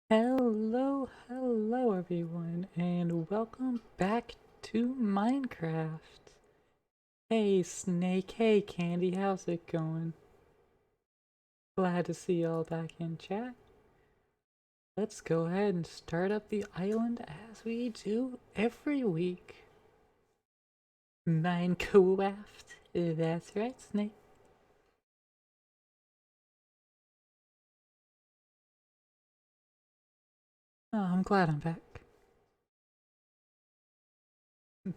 Hello everyone, and welcome back to Minecraft. Hey Snake, hey Candy, how's it going? Glad to see y'all back in chat. Let's go ahead and start up the island as we do every week. Minecraft, that's right, Snake. Oh, I'm glad I'm back.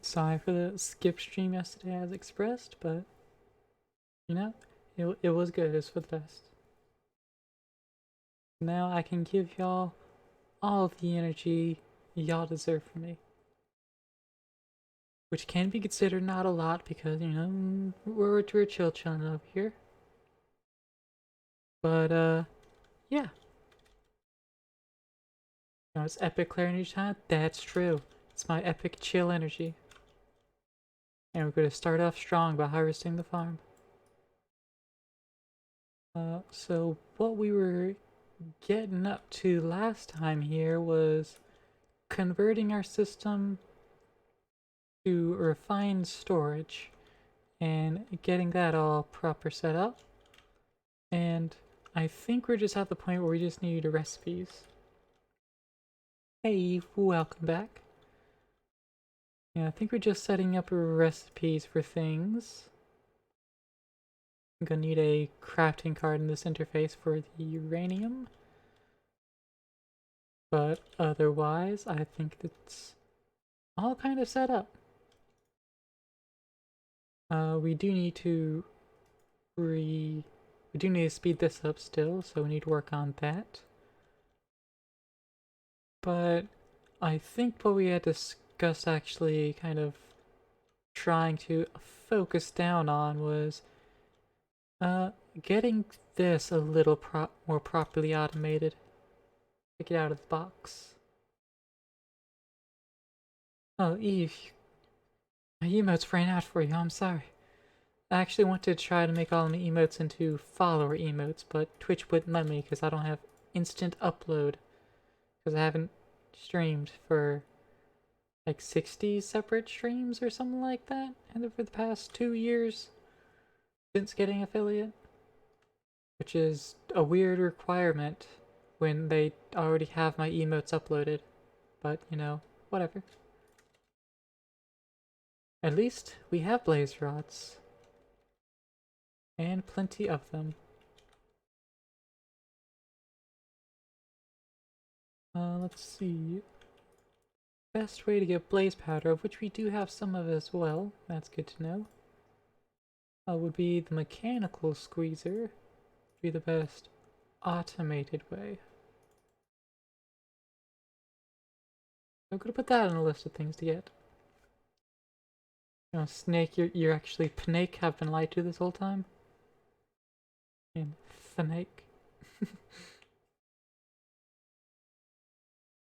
Sorry for the skip stream yesterday as expressed, but you know, it was good, it's for the best. Now I can give y'all all of the energy y'all deserve from me. Which can be considered not a lot because, you know, we're chilling over here. But, yeah. You know, it's epic clear energy time? That's true. It's my epic chill energy. And we're going to start off strong by harvesting the farm. So what we were getting up to last time here was converting our system to refined storage and getting that all proper set up. And I think we're just at the point where we just need recipes. Hey, welcome back. Yeah, I think we're just setting up recipes for things. I'm gonna need a crafting card in this interface for the uranium. But otherwise, I think it's all kind of set up. We do need to speed this up still, so we need to work on that. But I think what we had discussed actually kind of trying to focus down on was getting this a little more properly automated. Take it out of the box. Oh, Eve, my emotes ran out for you, I'm sorry. I actually wanted to try to make all my emotes into follower emotes, but Twitch wouldn't let me because I don't have instant upload. Because I haven't streamed for like 60 separate streams or something like that for the past 2 years since getting affiliate. Which is a weird requirement when they already have my emotes uploaded. But, you know, whatever. At least we have blaze rods. And plenty of them. Let's see. Best way to get blaze powder, of which we do have some of as well. That's good to know. Would be the mechanical squeezer. Be the best automated way. I'm gonna put that on a list of things to get. You know, Snake, you're actually Pnake, have been lied to this whole time. And Snake.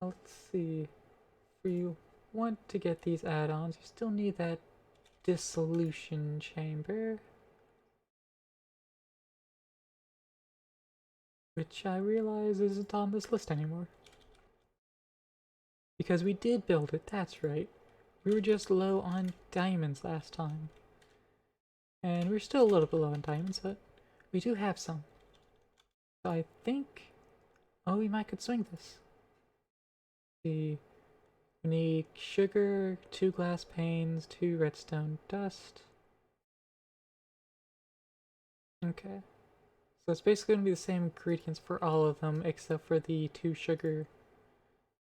Let's see. If we want to get these add-ons, you still need that dissolution chamber. Which I realize isn't on this list anymore. Because we did build it, that's right. We were just low on diamonds last time. And we're still a little bit low on diamonds, but we do have some. So I think... Oh, we might could swing this. See, we need sugar, 2 glass panes, 2 redstone dust. Okay. So it's basically going to be the same ingredients for all of them, except for the 2 sugar.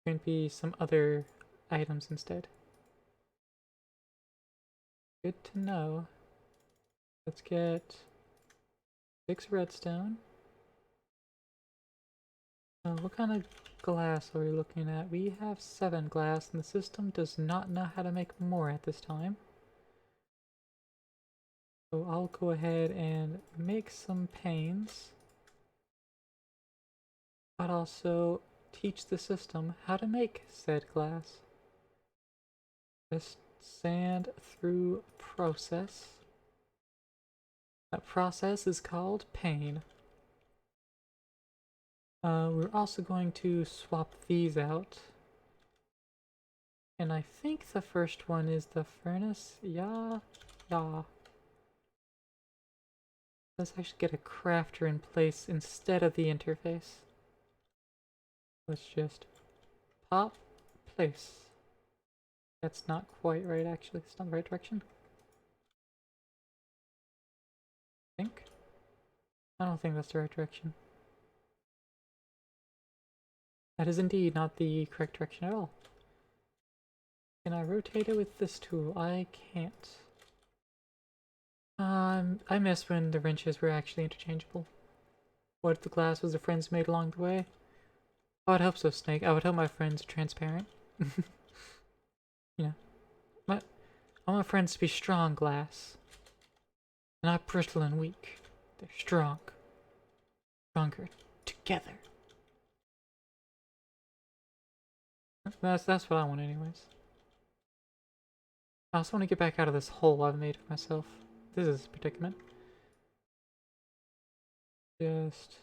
Going to be some other items instead. Good to know. Let's get 6 redstone. What kind of glass are we looking at? We have 7 glass, and the system does not know how to make more at this time. So I'll go ahead and make some panes, but also teach the system how to make said glass. Just sand through process. That process is called pane. We're also going to swap these out. And I think the first one is the furnace. Yeah. Yeah. Let's actually get a crafter in place instead of the interface. Let's just pop, place. That's not quite right, actually. It's not the right direction. I think. I don't think that's the right direction. That is indeed not the correct direction at all. Can I rotate it with this tool? I can't. I miss when the wrenches were actually interchangeable. What if the glass was the friends made along the way? I would hope so, Snake. I would hope my friends are transparent. You know, I want my friends to be strong glass. They're not brittle and weak. They're strong. Stronger. Together. That's what I want anyways. I also want to get back out of this hole I've made for myself. This is a predicament. Just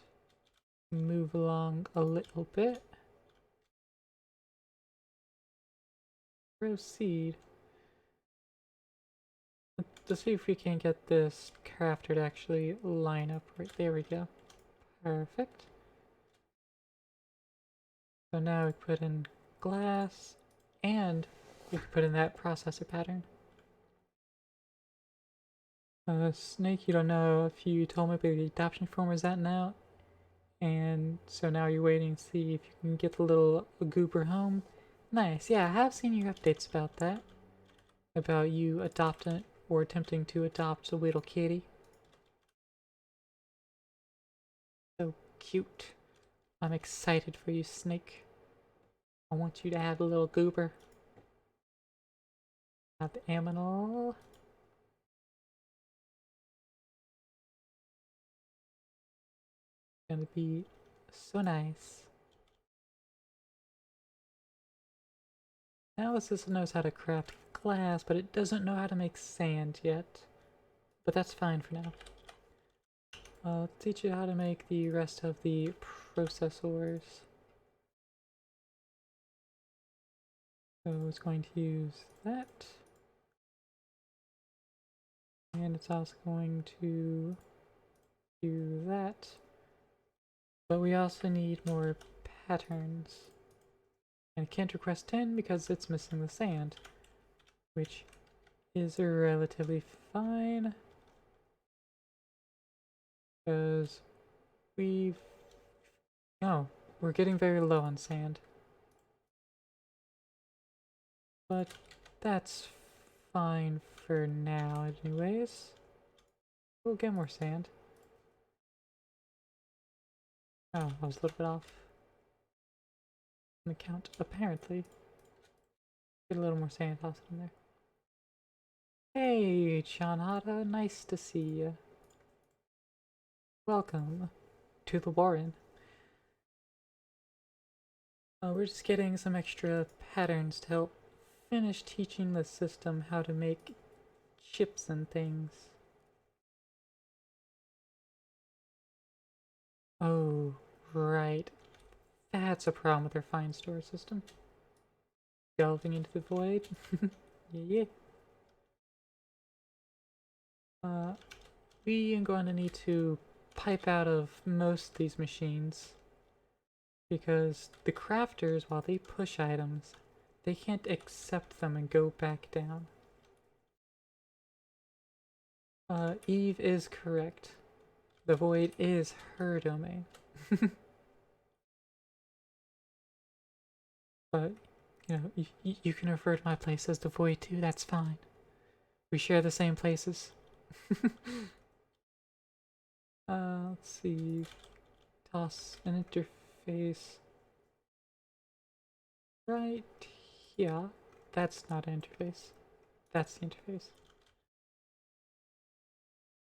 move along a little bit. Proceed. Let's see if we can get this crafter to actually line up right there. We go. Perfect. So now we put in glass and we can put in that processor pattern. Snake, you don't know if you told me, but the adoption form is out now. And so now you're waiting to see if you can get the little goober home. Nice, yeah, I have seen your updates about that. About you adopting or attempting to adopt a little kitty. So cute. I'm excited for you, Snake. I want you to have a little goober. Have the aminal. Gonna be so nice. Now the system knows how to craft glass, but it doesn't know how to make sand yet. But that's fine for now. I'll teach you how to make the rest of the processors. So it's going to use that. And it's also going to do that. But we also need more patterns. And it can't request 10 because it's missing the sand. Which is relatively fine. Because we've... Oh, we're getting very low on sand. But that's fine for now anyways. We'll get more sand. Oh, I was a little bit off on the count, apparently. Get a little more sand tossed in there. Hey, Chanhata, nice to see you. Welcome to the Warren. We're just getting some extra patterns to help finish teaching the system how to make chips and things. Oh, right. That's a problem with their fine store system. Delving into the void. Yeah. We are going to need to pipe out of most of these machines. Because the crafters, while they push items, they can't accept them and go back down. Eve is correct. The void is her domain. But, you know, you can refer to my place as the void too, that's fine. We share the same places. Let's see. Toss an interface. Right here. That's not an interface. That's the interface.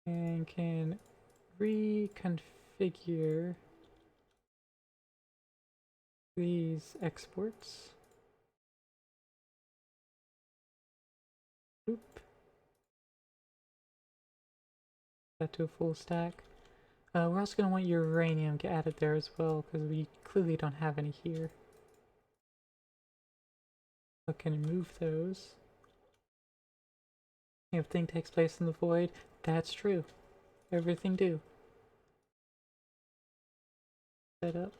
And can reconfigure these exports. Oop. That to a full stack. We're also gonna want uranium get added there as well, because we clearly don't have any here. So can we move those? Everything takes place in the void. That's true. Everything do. Set up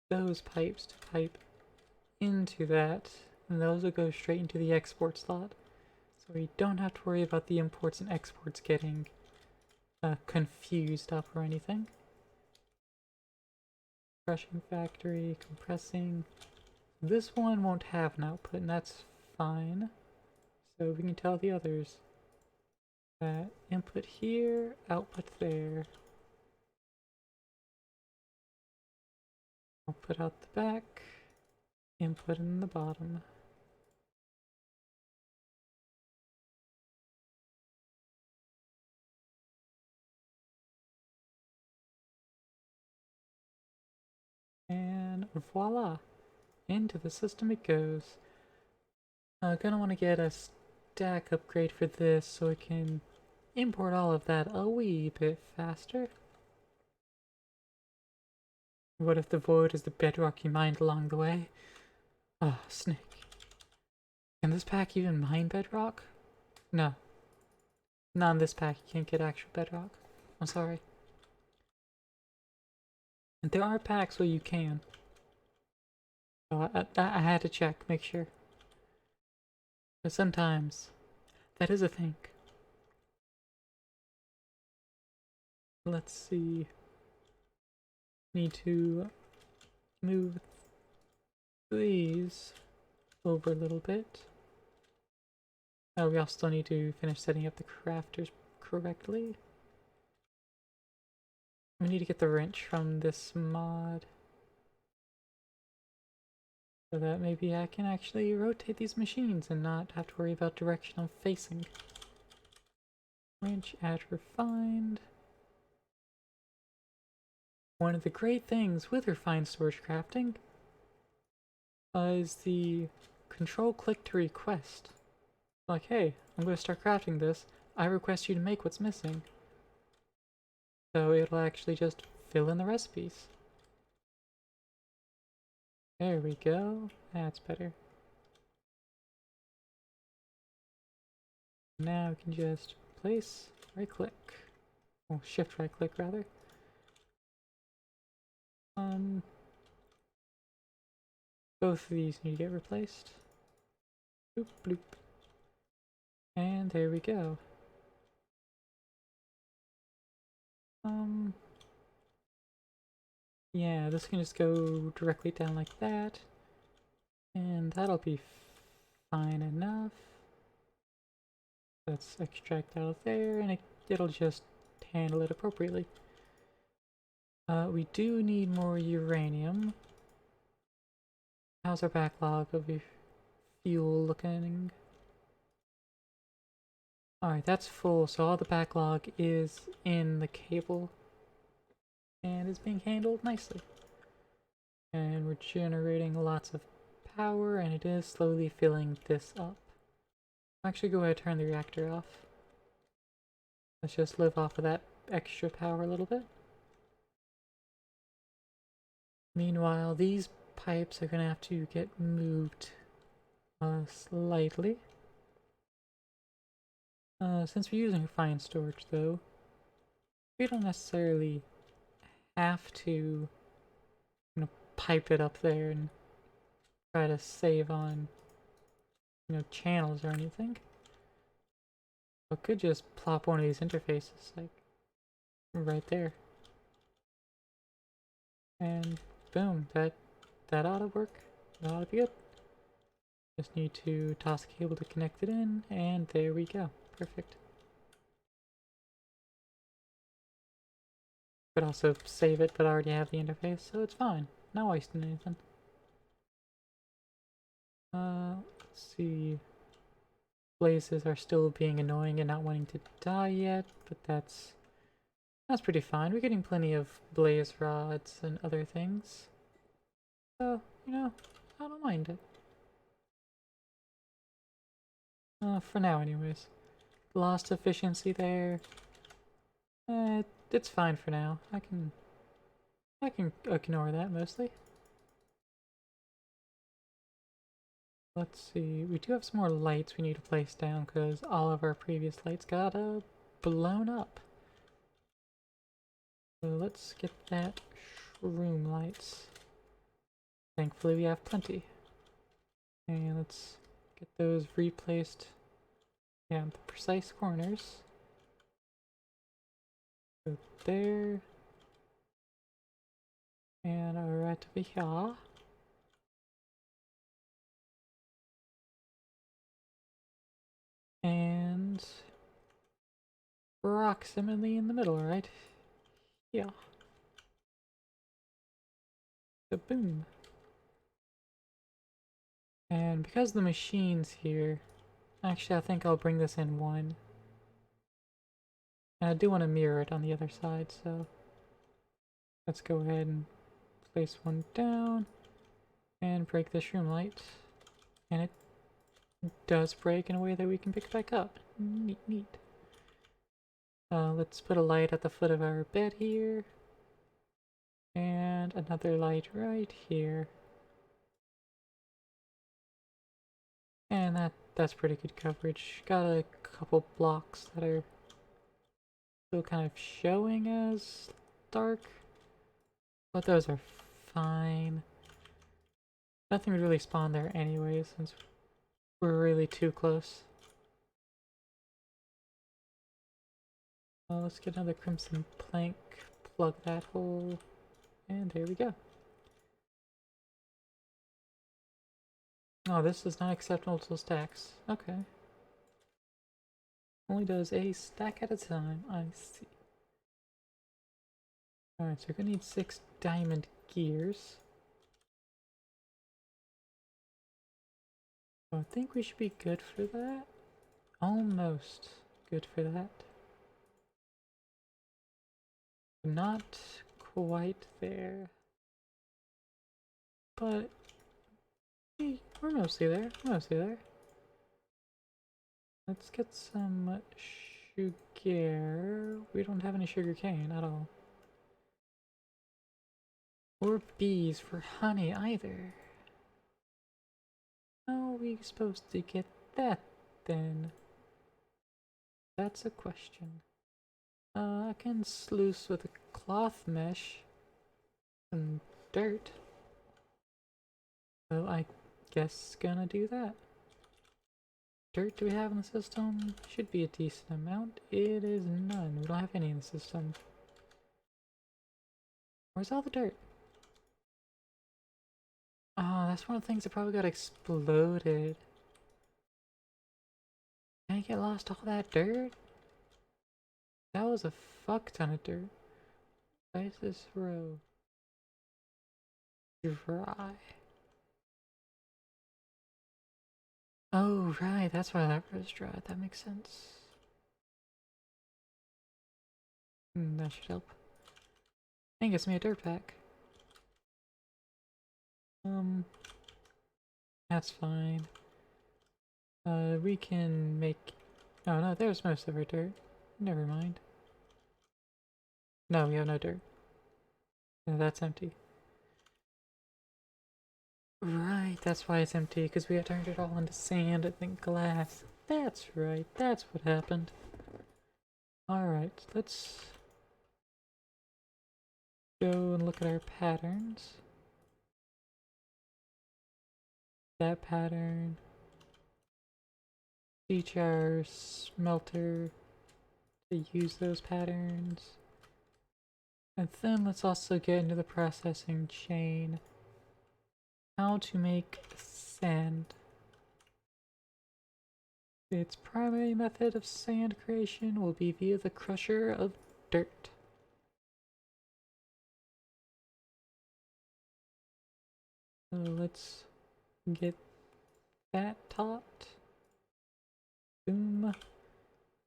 those pipes to pipe into that, and those will go straight into the export slot. So we don't have to worry about the imports and exports getting confused up or anything. Crushing factory, compressing. This one won't have an output, and that's fine. So we can tell the others that input here, output there. Output out the back, input in the bottom. And voila! Into the system it goes. Gonna want to get a stack upgrade for this so I can import all of that a wee bit faster. What if the void is the bedrock you mined along the way? Ah, oh, snake. Can this pack even mine bedrock? No. Not in this pack, you can't get actual bedrock. I'm sorry. And there are packs where you can. So I had to check, make sure. But sometimes, that is a thing. Let's see. Need to move these over a little bit. Oh, we also need to finish setting up the crafters correctly. We need to get the wrench from this mod. So that maybe I can actually rotate these machines and not have to worry about direction I'm facing. Wrench, add refined. One of the great things with refined storage crafting is the control click to request. Like, hey, I'm going to start crafting this. I request you to make what's missing. So it'll actually just fill in the recipes. There we go. That's better. Now we can just place, right click. Well, shift right click rather. Both of these need to get replaced. Bloop, bloop. And there we go. Yeah, this can just go directly down like that. And that'll be fine enough. Let's extract out of there, and it'll just handle it appropriately. We do need more uranium. How's our backlog of fuel looking? Alright, that's full, so all the backlog is in the cable. And is being handled nicely. And we're generating lots of power, and it is slowly filling this up. Actually, go ahead and turn the reactor off. Let's just live off of that extra power a little bit. Meanwhile, these pipes are gonna have to get moved slightly. Since we're using refined storage though, we don't necessarily have to pipe it up there and try to save on channels or anything. I could just plop one of these interfaces like right there. And boom, that ought to work. That ought to be good. Just need to toss the cable to connect it in, and there we go. Perfect. Could also save it, but I already have the interface, so it's fine. Not wasting anything. Let's see. Blazes are still being annoying and not wanting to die yet, but that's pretty fine. We're getting plenty of blaze rods and other things. So, I don't mind it. For now anyways. Lost efficiency there. it's fine for now. I can ignore that mostly. Let's see. We do have some more lights we need to place down because all of our previous lights got blown up. So let's get that shroom lights. Thankfully we have plenty. And let's get those replaced. Yeah, the precise corners. Go there. And right over here. And approximately in the middle, right? Yeah. So boom. And because the machine's here, actually I think I'll bring this in one. And I do want to mirror it on the other side, so let's go ahead and place one down and break the shroom light. And it does break in a way that we can pick it back up. Neat, neat. Let's put a light at the foot of our bed here. And another light right here. And that's pretty good coverage. Got a couple blocks that are still kind of showing as dark. But those are fine. Nothing would really spawn there anyway since we're really too close. Well, let's get another crimson plank, plug that hole, and there we go. Oh, this does not accept multiple stacks. Okay. Only does a stack at a time. I see. Alright, so we're gonna need 6 diamond gears. So I think we should be good for that. Almost good for that. Not quite there. But we're mostly there. Mostly there. Let's get some sugar. We don't have any sugar cane at all. Or bees for honey either. How are we supposed to get that then? That's a question. I can sluice with a cloth mesh and dirt. So I guess gonna do that. Dirt do we have in the system? Should be a decent amount. It is none. We don't have any in the system. Where's all the dirt? Oh, that's one of the things that probably got exploded. Can I get lost all that dirt? That was a fuck ton of dirt. Why is this row dry? Oh, right, that's why that row's dry. That makes sense. That should help. And gets me a dirt pack. That's fine. We can make... Oh no, there's most of our dirt. Never mind. No, we have no dirt. No, that's empty. Right, that's why it's empty, because we had turned it all into sand and then glass. That's right, that's what happened. Alright, let's go and look at our patterns. That pattern. Teach our smelter to use those patterns. And then let's also get into the processing chain. How to make sand. Its primary method of sand creation will be via the crusher of dirt. So let's get that taught. Boom.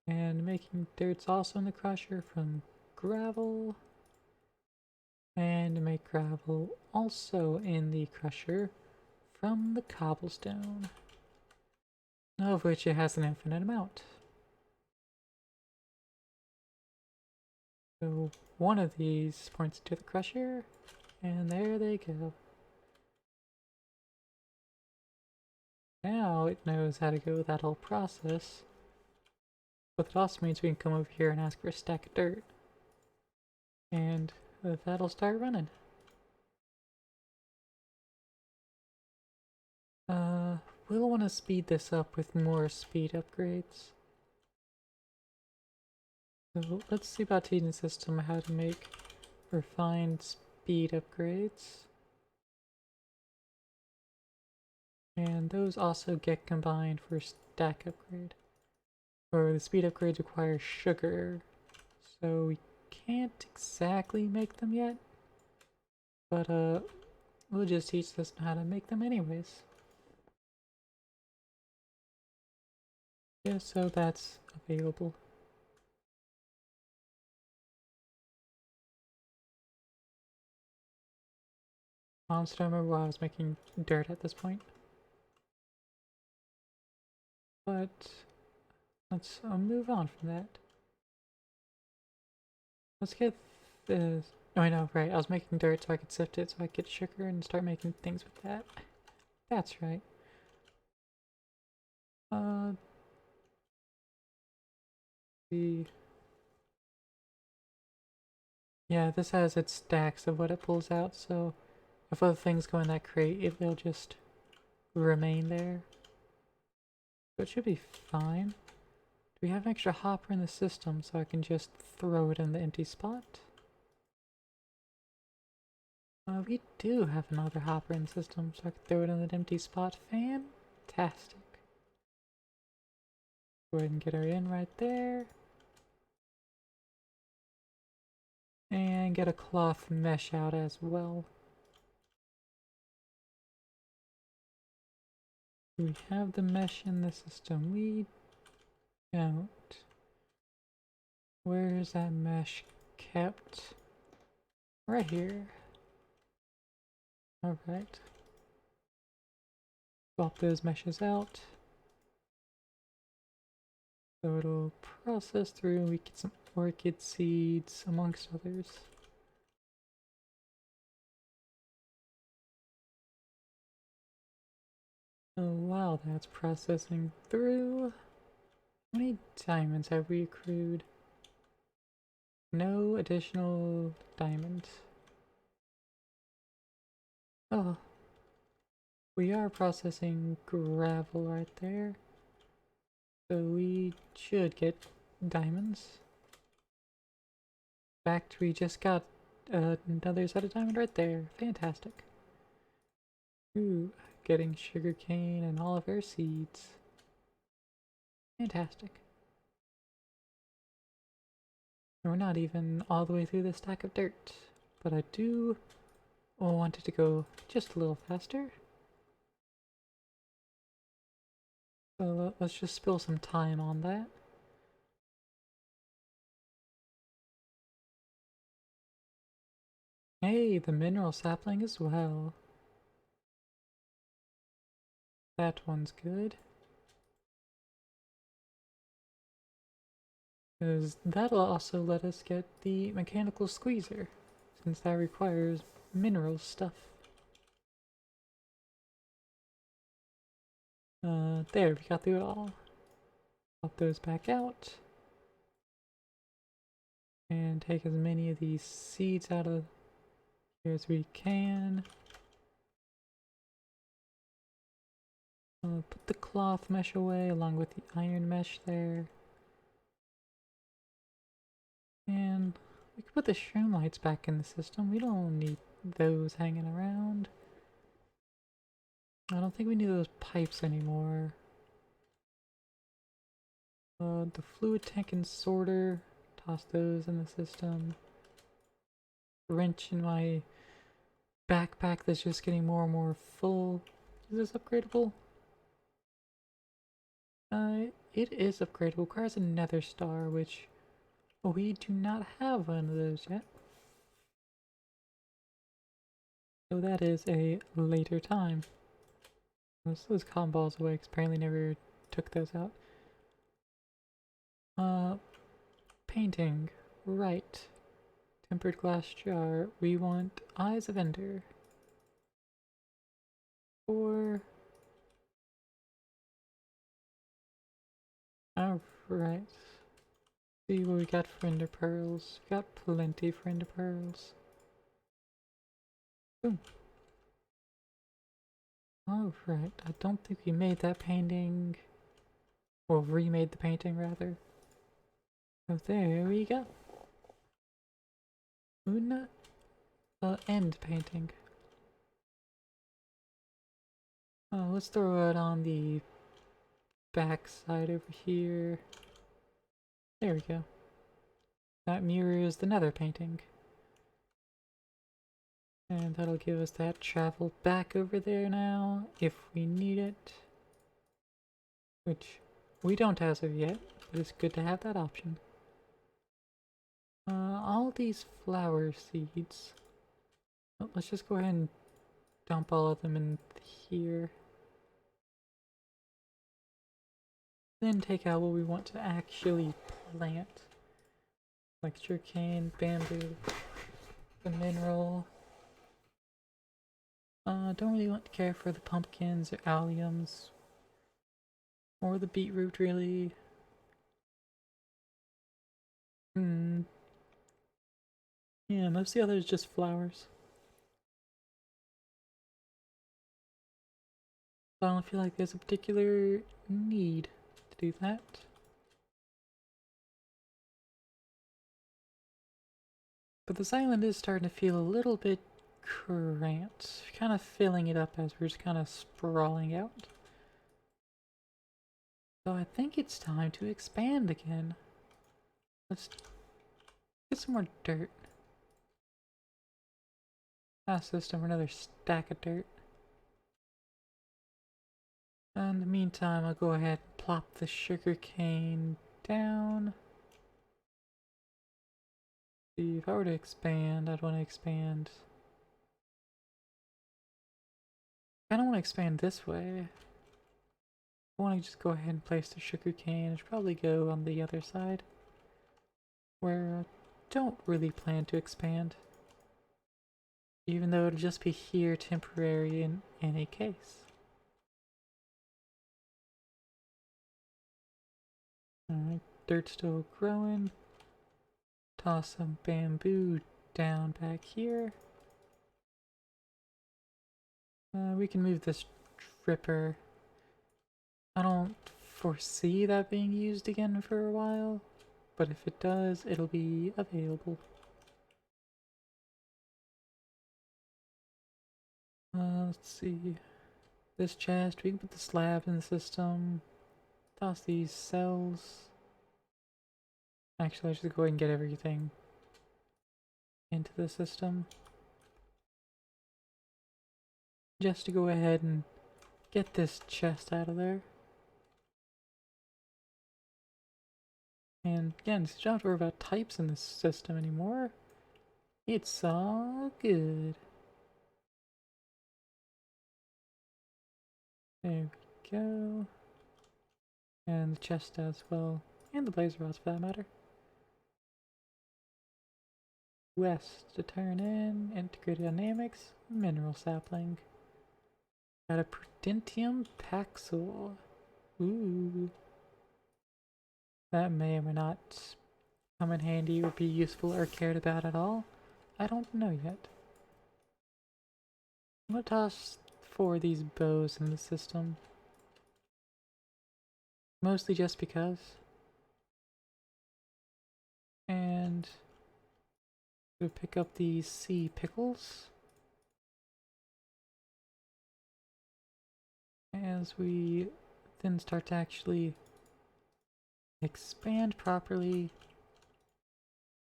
And making dirt's also in the crusher from gravel. And make gravel also in the crusher from the cobblestone. Of which it has an infinite amount. So one of these points to the crusher, and there they go. Now it knows how to go with that whole process. But it also means we can come over here and ask for a stack of dirt. And that'll start running. We'll want to speed this up with more speed upgrades. So let's see about teaching the system how to make refined speed upgrades. And those also get combined for stack upgrade. Or the speed upgrades require sugar, so we can't exactly make them yet. But we'll just teach this how to make them anyways. Yeah, so that's available. Honestly, I don't remember why I was making dirt at this point. But let's move on from that. Let's get this. Oh, I know, right. I was making dirt so I could sift it so I could get sugar and start making things with that. That's right. The Yeah, this has its stacks of what it pulls out, so if other things go in that crate, it will just remain there. So it should be fine. Do we have an extra hopper in the system so I can just throw it in the empty spot? We do have another hopper in the system, so I can throw it in an empty spot. Fantastic. Go ahead and get her in right there. And get a cloth mesh out as well. Do we have the mesh in the system? We don't. Where is that mesh kept? Right here. Alright. Swap those meshes out. So it'll process through and we get some orchid seeds amongst others. Oh wow, that's processing through. How many diamonds have we accrued? No additional diamonds. Oh. We are processing gravel right there. So we should get diamonds. In fact, we just got another set of diamond right there. Fantastic. Ooh, getting sugarcane and all of our seeds. Fantastic. And we're not even all the way through this stack of dirt. But I do want it to go just a little faster. So let's just spill some time on that. Hey, the mineral sapling as well. That one's good. Because that'll also let us get the mechanical squeezer, since that requires mineral stuff. There, we got through it all. Pop those back out. And take as many of these seeds out of here as we can. Put the cloth mesh away along with the iron mesh there. And we can put the shroom lights back in the system. We don't need those hanging around. I don't think we need those pipes anymore. The fluid tank and sorter, toss those in the system. Wrench in my backpack that's just getting more and more full. Is this upgradable? It is upgradable. Requires a nether star, which we do not have one of those yet. So that is a later time. Let's those cotton balls away, because apparently never took those out. Painting. Right. Tempered glass jar. We want eyes of ender. 4. Alright. See what we got for ender pearls. We got plenty for ender pearls. Boom. Alright, I don't think we made that painting. Or remade the painting, rather. So there we go. Una end painting. Let's throw it on the back side over here. There we go. That mirrors the nether painting. And that'll give us that travel back over there now, if we need it. Which we don't as of yet, but it's good to have that option. All these flower seeds. Well, let's just go ahead and dump all of them in here. Then take out what we want to actually plant. Like sugarcane, bamboo, the mineral. Don't really want to care for the pumpkins or alliums. Or the beetroot, really. Yeah, most of the others just flowers. So I don't feel like there's a particular need to do that. But this island is starting to feel a little bit cramped. Kind of filling it up as we're just kind of sprawling out. So I think it's time to expand again. Let's get some more dirt. Pass this over another stack of dirt. In the meantime, I'll go ahead and plop the sugarcane down. See, if I were to expand, I'd want to expand. I don't want to expand this way. I want to just go ahead and place the sugarcane. It should probably go on the other side, where I don't really plan to expand. Even though it'll just be here temporary in any case. Alright, dirt's still growing. Toss some bamboo down back here. We can move this dripper. I don't foresee that being used again for a while, but if it does, it'll be available. Let's see. This chest, we can put the slab in the system. Toss these cells. Actually, I should go ahead and get everything into the system. Just to go ahead and get this chest out of there. And again, so you don't have to worry about types in this system anymore. It's all good. There we go. And the chest as well. And the blazer rods for that matter. West to turn in. Integrated dynamics. Mineral sapling. Got a Prudentium Paxil. Ooh. That may or may not come in handy or be useful or cared about at all. I don't know yet. I'm gonna toss 4 of these bows in the system. Mostly just because. And we'll pick up these sea pickles. As we then start to actually expand properly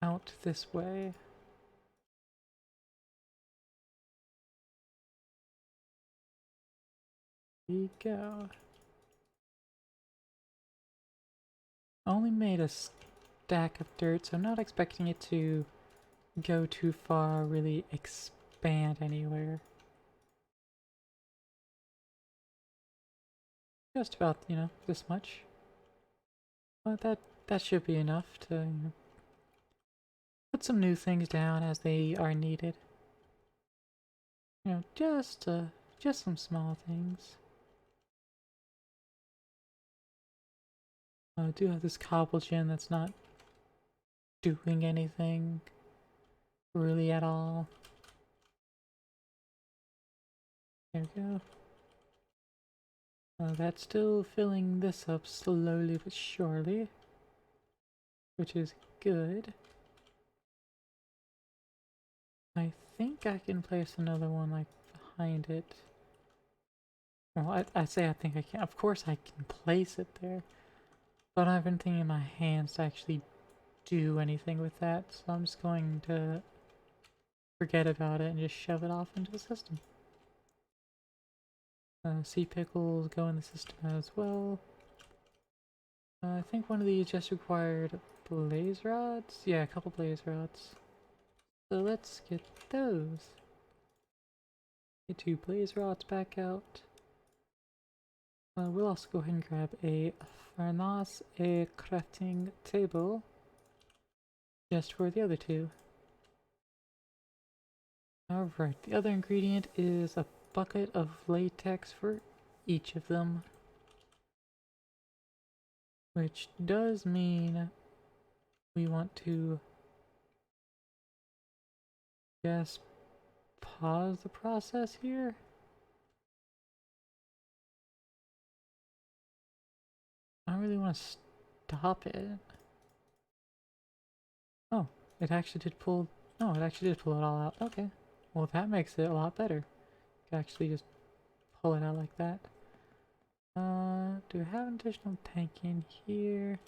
out this way. There we go. I only made a stack of dirt, so I'm not expecting it to go too far, really expand anywhere. Just about, you know, this much. But that should be enough to, you know, put some new things down as they are needed. You know, just some small things. I do have this cobble gem that's not doing anything really at all. There we go. That's still filling this up slowly but surely, which is good. I think I can place another one like behind it. Well, I say I think I can. Of course I can place it there, but I don't have anything in my hands to actually do anything with that, so I'm just going to forget about it and just shove it off into the system. Sea pickles go in the system as well. I think one of these just required blaze rods. Yeah, a couple blaze rods. So let's get those. Get 2 blaze rods back out. We'll also go ahead and grab a furnace, a crafting table, just for the other 2. Alright, the other ingredient is a bucket of latex for each of them. Which does mean we want to just pause the process here. I don't really want to stop it. Oh, it actually did pull... No, it actually did pull it all out. Okay. Well, that makes it a lot better. You can actually just pull it out like that. Do we have an additional tank in here?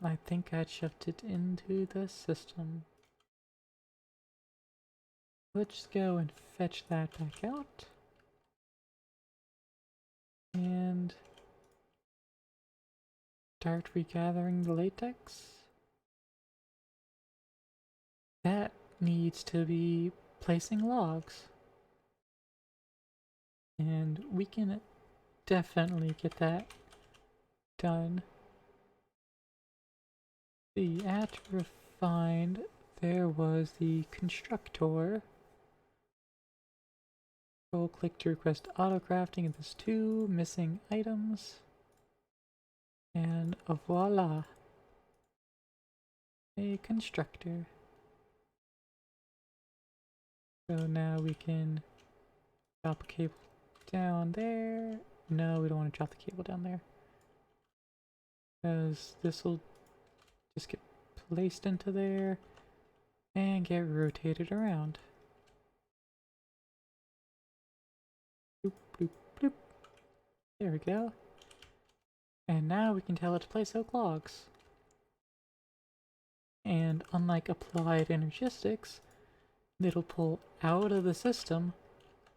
I think I shoved it into the system. Let's go and fetch that back out. And start regathering the latex. That needs to be placing logs. And we can definitely get that done. See, at refined, there was the constructor. We'll click to request auto crafting of this 2 missing items. And voila! A constructor. So now we can drop a cable down there. No, we don't want to drop the cable down there, because this will just get placed into there and get rotated around. Bloop, bloop, bloop. There we go. And now we can tell it to place oak logs. And unlike applied energistics, it'll pull out of the system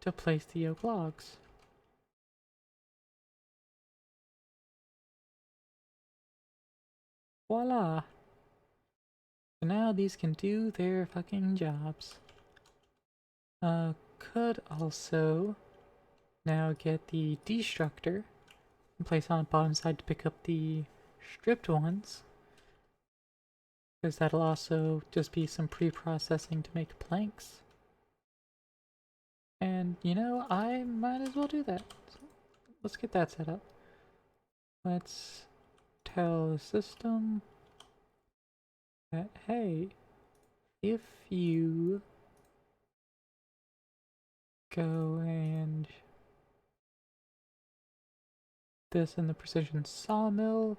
to place the oak logs. Voila! So now these can do their fucking jobs. Could also now get the destructor and place on the bottom side to pick up the stripped ones, because that'll also just be some pre-processing to make planks. And you know, I might as well do that. So let's get that set up. Let's tell the system that, hey, if you go and this in the precision sawmill,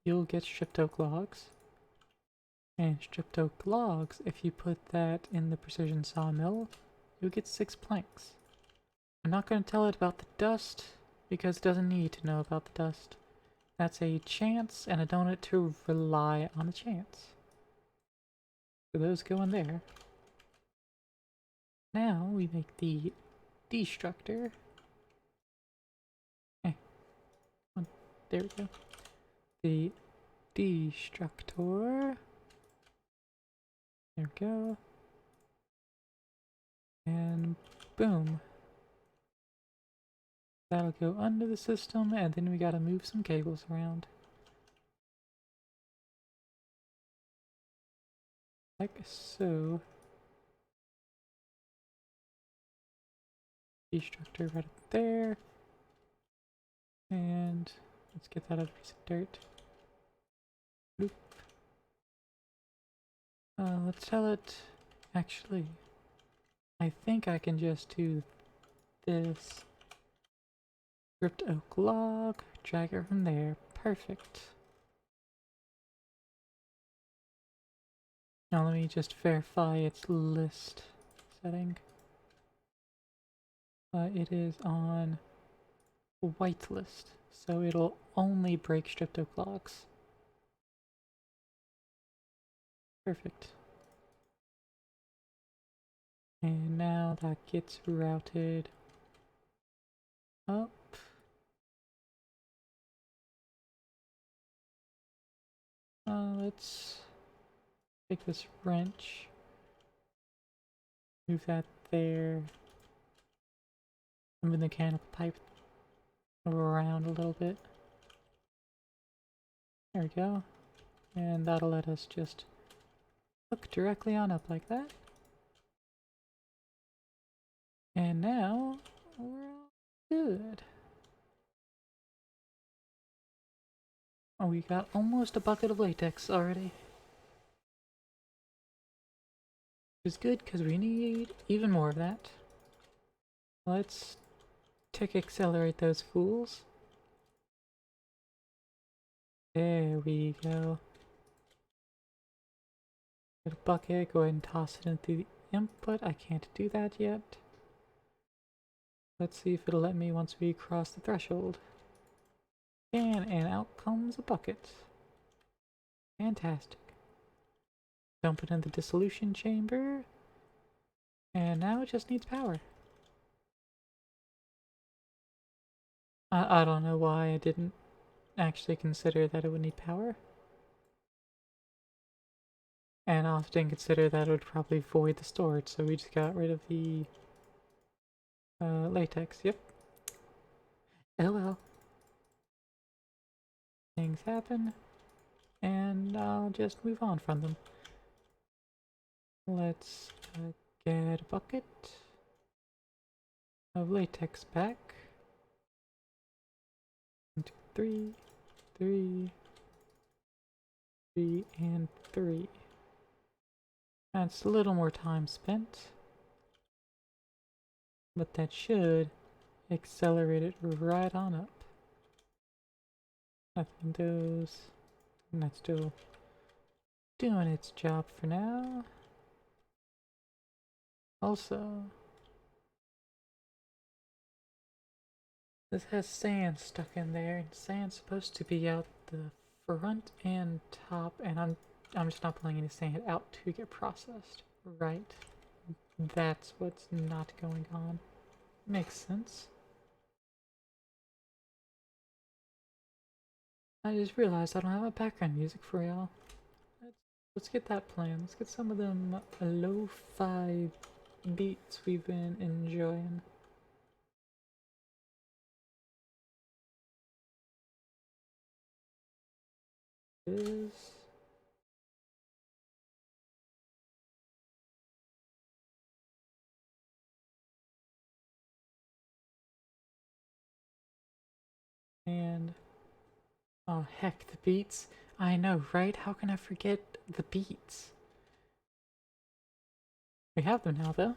you'll get stripped oak logs. And stripped oak logs, if you put that in the precision sawmill, you'll get 6 planks. I'm not going to tell it about the dust, because it doesn't need to know about the dust. That's a chance, and I don't want it to rely on a chance. So those go in there. Now we make the destructor. There we go. The destructor. There we go. And boom. That'll go under the system, and then we gotta move some cables around. Like so. Destructor right up there. And let's get that other piece of dirt. Bloop. Let's tell it. Actually, I think I can just do this. Ripped oak log, drag it from there. Perfect. Now let me just verify its list setting. It is on white list, so it'll only break stripped oak logs. Perfect. And now that gets routed up. Let's take this wrench, move that there, move the mechanical pipe around a little bit. There we go. And that'll let us just hook directly on up like that. And now we're all good. Oh, we got almost a bucket of latex already. Which is good because we need even more of that. Let's tick accelerate those fools. There we go. Get a bucket, go ahead and toss it into the input. I can't do that yet. Let's see if it'll let me once we cross the threshold. And out comes a bucket. Fantastic. Dump it in the dissolution chamber. And now it just needs power. I don't know why I didn't actually consider that it would need power. And I also didn't consider that it would probably void the storage, so we just got rid of the latex. Yep. Oh well. Things happen, and I'll just move on from them. Let's get a bucket of latex back. 1, 2, 3, 3, 3, and 3. That's a little more time spent, but that should accelerate it right on up. Nothing those, and that's still doing its job for now. Also, this has sand stuck in there, and sand's supposed to be out the front and top, and I'm just not pulling any sand out to get processed. Right. That's what's not going on. Makes sense. I just realized I don't have a background music for y'all. Let's get that playing. Let's get some of them lo-fi beats we've been enjoying. Is and oh heck, the beats. I know, right? How can I forget the beats? We have them now, though.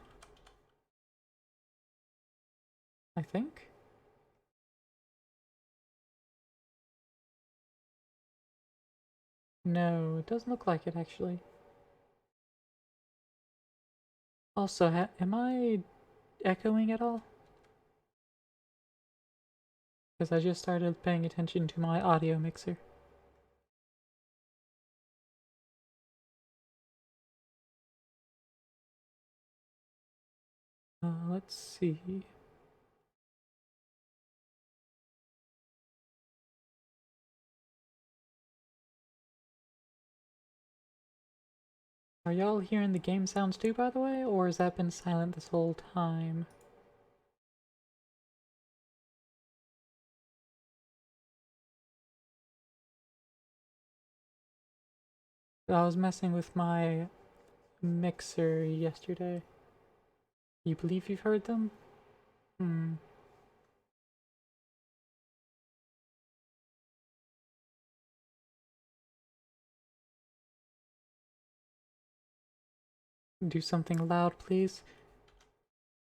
I think. No, it doesn't look like it, actually. Also, am I echoing at all? Because I just started paying attention to my audio mixer. Let's see. Are y'all hearing the game sounds too, by the way, or has that been silent this whole time? I was messing with my mixer yesterday. You believe you've heard them? Hmm. Do something loud, please.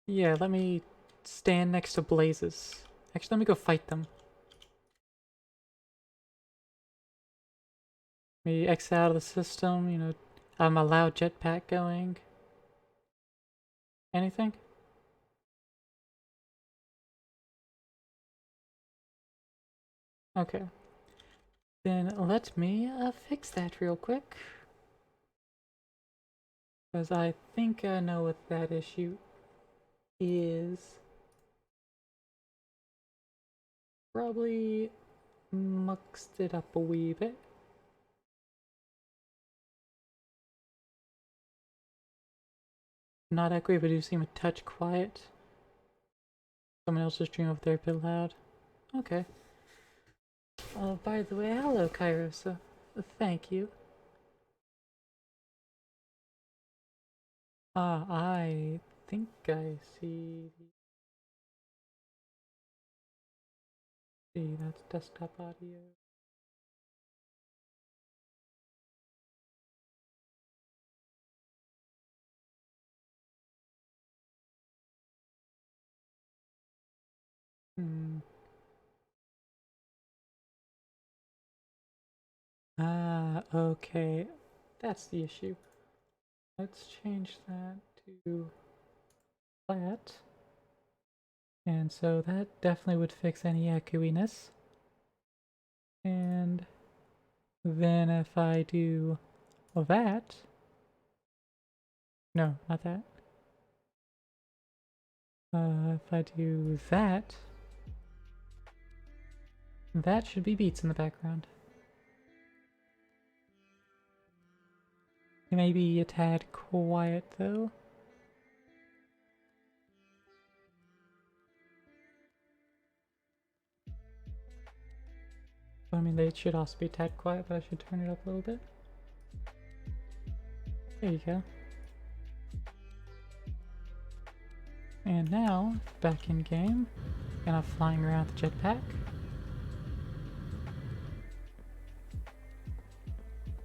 Yeah, let me stand next to blazes. Actually, let me go fight them. Maybe exit out of the system, you know, have my loud jetpack going. Anything? Okay. Then let me fix that real quick. Because I think I know what that issue is. Probably muxed it up a wee bit. Not that great, but do seem a touch quiet. Someone else's stream up there a bit loud. Okay. By the way, hello, Kairosa. Thank you. I think I see. See, that's desktop audio. Hmm. Okay. That's the issue. Let's change that to flat. And so that definitely would fix any echoiness. And then if I do that, no, not that. If I do that, that should be beats in the background. It may be a tad quiet though. I mean, they should also be a tad quiet, but I should turn it up a little bit. There you go. And now, back in game, kind of flying around the jetpack.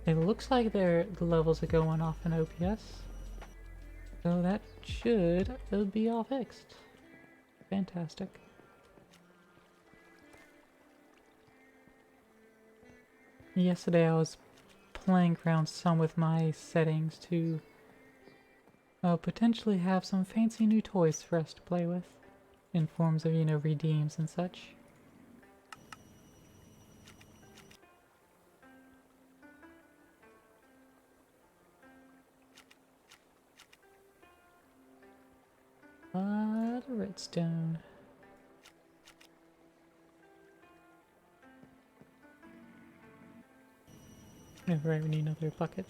It looks like the levels are going off in OPS. So that should be all fixed. Fantastic. Yesterday I was playing around some with my settings to potentially have some fancy new toys for us to play with. In forms of, you know, redeems and such. Redstone. Yeah, right, we need another bucket.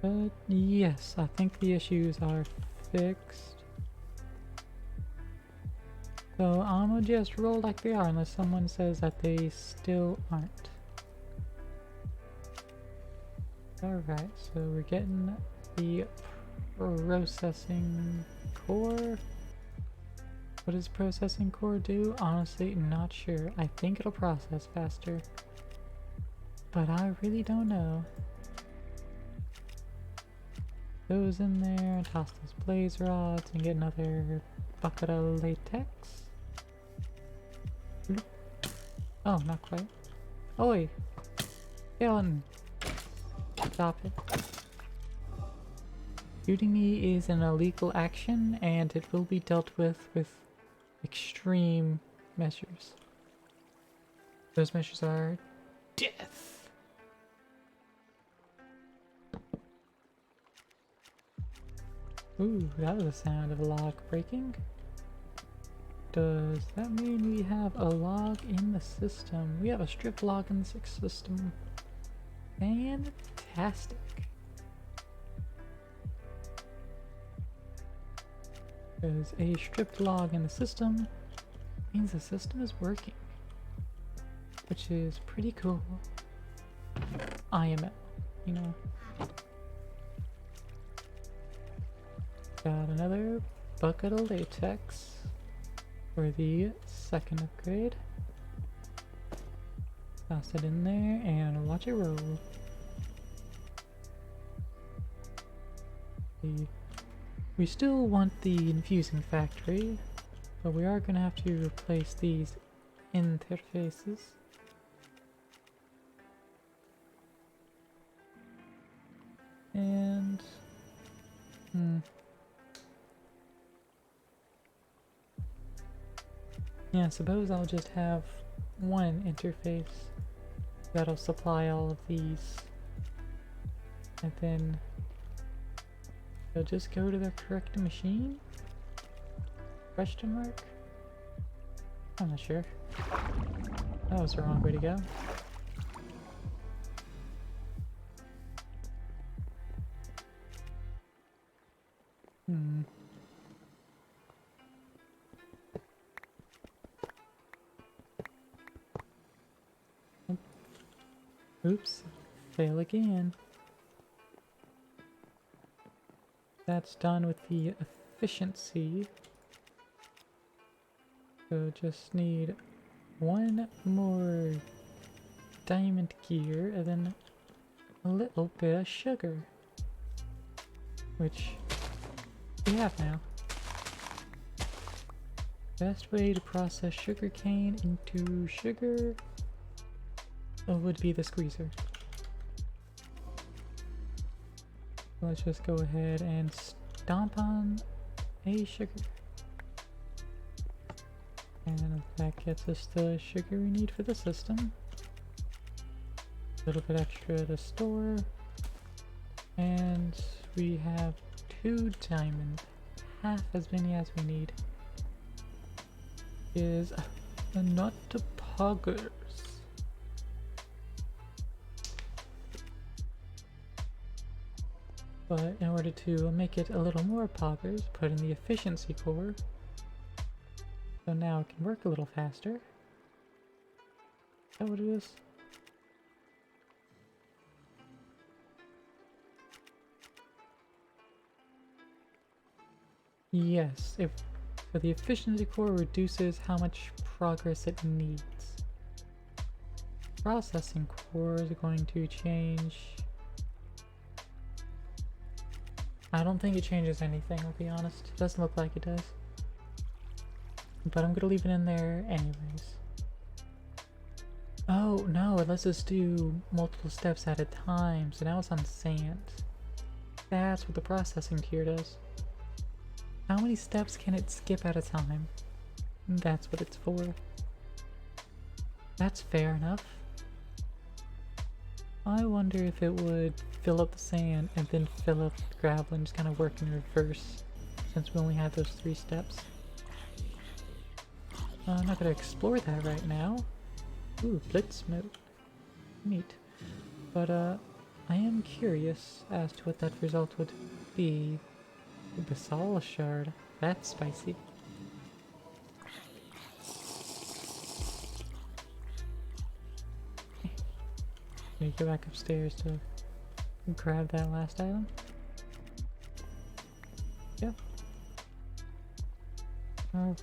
But yes, I think the issues are fixed. So I'ma just roll like they are unless someone says that they still aren't. Alright, so we're getting the processing core. What does processing core do? Honestly, not sure. I think it'll process faster. But I really don't know. Those in there, toss those blaze rods, and get another bucket of latex. Oh, not quite. Oi! Skeleton! Stop it. Shooting me is an illegal action, and it will be dealt with extreme measures. Those measures are death. Ooh, that was the sound of a log breaking. Does that mean we have a log in the system? We have a strip log in the system. Fantastic. Because a stripped log in the system means the system is working, which is pretty cool. IML, you know. Got another bucket of latex for the second upgrade. Toss it in there and watch it roll. We still want the infusing factory, but we are going to have to replace these interfaces. And yeah, I suppose I'll just have one interface that'll supply all of these, and then they'll just go to the correct machine? Question mark? I'm not sure. That was the wrong way to go. Oops, fail again. That's done with the efficiency. So just need one more diamond gear and then a little bit of sugar, which we have now. Best way to process sugarcane into sugar would be the squeezer. Let's just go ahead and stomp on a sugar. And that gets us the sugar we need for the system. A little bit extra to store. And we have 2 diamonds. Half as many as we need. Is not to poggers. But in order to make it a little more poggers, put in the efficiency core. So now it can work a little faster. Is that what it is? Yes, so the efficiency core reduces how much progress it needs. Processing core is going to change. I don't think it changes anything, I'll be honest. It doesn't look like it does. But I'm gonna leave it in there anyways. Oh no, it lets us do multiple steps at a time, so now it's on sand. That's what the processing tier does. How many steps can it skip at a time? That's what it's for. That's fair enough. I wonder if it would fill up the sand and then fill up the gravel and just kind of work in reverse, since we only have those 3 steps. I'm not going to explore that right now. Ooh, blitz mode. Neat. But I am curious as to what that result would be. The basalt shard. That's spicy. Let me go back upstairs to grab that last item. Yep. Alright.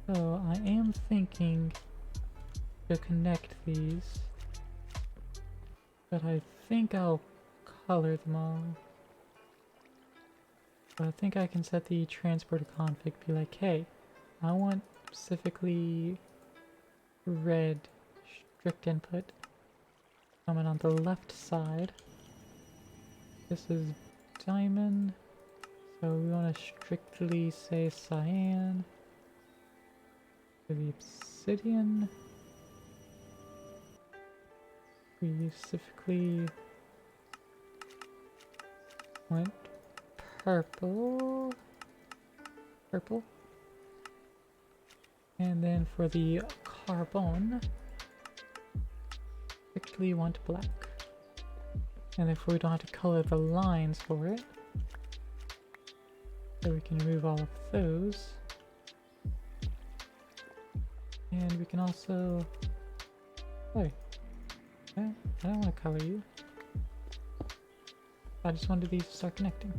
So I am thinking to connect these, but I think I'll color them all. But I think I can set the transporter config, be like, hey, I want specifically red strict input coming on the left side. This is diamond, so we want to strictly say cyan. For the obsidian, we specifically want purple, and then for the carbon, strictly want black. And therefore we don't have to color the lines for it, so we can remove all of those. And we can also... Wait. I don't want to color you. I just wanted these to start connecting.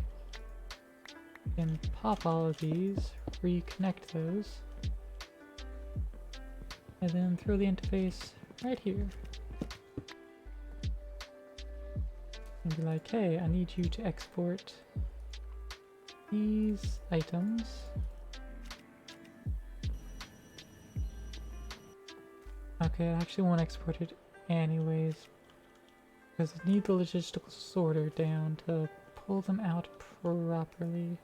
And pop all of these, reconnect those, and then throw the interface right here. And be like, hey, I need you to export these items. Okay, I actually won't export it anyways, because I need the logistical sorter down to pull them out properly.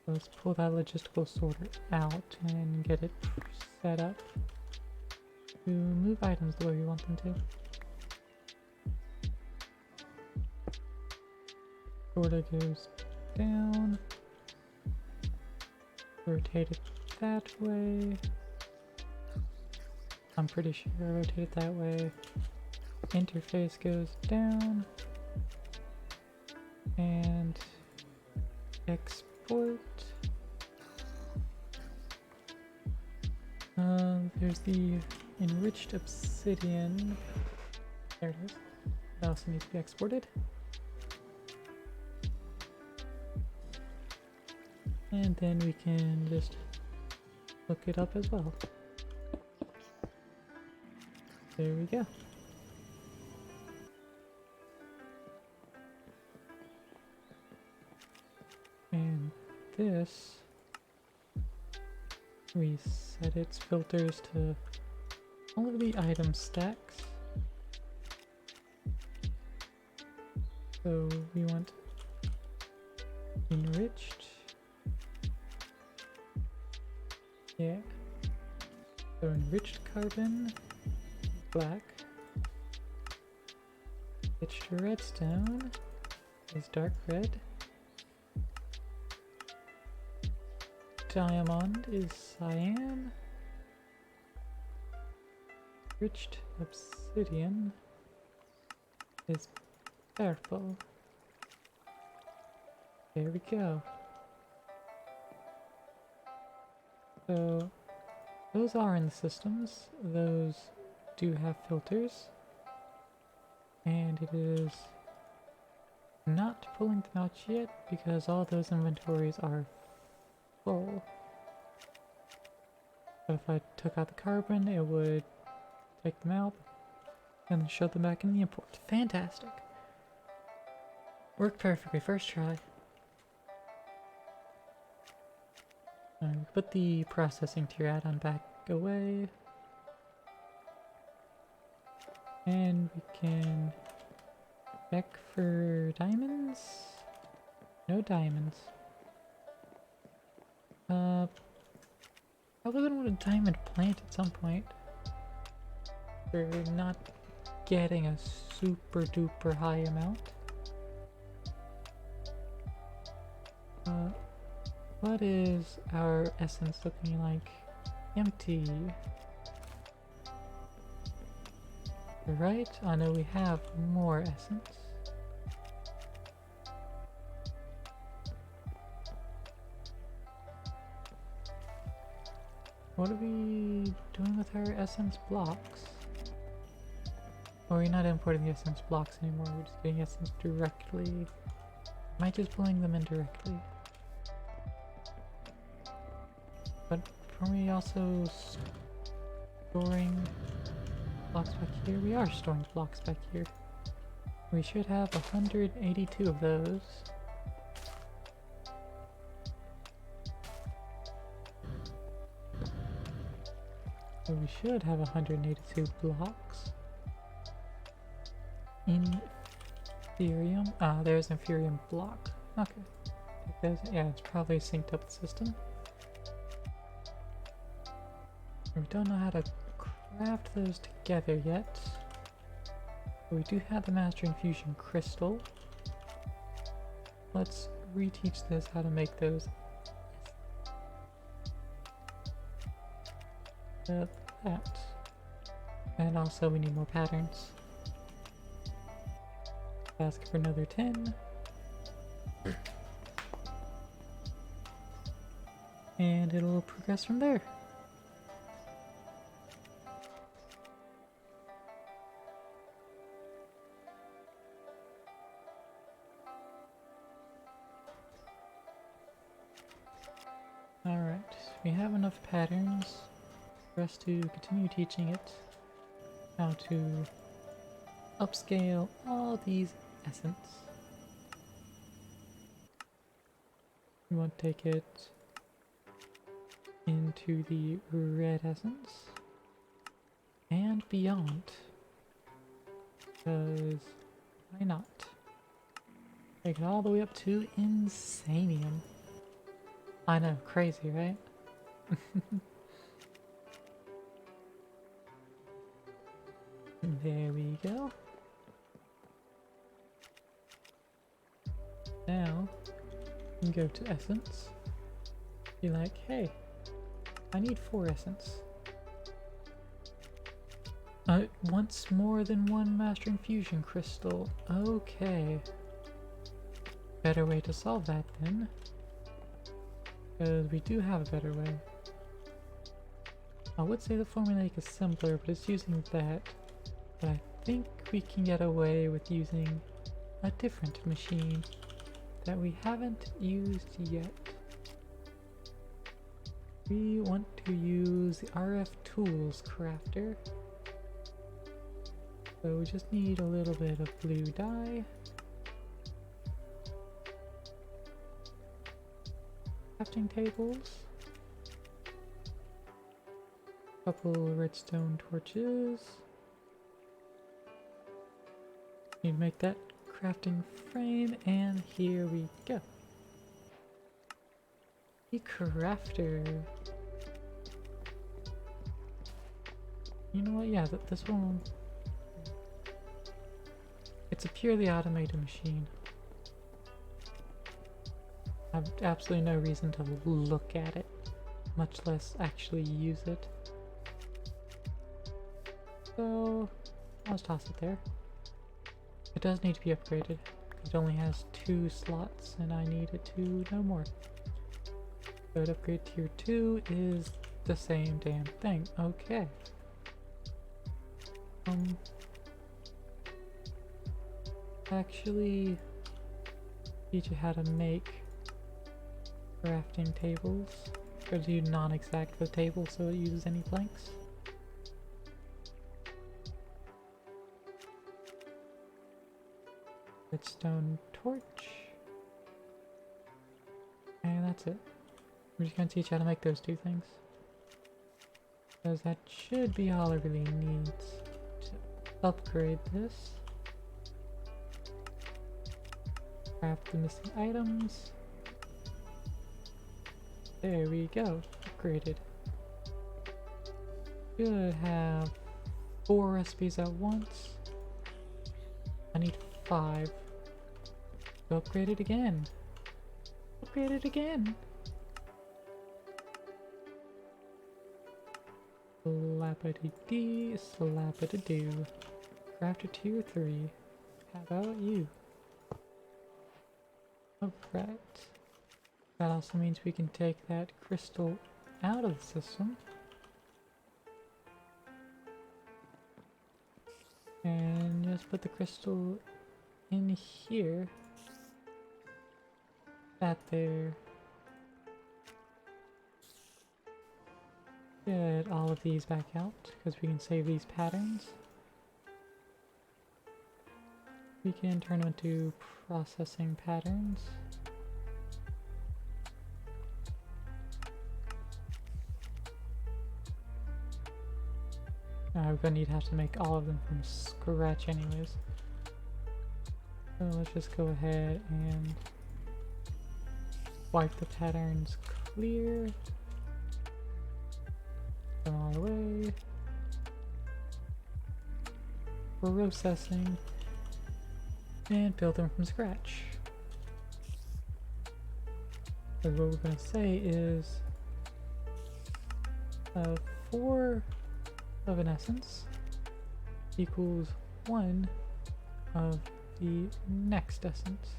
Let's pull that logistical sorter out and get it set up to move items the way we want them to. Sorter goes down, rotate it that way. I'm pretty sure I rotate it that way. Interface goes down and export. There's the enriched obsidian. There it is. That also needs to be exported. And then we can just look it up as well. There we go. And this, we set its filters to all of the item stacks. So we want enriched. Yeah. So enriched carbon, black. Enriched redstone is dark red. Diamond is cyan. Enriched obsidian is purple. There we go. So those are in the systems. Those do have filters. And it is not pulling them out yet because all those inventories are full. But if I took out the carbon, it would take them out and then shove them back in the import. Fantastic. Worked perfectly, first try. Put the processing tier add-on back away. And we can check for diamonds. No diamonds. Probably gonna want a diamond plant at some point. We're not getting a super duper high amount. What is our essence looking like? Empty. Right? I know we have more essence. What are we doing with our essence blocks? Or we're not importing the essence blocks anymore, we're just getting essence directly. Might just pulling them in directly. But are we also storing blocks back here? We are storing blocks back here. We should have 182 of those. So we should have 182 blocks. Inferium. Ah, there's Inferium block. Okay. Yeah, it's probably synced up the system. We don't know how to craft those together yet. But we do have the Master Infusion Crystal. Let's reteach this how to make those. That. And also we need more patterns. Ask for another 10. and it'll progress from there. Alright, we have enough patterns for us to continue teaching it how to upscale all these essence. We want to take it into the red essence and beyond, because why not? Take it all the way up to Insanium. I know, crazy, right? There we go. Now, you can go to Essence. Be like, hey, I need 4 Essence. It wants more than 1 Mastering Fusion Crystal. Okay. Better way to solve that then. Because we do have a better way. I would say the formulaic is simpler, but it's using that. But I think we can get away with using a different machine that we haven't used yet. We want to use the RF Tools Crafter. So we just need a little bit of blue dye. Crafting tables. Couple redstone torches. Need to make that crafting frame, and here we go. The crafter. You know what? Yeah, this one. It's a purely automated machine. I have absolutely no reason to look at it, much less actually use it. So, I'll just toss it there. It does need to be upgraded. It only has 2 slots and I need it to no more. So upgrade tier 2 is the same damn thing. Okay. Actually teach you how to make crafting tables. Or do non-exact for the table so it uses any planks. Redstone torch. And that's it. We're just gonna teach you how to make those 2 things. Because that should be all it really needs to upgrade this. Craft the missing items. There we go. Upgraded. Should have 4 recipes at once. I need 5. Upgrade it again. Upgrade it again. Slap-a-dee-dee, slap-a-dee-doo. Crafter tier 3. How about you? Alright. That also means we can take that crystal out of the system. And just put the crystal in here. That there. Get all of these back out, because we can save these patterns. We can turn them into processing patterns. We're gonna have to make all of them from scratch anyways. So let's just go ahead and wipe the patterns clear. Go all the way. Processing. And build them from scratch. So what we're going to say is 4 of an essence equals 1 of the next essence.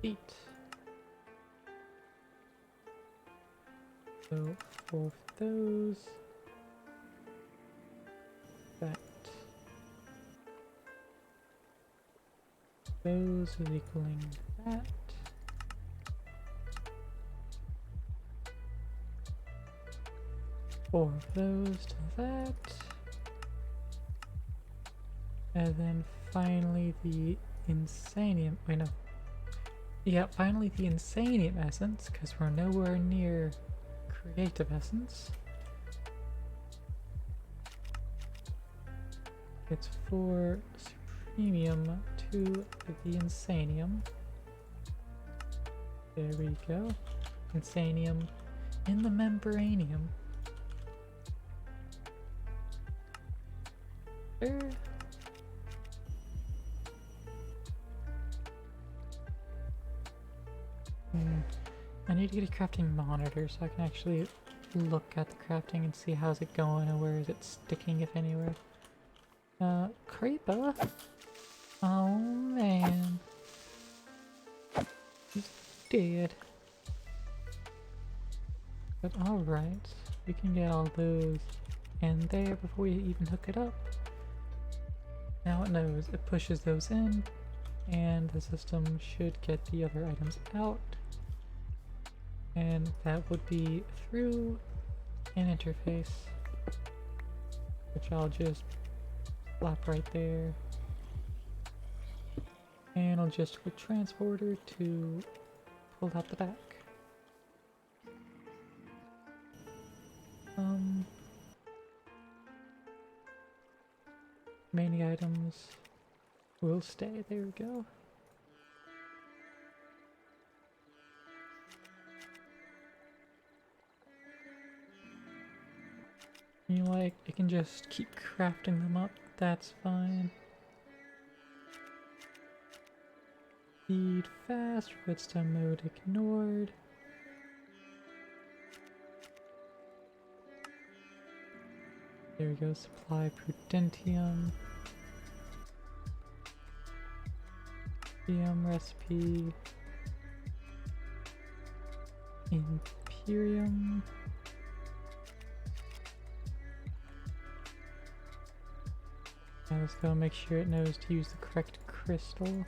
feet. So 4 of those. That. Those is equaling that. Four of those to that. And then finally the Insanium. Wait, no. Yeah, finally the Insanium Essence, because we're nowhere near Creative Essence. It's for Supremium to the Insanium. There we go. Insanium in the Membranium. There. I need to get a crafting monitor so I can actually look at the crafting and see how's it going and where is it sticking, if anywhere. Creeper? Oh man. He's dead. But alright, we can get all those in there before we even hook it up. Now it knows, it pushes those in, and the system should get the other items out. And that would be through an interface, which I'll just plop right there. And I'll just click transporter to pull out the back. Remaining items will stay. There we go. You know, like, it can just keep crafting them up, that's fine. Speed fast, redstone mode ignored. There we go, supply prudentium. Recipe. Imperium. Now let's go make sure it knows to use the correct crystal.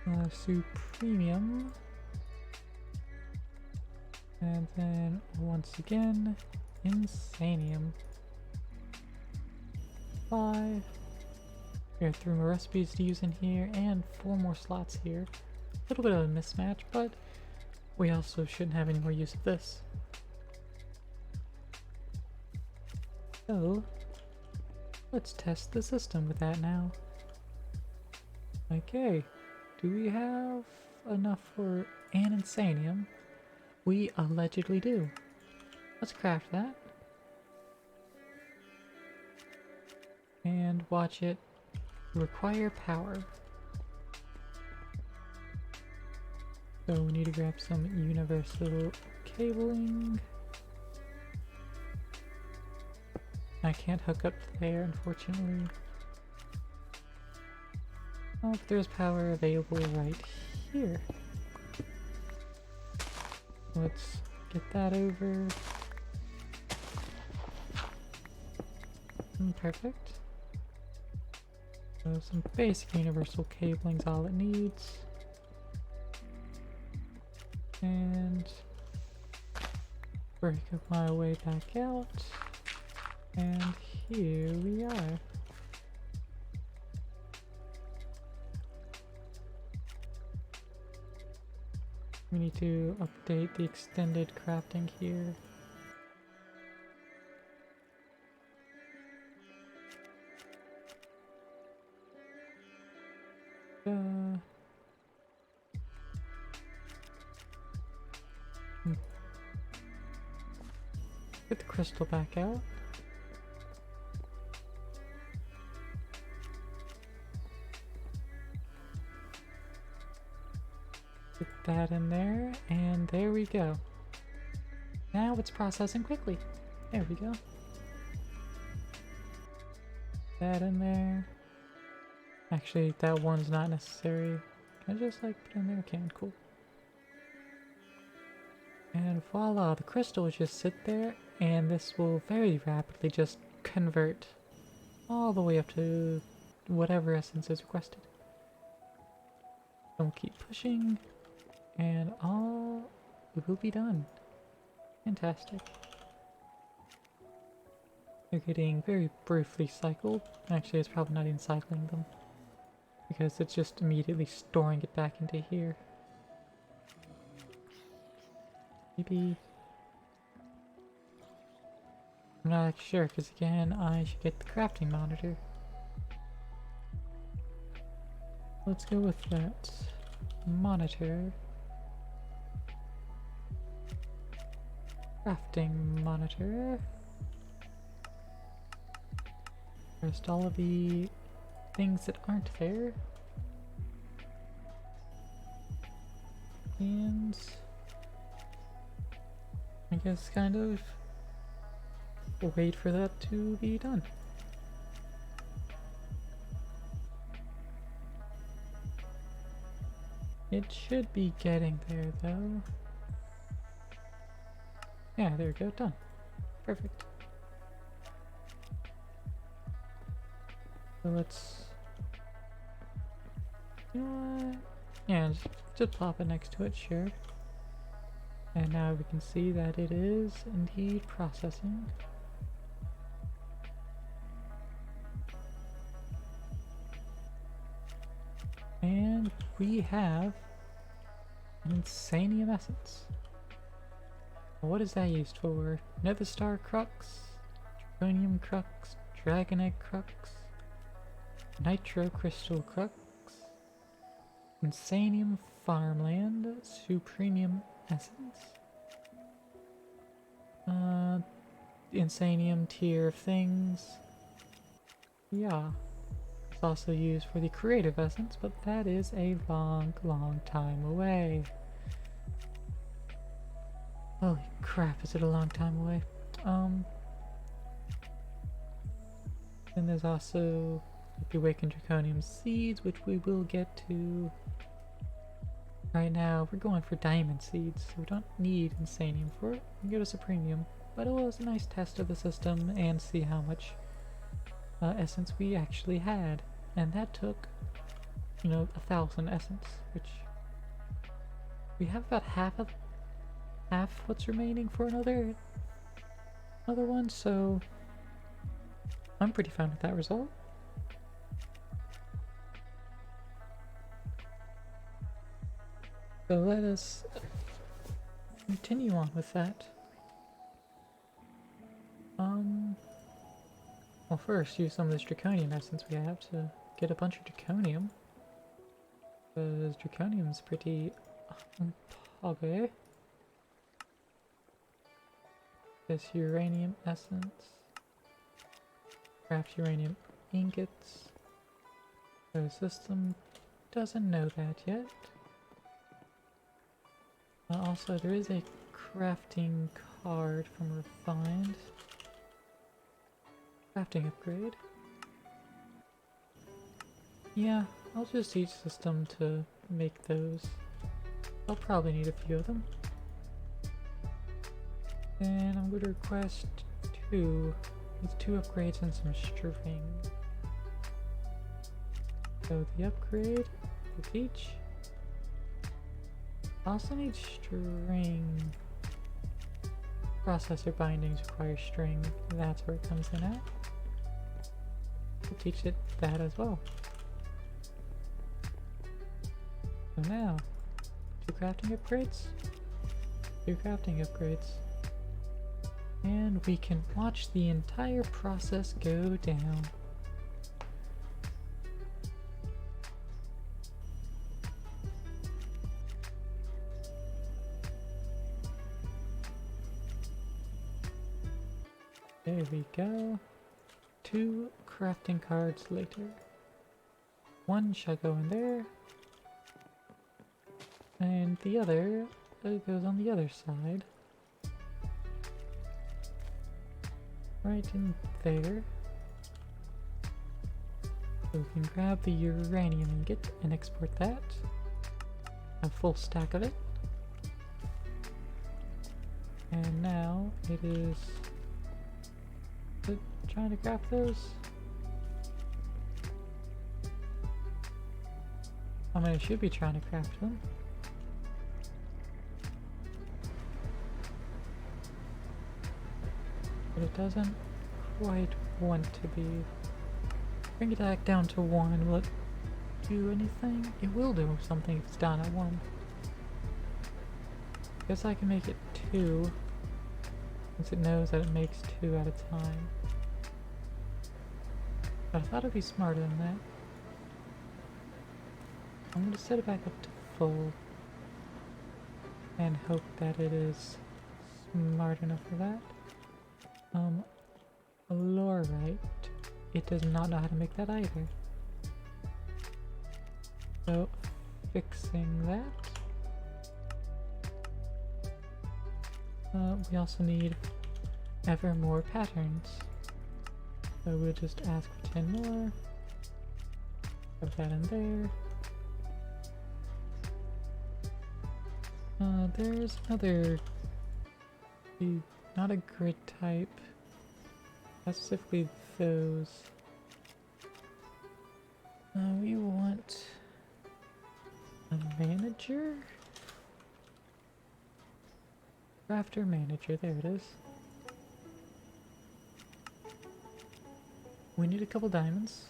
Supremium. And then once again, Insanium. 5. Here are 3 more recipes to use in here and 4 more slots here. A little bit of a mismatch, but we also shouldn't have any more use of this. So, let's test the system with that now. Okay, do we have enough for an Insanium? We allegedly do. Let's craft that. And watch it require power. So we need to grab some universal cabling. I can't hook up there, unfortunately. Oh, but there's power available right here. Let's get that over. Perfect. So some basic universal cabling's all it needs. And break up my way back out. And here we are. We need to update the extended crafting here. Get the crystal back out. Put that in there, and there we go. Now it's processing quickly. There we go. That in there. Actually, that one's not necessary. Can I just like put in there? Can, cool. And voila, the crystal will just sit there, and this will very rapidly just convert all the way up to whatever essence is requested. Don't keep pushing, and all will be done. Fantastic. They're getting very briefly cycled. Actually, it's probably not even cycling them, because it's just immediately storing it back into here. Maybe... I'm not sure, because again, I should get the crafting monitor. Let's go with that. Monitor. Crafting monitor. First, all of the things that aren't there. And... I guess kind of wait for that to be done. It should be getting there though. Yeah, there we go, done. Perfect. So let's... You know what? Yeah, just plop it next to it, sure. And now we can see that it is indeed processing. And we have an Insanium essence. What is that used for? Nether Star Crux, Draconium Crux, Dragon Egg Crux, Nitro Crystal Crux, Insanium Farmland, Supremium Essence, Insanium tier of things. Yeah. It's also used for the creative essence, but that is a long time away. Holy crap, is it a long time away? Then there's also the Awakened Draconium Seeds, which we will get to. Right now, we're going for Diamond Seeds, so we don't need Insanium for it. We can go to Supremium, but it was a nice test of the system and see how much essence we actually had. And that took, you know, 1,000 essence, which we have about half what's remaining for another one, so I'm pretty fine with that result. So let us continue on with that. Well, first use some of this Draconium essence we have to get a bunch of Draconium, because Draconium is pretty okay. This uranium essence. Craft uranium ingots. The system doesn't know that yet. Also, there is a crafting card from Refined. Crafting upgrade. Yeah, I'll just teach system to make those. I'll probably need a few of them. And I'm going to request two upgrades and some string. So the upgrade will teach. I also need string. Processor bindings require string. That's where it comes in at. We'll teach it that as well. So now, 2 crafting upgrades. 2 crafting upgrades. And we can watch the entire process go down. There we go. 2 crafting cards later. 1 shall go in there. And the other goes on the other side. Right in there. So we can grab the uranium ingot and export that. A full stack of it. And now it is trying to craft those. I mean, I should be trying to craft them. But it doesn't quite want to be. Bring it back down to 1. Will it do anything? It will do something if it's down at 1. Guess I can make it 2. Since it knows that it makes 2 at a time. But I thought it'd be smarter than that. I'm going to set it back up to full. And hope that it is smart enough for that. Fluorite. It does not know how to make that either. So, fixing that. We also need ever more patterns. So we'll just ask for 10 more. Put that in there. There's another, not a grid type, specifically those. We want a manager? Crafter manager, there it is. We need a couple diamonds.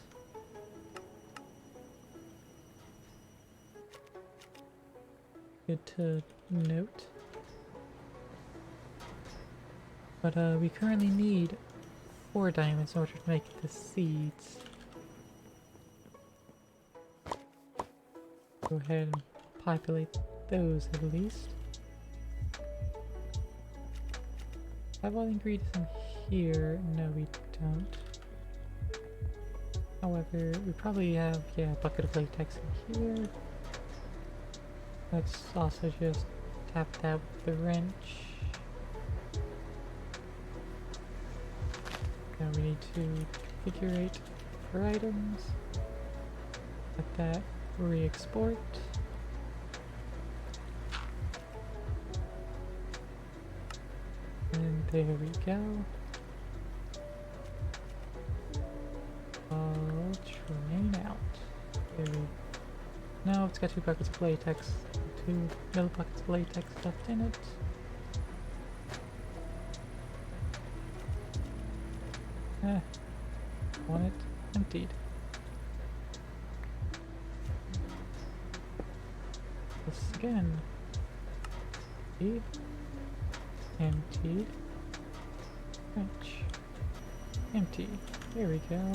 Good to note. But we currently need 4 diamonds in order to make the seeds. Go ahead and populate those at least. Have all the ingredients in here? No, we don't. However, we probably have, yeah, a bucket of latex in here. Let's also just tap that with the wrench. Now we need to configurate for items. Let that re-export. And there we go. I'll train out. There we go. Now it's got 2 buckets of latex, 2 middle buckets of latex left in it. Want it emptied. This again. Empty. Wrench. Empty. There we go.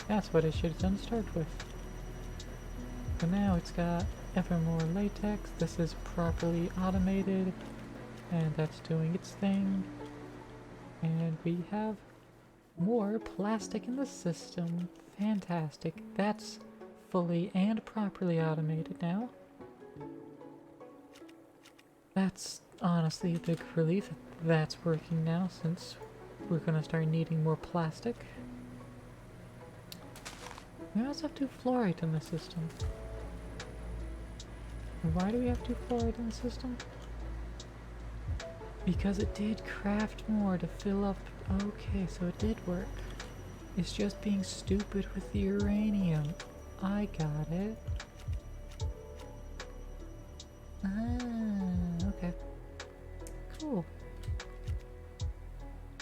That's what I should have done to start with. So now it's got ever more latex. This is properly automated. And that's doing its thing. And we have more plastic in the system. Fantastic. That's fully and properly automated now. That's honestly a big relief that that's working now, since we're gonna start needing more plastic. We also have 2 fluorite in the system. Why do we have 2 fluorite in the system? Because it did craft more to fill up. Okay, so it did work. It's just being stupid with the uranium. I got it. Ah, okay. Cool.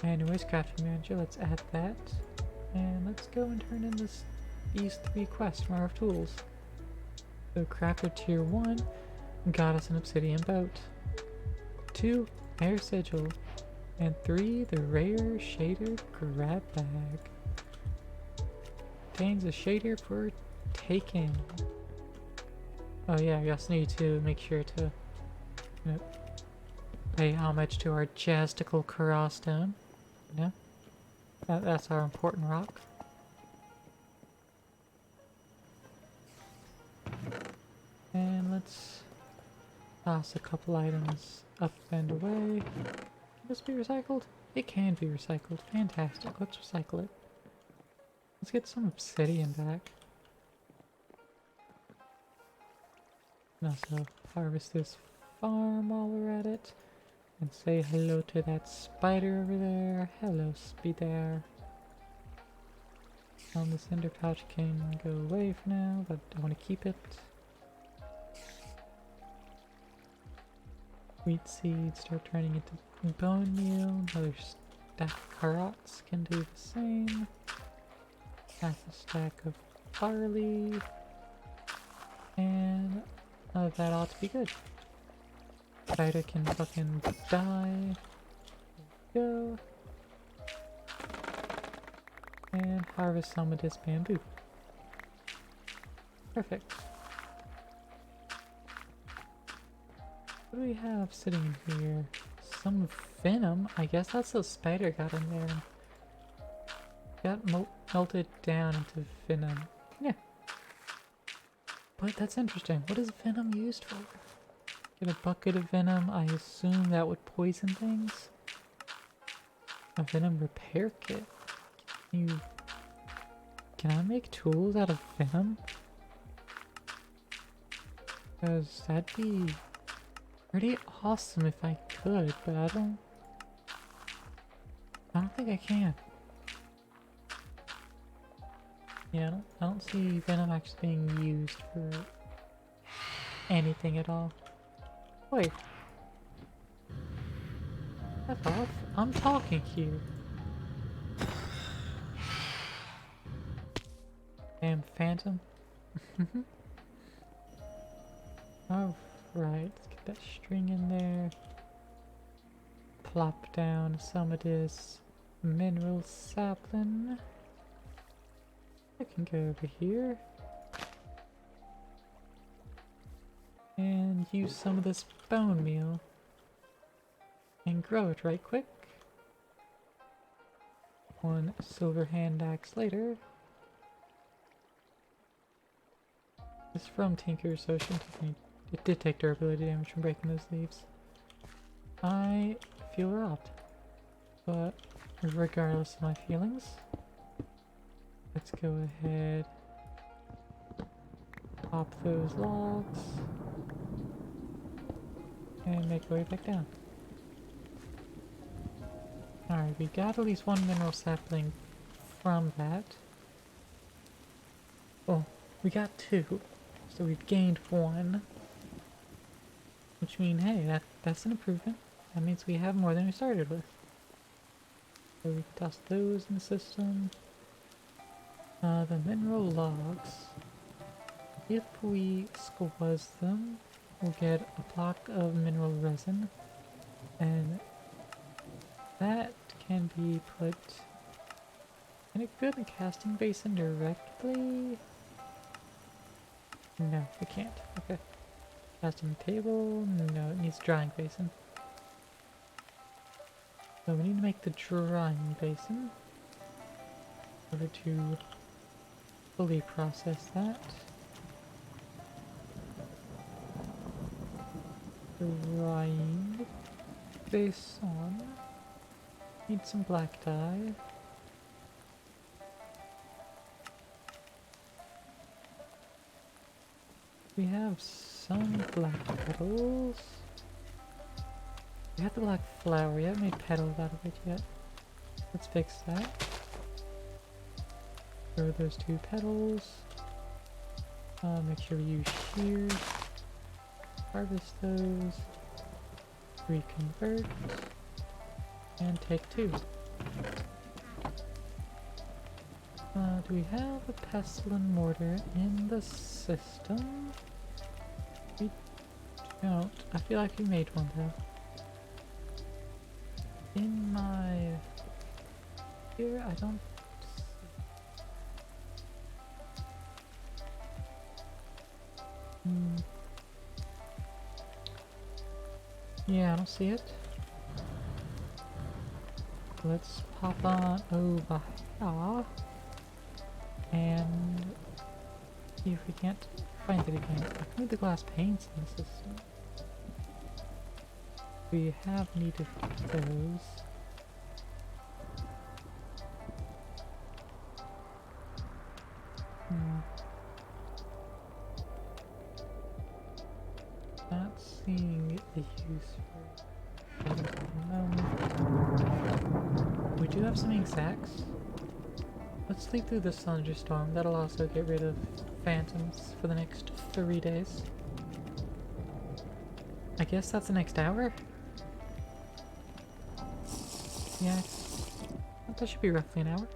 Anyways, crafting manager, let's add that. And let's go and turn in these 3 quests from our tools. So crafter tier 1 got us an obsidian boat. 2, air sigil. And 3, the rare shader grab bag. Contains a shader for taking. Oh yeah, we also need to make sure to pay homage to our Jastical Corral stone. You know? That's our important rock. And let's toss a couple items up and away. Can this be recycled? It can be recycled. Fantastic. Let's recycle it. Let's get some obsidian back. And also harvest this farm while we're at it. And say hello to that spider over there. Hello, speed there. The cinder pouch can go away for now, but I want to keep it. Wheat seeds start turning into bone meal. Another stack of carrots can do the same. Half a stack of barley. And that ought to be good. Spider can fucking die. There we go. And harvest some of this bamboo. Perfect. What do we have sitting here? Some venom? I guess that's how spider got in there. Got melted down into venom. Yeah. But that's interesting. What is venom used for? Get a bucket of venom. I assume that would poison things. A venom repair kit. Can I make tools out of venom? Because that'd be pretty awesome if I could, but I don't think I can. Yeah, I don't see venom actually being used for anything at all. Wait. F off. I'm talking here. Damn phantom. Alright, let's get that string in there. Plop down some of this mineral sapling. I can go over here. And use some of this bone meal. And grow it right quick. One silver hand axe later. It's from Tinker, so it did take durability damage from breaking those leaves. I feel robbed. But regardless of my feelings, let's go ahead. Pop those logs. And make our way back down. Alright, we got at least one mineral sapling from that. Oh, we got two. So we've gained one. Which means, hey, that's an improvement. That means we have more than we started with. So we can toss those in the system. The mineral logs. If we squeeze them, we'll get a block of mineral resin. And that can be put... Can it go in the casting basin directly? No, it can't. Okay. Casting table? No, it needs drying basin. So we need to make the drying basin in order to fully process that. Drying basin. Need some black dye. We have some black petals. We have the black flower. We haven't made petals out of it yet. Let's fix that. Throw those two petals. Make sure we use shears. Harvest those. Reconvert. And take two. Do we have a pestle and mortar in the system? We don't. I feel like we made one though. In my... Here, I don't... Yeah, I don't see it. Let's pop on over here. And see if we can't find it again. I need the glass panes in the system. We have needed those. seeing the use for it at the moment. We do have some ink sacs. Let's sleep through the thunderstorm. That'll also get rid of phantoms for the next 3 days. I guess that's the next hour? Yeah, that should be roughly an hour.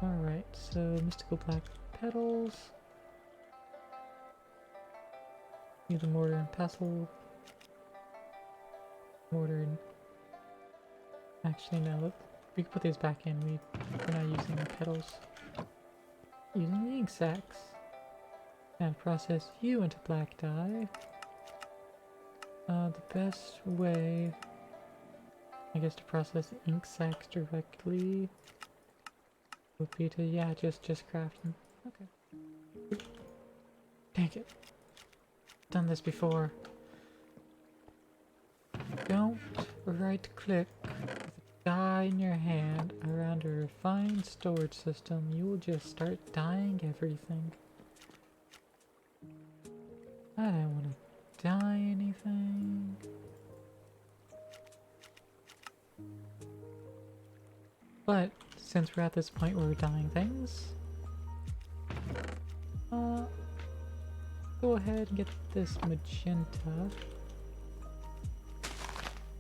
Alright, so mystical black petals. Use a mortar and pestle. Mortar and... Actually, no. We can put these back in. We're not using the petals. Using the ink sacs. And process you into black dye. The best way, I guess, to process the ink sacs directly would be to, yeah, just craft them. Okay. Dang it. Done this before. Don't right click with a dye in your hand around a refined storage system. You will just start dyeing everything. I don't want to dye anything. But since we're at this point where we're dyeing things, go ahead and get this magenta.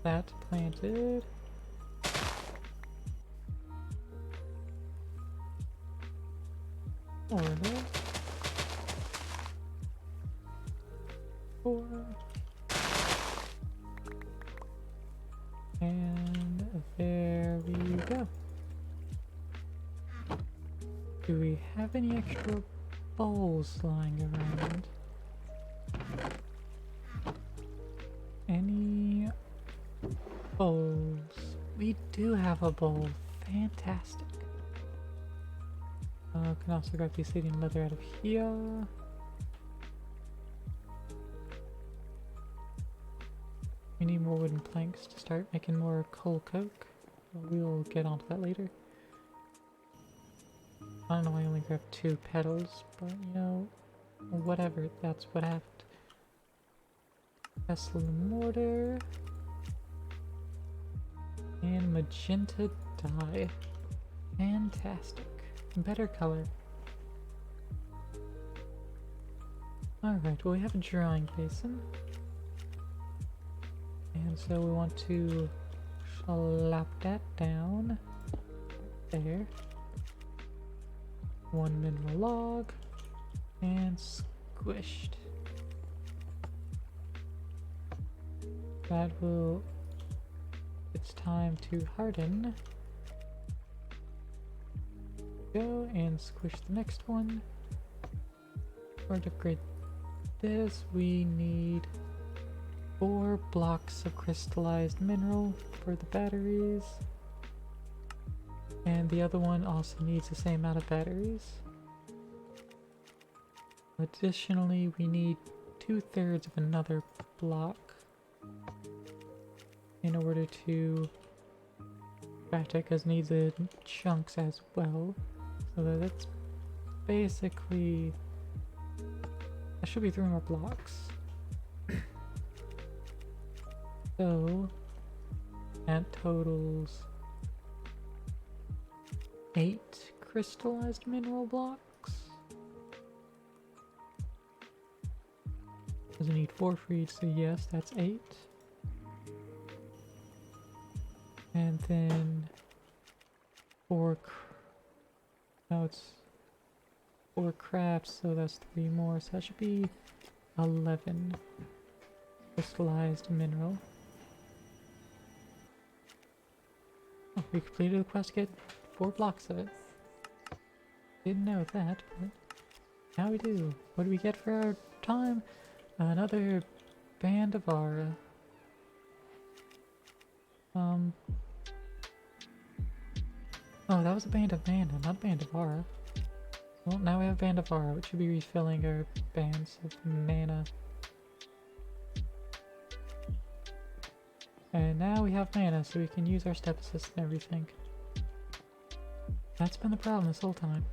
That planted. Order. 4. And there we go. Do we have any extra bowls lying around? Any bowls? We do have a bowl. Fantastic. Can also grab the obsidian leather out of here. We need more wooden planks to start making more coal coke. We'll get onto that later. I don't know why I only grabbed 2 petals, but you know, whatever, that's what happened. Pestle and mortar. And magenta dye. Fantastic. Better color. Alright, well we have a drawing basin. And so we want to slap that down. There. 1 mineral log. And squished. That will... It's time to harden. Go and squish the next one. For to upgrade this, we need 4 blocks of crystallized mineral for the batteries. And the other one also needs the same amount of batteries. Additionally, we need 2/3 of another block in order to craft it, because it needs the chunks as well. So that's basically... That should be 3 more blocks. So that totals 8 crystallized mineral blocks. Does it need 4 for each? So yes, that's 8. And then 4 no, it's 4 crafts, so that's 3 more, so that should be 11 crystallized mineral. Oh, we completed the quest to get 4 blocks of it. Didn't know that, but now we do. What do we get for our time? Another band of aura. Oh, that was a band of mana, not a band of aura. Well, now we have a band of aura, which should be refilling our bands of mana. And now we have mana, so we can use our step assist and everything. That's been the problem this whole time.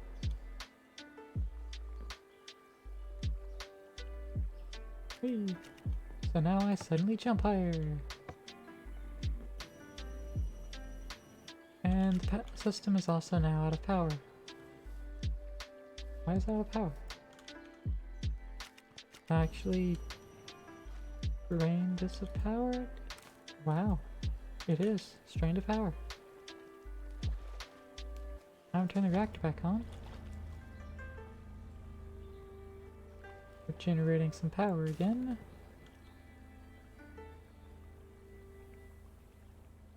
Whee! So now I suddenly jump higher. And the system is also now out of power. Why is it out of power? Actually, drained this of power? Wow, it is strained of power. Now I'm turning the reactor back on. We're generating some power again.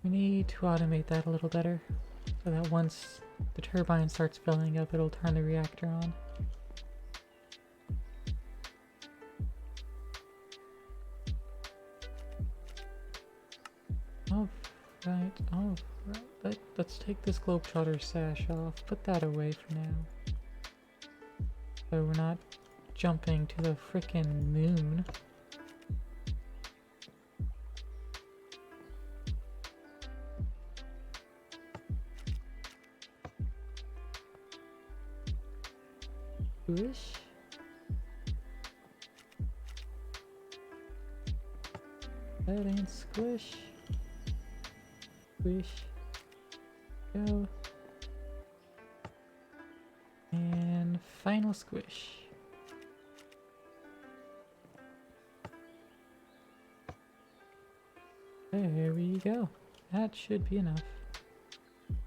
We need to automate that a little better, so that once the turbine starts filling up, it'll turn the reactor on. Alright. Let's take this Globetrotter sash off, put that away for now. So we're not jumping to the frickin' moon. Squish. That ain't squish. Squish. Go. And final squish. There we go. That should be enough.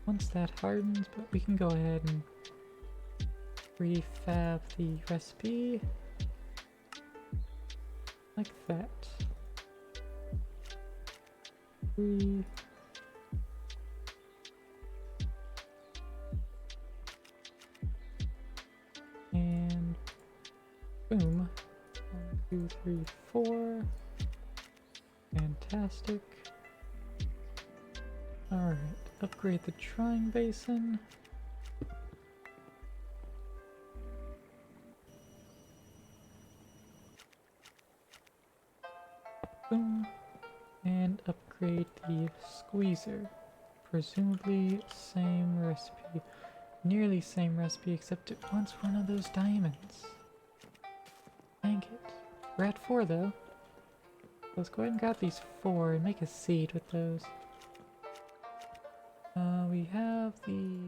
Once that hardens, but we can go ahead and refab the recipe like that. And boom. 1, 2, 3, 4. Fantastic. Alright, upgrade the drying basin. Boom. And upgrade the squeezer. Presumably same recipe. Nearly same recipe, except it wants one of those diamonds. Dang it. We're at 4 though. Let's go ahead and grab these 4 and make a seed with those. We have the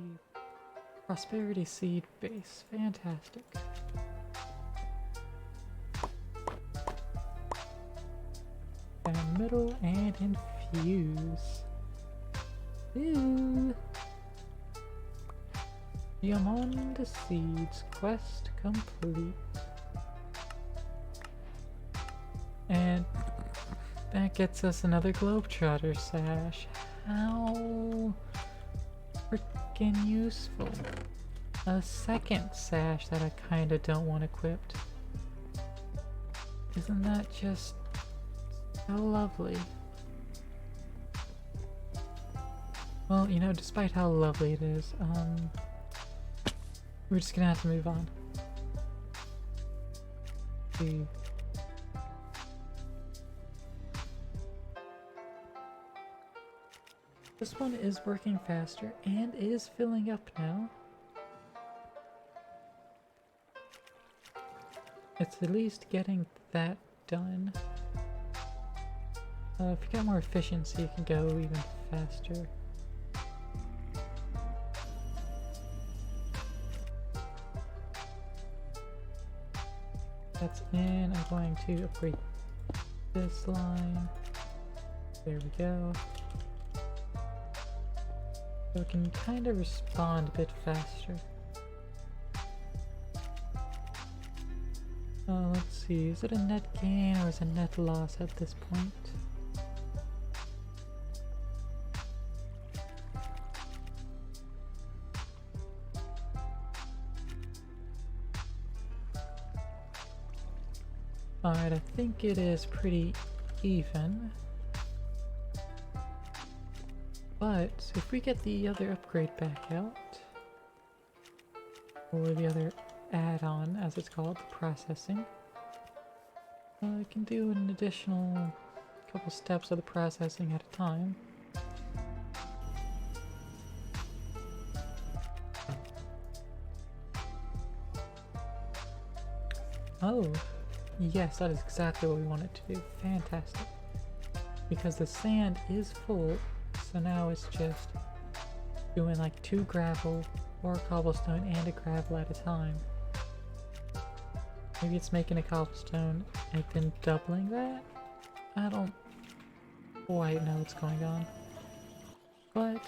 prosperity seed base. Fantastic. And middle and infuse. Ew. Diamond seeds quest complete. And that gets us another Globetrotter sash. How freaking useful. A second sash that I kinda don't want equipped. Isn't that just so lovely? Well, you know, despite how lovely it is, we're just gonna have to move on. See. This one is working faster and is filling up now. It's at least getting that done. If you got more efficiency, you can go even faster. That's in. I'm going to upgrade this line. There we go. So it can kind of respond a bit faster. Let's see, is it a net gain or is it a net loss at this point? Alright, I think it is pretty even. But if we get the other upgrade back out, or the other add-on as it's called, the processing, I can do an additional couple steps of the processing at a time. Oh, Yes, that is exactly what we wanted to do. Fantastic. Because the sand is full, so now it's just doing like 2 gravel or cobblestone and a gravel at a time. Maybe it's making a cobblestone and then doubling that? I don't quite know what's going on. But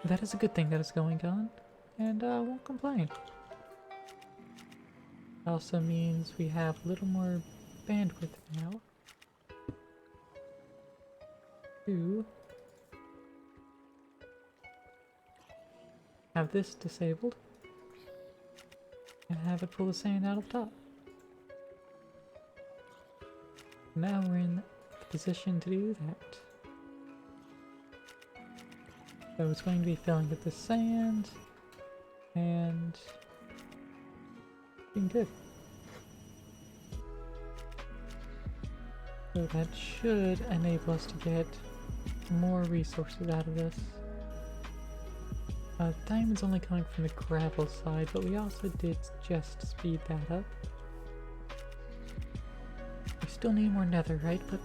that is a good thing that is going on, and I won't complain. It also means we have a little more bandwidth now to have this disabled and have it pull the sand out of top. Now we're in the position to do that. So it's going to be filling with the sand and being good. So that should enable us to get more resources out of this. Diamond's only coming from the gravel side, but we also did just speed that up. We still need more netherite, but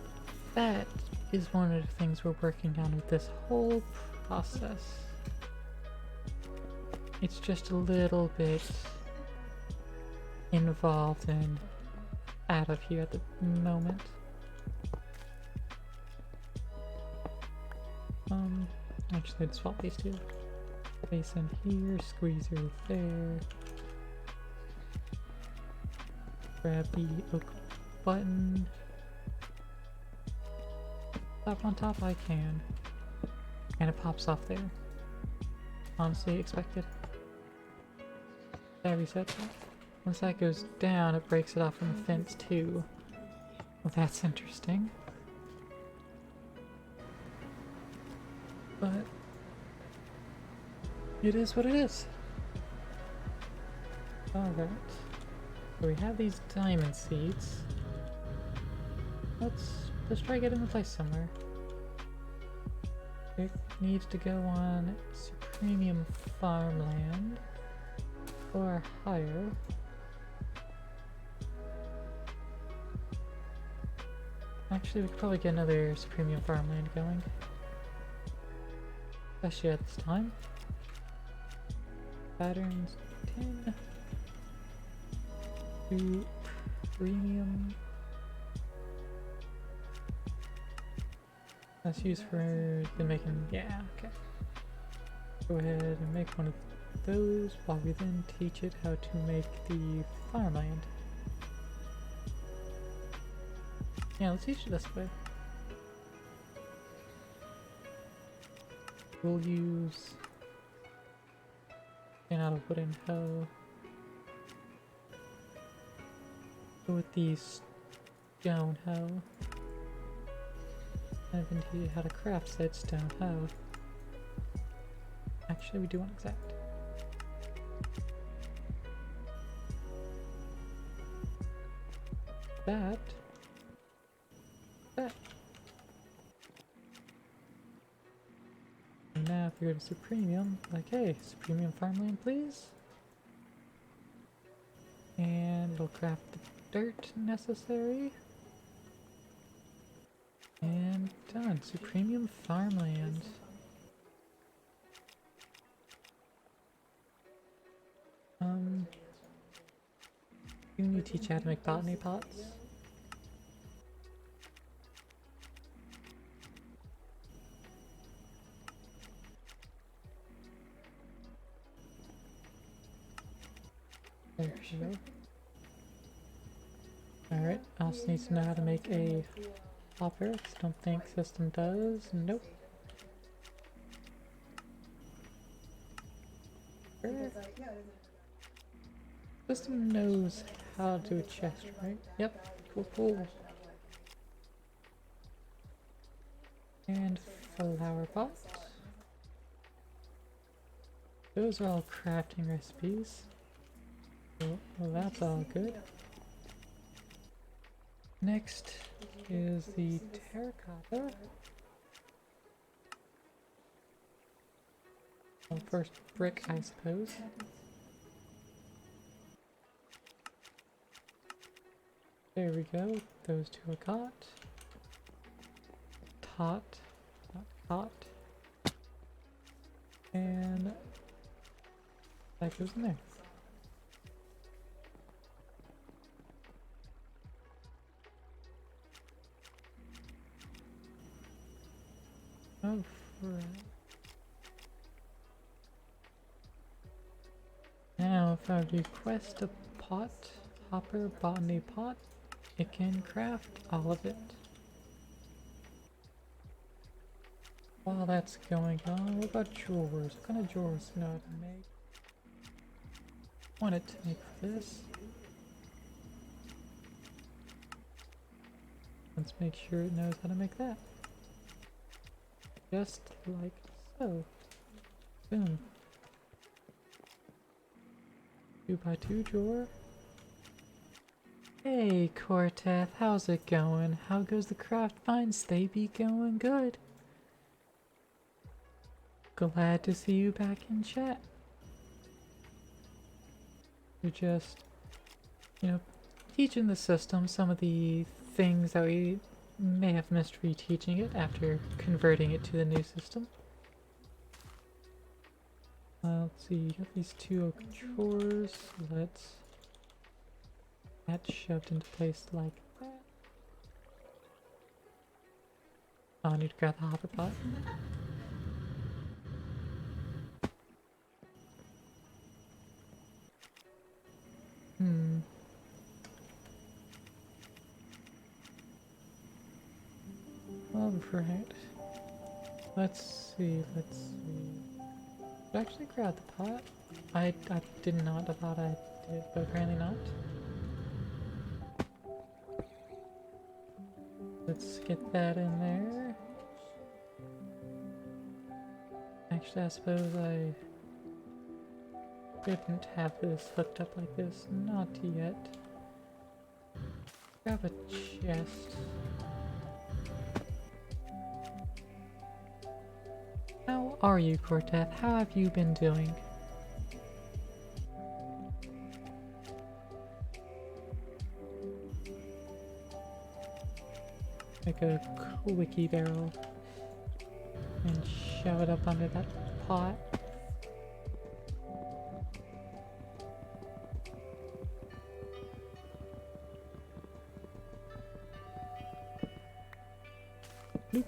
that is one of the things we're working on with this whole process. It's just a little bit involved and out of here at the moment. Actually, let's swap these two. Place in here, squeezer there. Grab the oak button. Up on top I can. And it pops off there. Honestly expected. That resets it. Once that goes down, it breaks it off from the fence too. Well, that's interesting. But it is what it is. Alright. So we have these diamond seeds. Let's try getting them placed somewhere. It needs to go on Supremium farmland or higher. Actually, we could probably get another Supremium farmland going. Especially at this time. Patterns 10 to premium. That's used for the making. Yeah, okay. Go ahead and make one of those while we then teach it how to make the farmland. Yeah, let's teach it this way. We'll use out a wooden hoe. Go with the stone hoe. I haven't teach you how to craft said stone hoe. Actually, we do want exact. That. And now if we go to Supremium, like, hey, Supremium farmland, please. And it'll craft the dirt necessary. And done. Supremium farmland. Can you teach how to make botany pots? There we go. Alright, also needs to know how to make a hopper. Don't think system does. Nope. System knows how to do a chest, right? Yep. Cool. And flower pot. Those are all crafting recipes. Well, that's all good. Next is the terracotta. Well, first brick, I suppose. There we go. Those two are caught. Tot. Not caught. And that goes in there. Oh, frick. Now, if I request a pot, hopper botany pot, it can craft all of it. While that's going on, what about drawers? What kind of drawers do you know how to make? Want it to make this. Let's make sure it knows how to make that. Just like so. Boom. 2x2 drawer. Hey Corteth, how's it going? How goes the craft finds? They be going good. Glad to see you back in chat. You're just, you know, teaching the system some of the things that we may have missed reteaching it after converting it to the new system. Let's see, you got these two oak drawers. Let's get that shoved into place like that. Oh, I need to grab the hopper pot. Alright. Let's see. Did I actually grab the pot? I did not. I thought I did, but apparently not. Let's get that in there. Actually, I suppose I couldn't have this hooked up like this. Not yet. Grab a chest. How are you, Corteth? How have you been doing? Make a quickie barrel and shove it up under that pot. Bloop.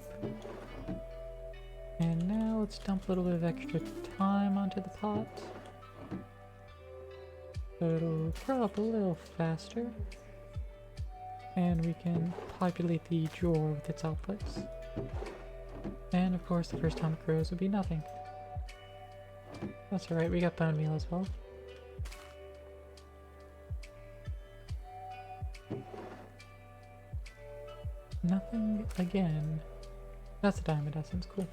And now let's dump a little bit of extra time onto the pot. So it'll grow up a little faster. And we can populate the drawer with its outputs. And of course the first time it grows would be nothing. That's alright, we got bone meal as well. Nothing again. That's a diamond essence, cool.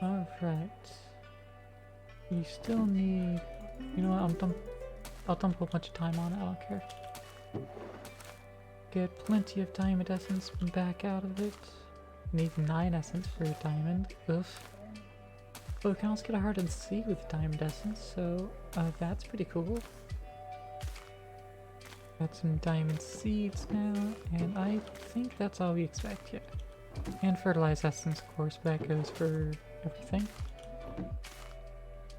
Alright. You still need... You know what, I'll dump a whole bunch of time on it, I don't care. Get plenty of diamond essence back out of it. Need 9 essence for a diamond. Oof. Oh, we can also get a hardened seed with diamond essence, so that's pretty cool. Got some diamond seeds now, and I think that's all we expect yet. And fertilized essence, of course, but that goes for everything.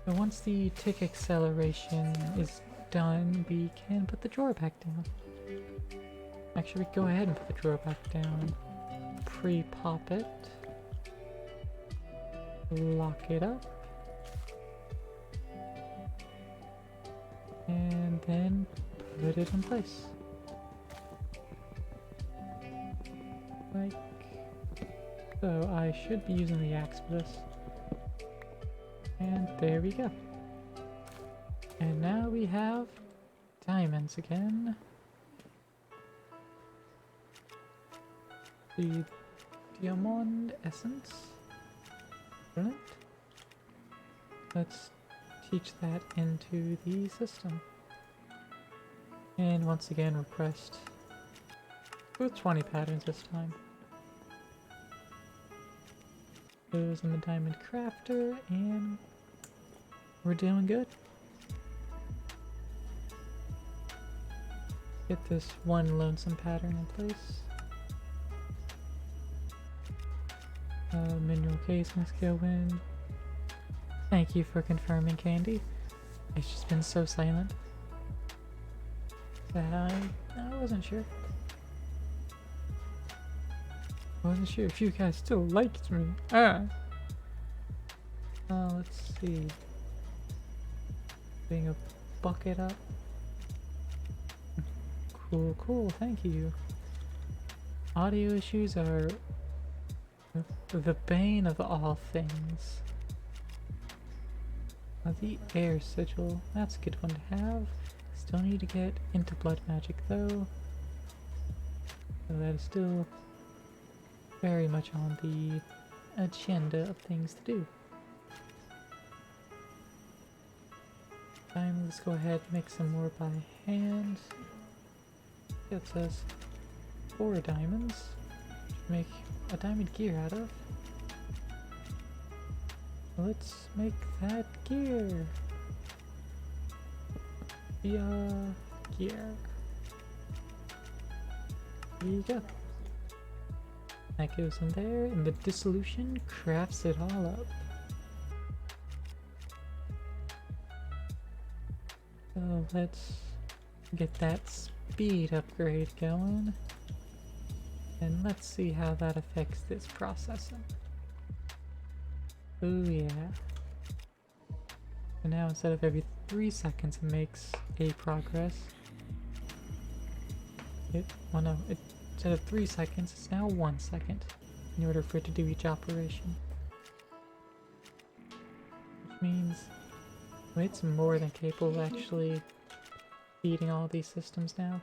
So once the tick acceleration is done, we can put the drawer back down. Actually, we can go ahead and put the drawer back down. Pre-pop it. Lock it up. And then put it in place. Like so. I should be using the axe for this. And there we go. And now we have diamonds again. The diamond essence. Brilliant. Let's teach that into the system. And once again request with 20 patterns this time. Those in the diamond crafter, and we're doing good. Get this one lonesome pattern in place. Mineral casings go in. Thank you for confirming, Candy. It's just been so silent that I wasn't sure. I wasn't sure if you guys still liked me. Let's see. Putting a bucket up. Cool, cool, thank you. Audio issues are the bane of all things. The air sigil, that's a good one to have. Still need to get into blood magic though. So that is still very much on the agenda of things to do. Let's go ahead and make some more by hand. Gets us 4 diamonds, to make a diamond gear out of. Let's make that gear. Gear. There you go. That goes in there, and the dissolution crafts it all up. So let's get that speed upgrade going, and let's see how that affects this processing. Oh yeah. So now instead of every 3 seconds it makes a progress. Instead of 3 seconds, it's now 1 second in order for it to do each operation. Which means it's more than capable of actually feeding all these systems now.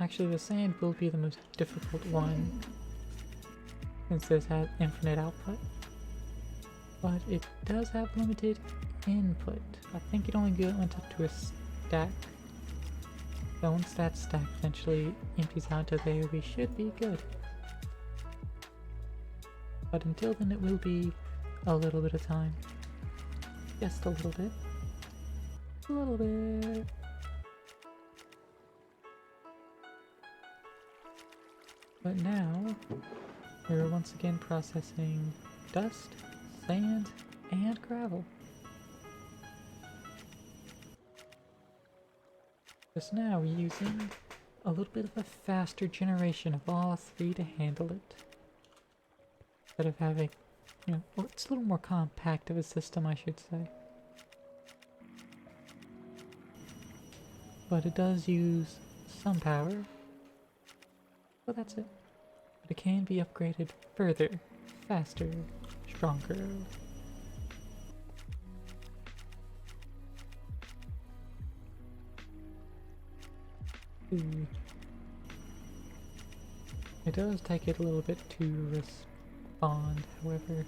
Actually the sand will be the most difficult one, since this has infinite output. But it does have limited input. I think it only went up to a stack. So once that stack eventually empties out to there, we should be good. But until then, it will be a little bit of time. Just a little bit. A little bit. But now, we're once again processing dust, sand, and gravel. Just now we're using a little bit of a faster generation of all 3 to handle it. Instead of having, well, it's a little more compact of a system, I should say. But it does use some power. But that's it. But it can be upgraded further, faster, stronger. It does take it a little bit to respond, however,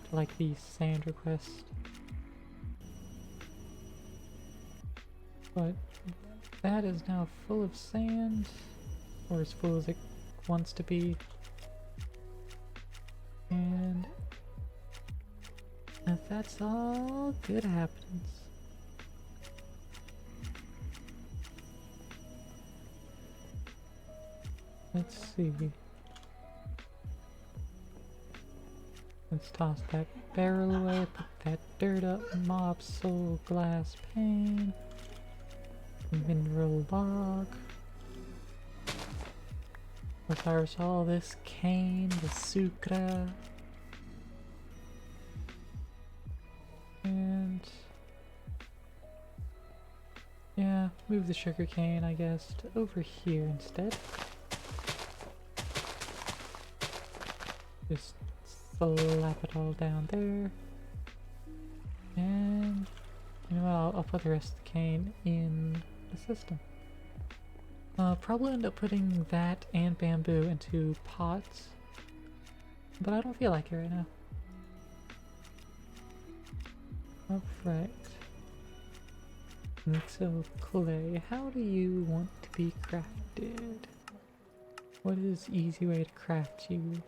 to like the sand request. But that is now full of sand, or as full as it wants to be. And if that's all good happens. Let's see. Let's toss that barrel away, put that dirt up, mob, soul, glass, pane, mineral log. Retires all this cane, the sucra. And yeah, move the sugar cane, I guess, to over here instead. Just slap it all down there. And you know what, I'll put the rest of the cane in the system. Probably end up putting that and bamboo into pots, but I don't feel like it right now. Alright. So clay, how do you want to be crafted? What is the easy way to craft you?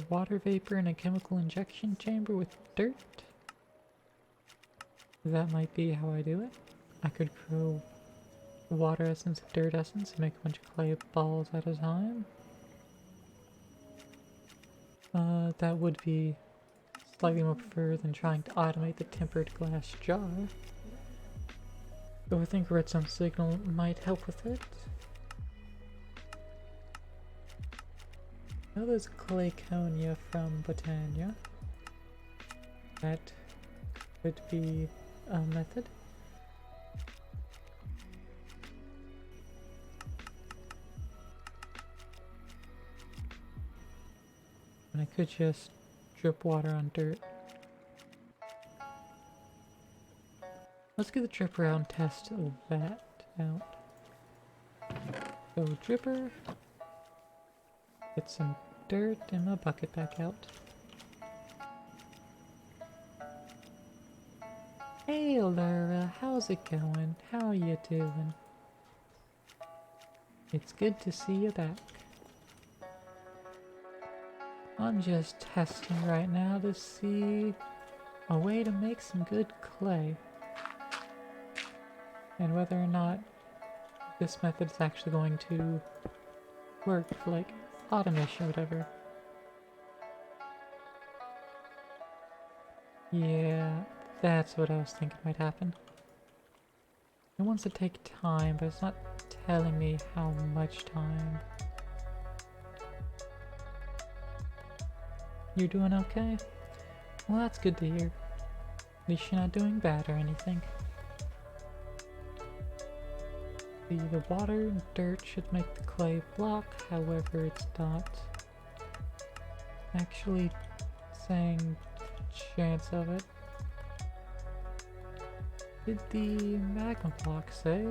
Water vapor in a chemical injection chamber with dirt? That might be how I do it. I could grow water essence and dirt essence and make a bunch of clay balls at a time. That would be slightly more preferred than trying to automate the tempered glass jar. Though I think redstone signal might help with it. Now there's Clayconia from Botania. That could be a method. And I could just drip water on dirt. Let's get the dripper out and test that out. So dripper, get some dirt and my bucket back out. Hey Laura, how's it going? How are you doing? It's good to see you back. I'm just testing right now to see a way to make some good clay. And whether or not this method is actually going to work for like automation or whatever. Yeah, that's what I was thinking might happen. It wants to take time, but it's not telling me how much time. You're doing okay? Well, that's good to hear. At least you're not doing bad or anything. The water and dirt should make the clay block, however it's not actually saying chance of it. Did the magma block say?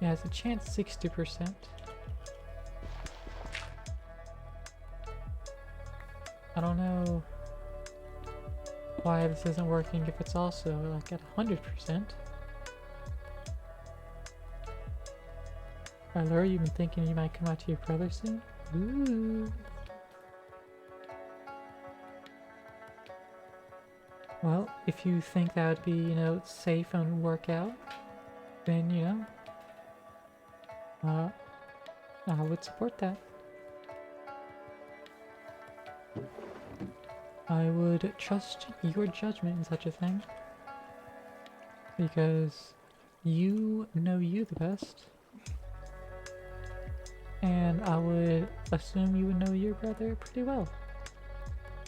Yeah, it's a chance 60%. I don't know why this isn't working if it's also like at 100%. Laura, you've been thinking you might come out to your brother soon? Ooh. Well, if you think that would be, you know, safe and work out, then, you know, I would support that. I would trust your judgment in such a thing. Because you know you the best. And I would assume you would know your brother pretty well.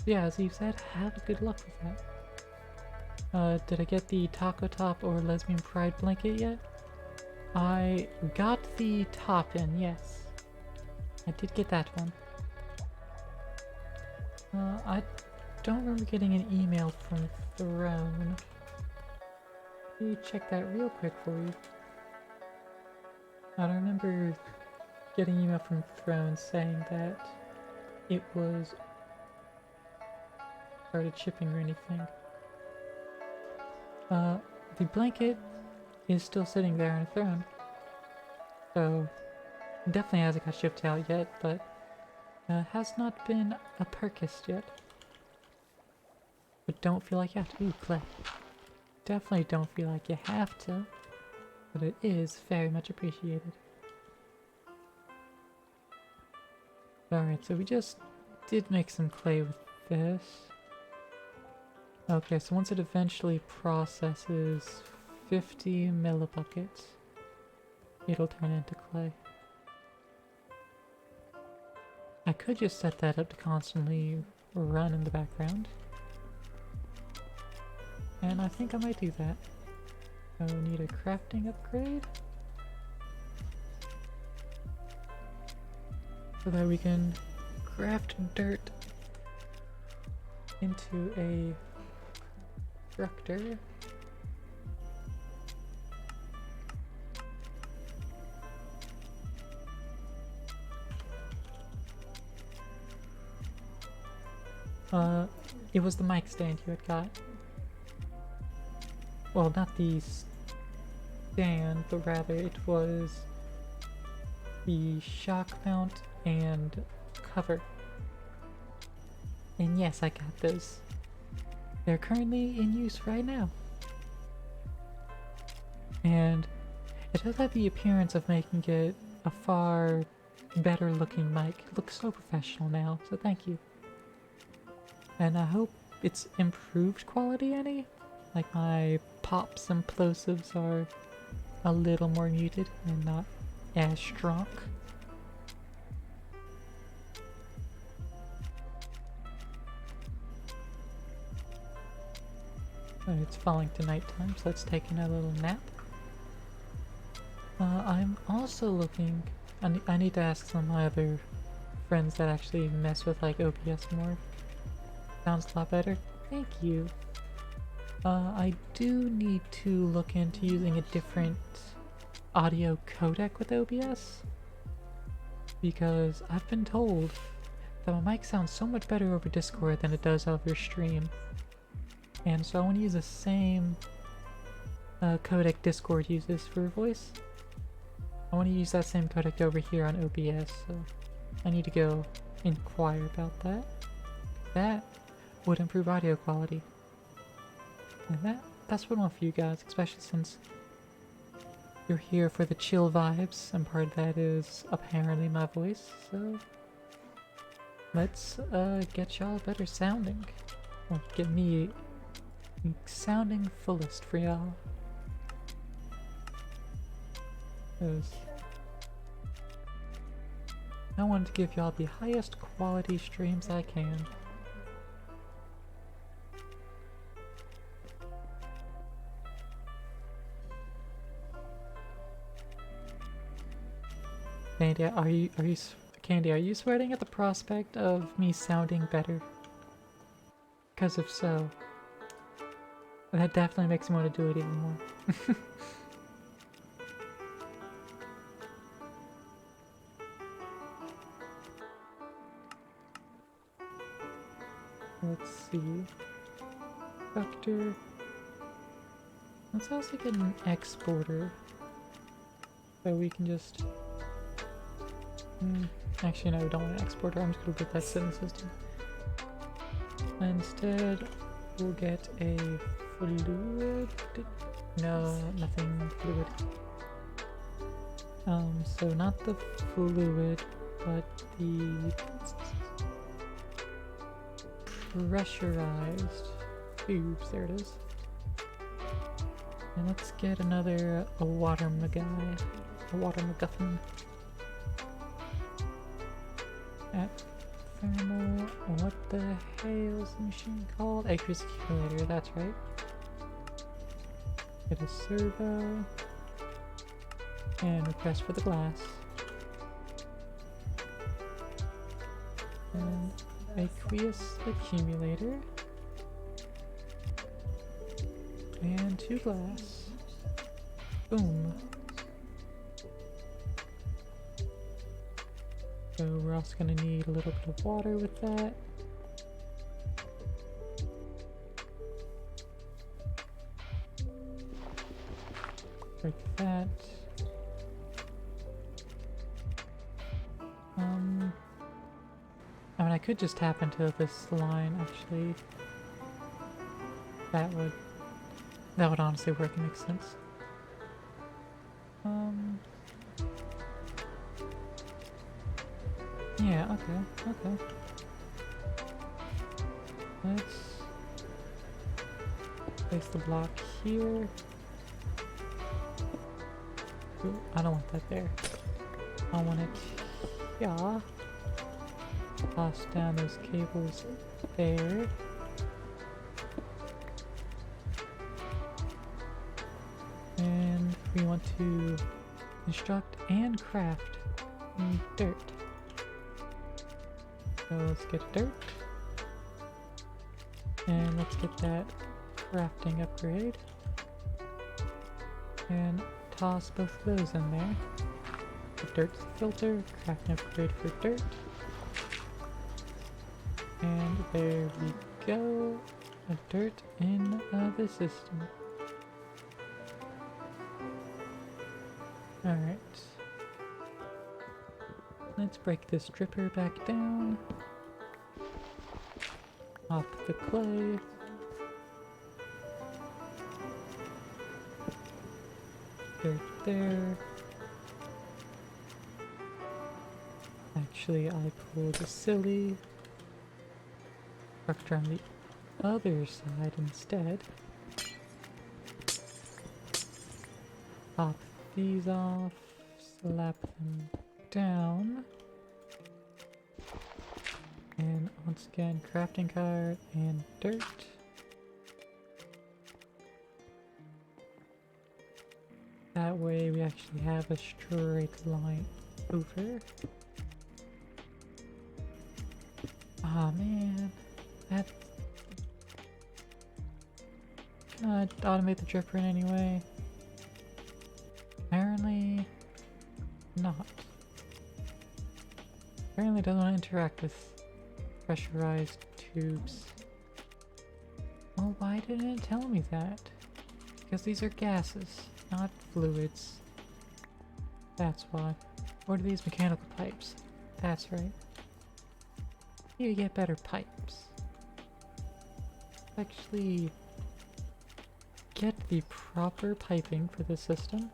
Yeah, as you said, have good luck with that. Did I get the Taco Top or Lesbian Pride blanket yet? I got the top in, yes. I did get that one. I don't remember getting an email from Throne. Let me check that real quick for you. I don't remember getting an email from Throne saying that it was started shipping or anything. The blanket is still sitting there on Throne, so definitely hasn't got shipped out yet, but has not been purchased yet. But don't feel like you have to. Ooh, clay. Definitely don't feel like you have to, but it is very much appreciated. Alright, so we just did make some clay with this. Okay, so once it eventually processes 50 millibuckets, it'll turn into clay. I could just set that up to constantly run in the background. And I think I might do that. So we need a crafting upgrade. So that we can craft dirt. into a constructor. It was the mic stand you had got. Well, not the stand, but rather it was the shock mount and cover. And yes, I got those. They're currently in use right now. And it does have the appearance of making it a far better looking mic. It looks so professional now, so thank you. And I hope it's improved quality any. Like my pops and plosives are a little more muted and not as strong. It's falling to nighttime, so let's take a little nap. I'm also looking... I need to ask some of my other friends that actually mess with like OBS more. Sounds a lot better. Thank you. I do need to look into using a different audio codec with OBS. Because I've been told that my mic sounds so much better over Discord than it does over stream. And so I want to use the same codec Discord uses for voice. I want to use that same codec over here on OBS, so I need to go inquire about that. That would improve audio quality. And that's what I want for you guys, especially since you're here for the chill vibes, and part of that is apparently my voice, so let's get y'all better sounding. Or get me sounding fullest for y'all. Because I wanted to give y'all the highest quality streams I can. Candy, are you sweating at the prospect of me sounding better? Because if so, that definitely makes me want to do it even more. Let's see. Vector. Let's also get an exporter. So we can just... Actually, no, we don't want an exporter. I'm just gonna put that in the system. Instead, we'll get a fluid. No, nothing fluid. So not the fluid, but the pressurized tubes. There it is. And let's get a water MacGuffin. At thermal, what the hell is the machine called? Aqueous accumulator, that's right. Get a servo. And request for the glass. And aqueous accumulator. And 2 glass. Boom. So we're also going to need a little bit of water with that. Like that. I mean, I could just tap into this line, actually. That would honestly work and make sense. Yeah, okay. Let's place the block here. Ooh, I don't want that there. I want it here. Toss down those cables there. And we want to construct and craft dirt. So let's get dirt. And let's get that crafting upgrade. And toss both of those in there. The dirt filter, crafting upgrade for dirt. And there we go. A dirt in the system. Alright. Let's break this dripper back down. Off the clay. Dirt there. Actually, I pulled a silly. Structure on the other side instead. Pop these off. Slap them down. And once again, crafting card and dirt. That way we actually have a straight line over. Ah man, that... Can I automate the dripper in any way? Apparently not. Apparently it doesn't want to interact with pressurized tubes. Well, why didn't it tell me that? Because these are gases, not fluids. That's why. Or do these mechanical pipes? That's right. You get better pipes. Actually, get the proper piping for the system.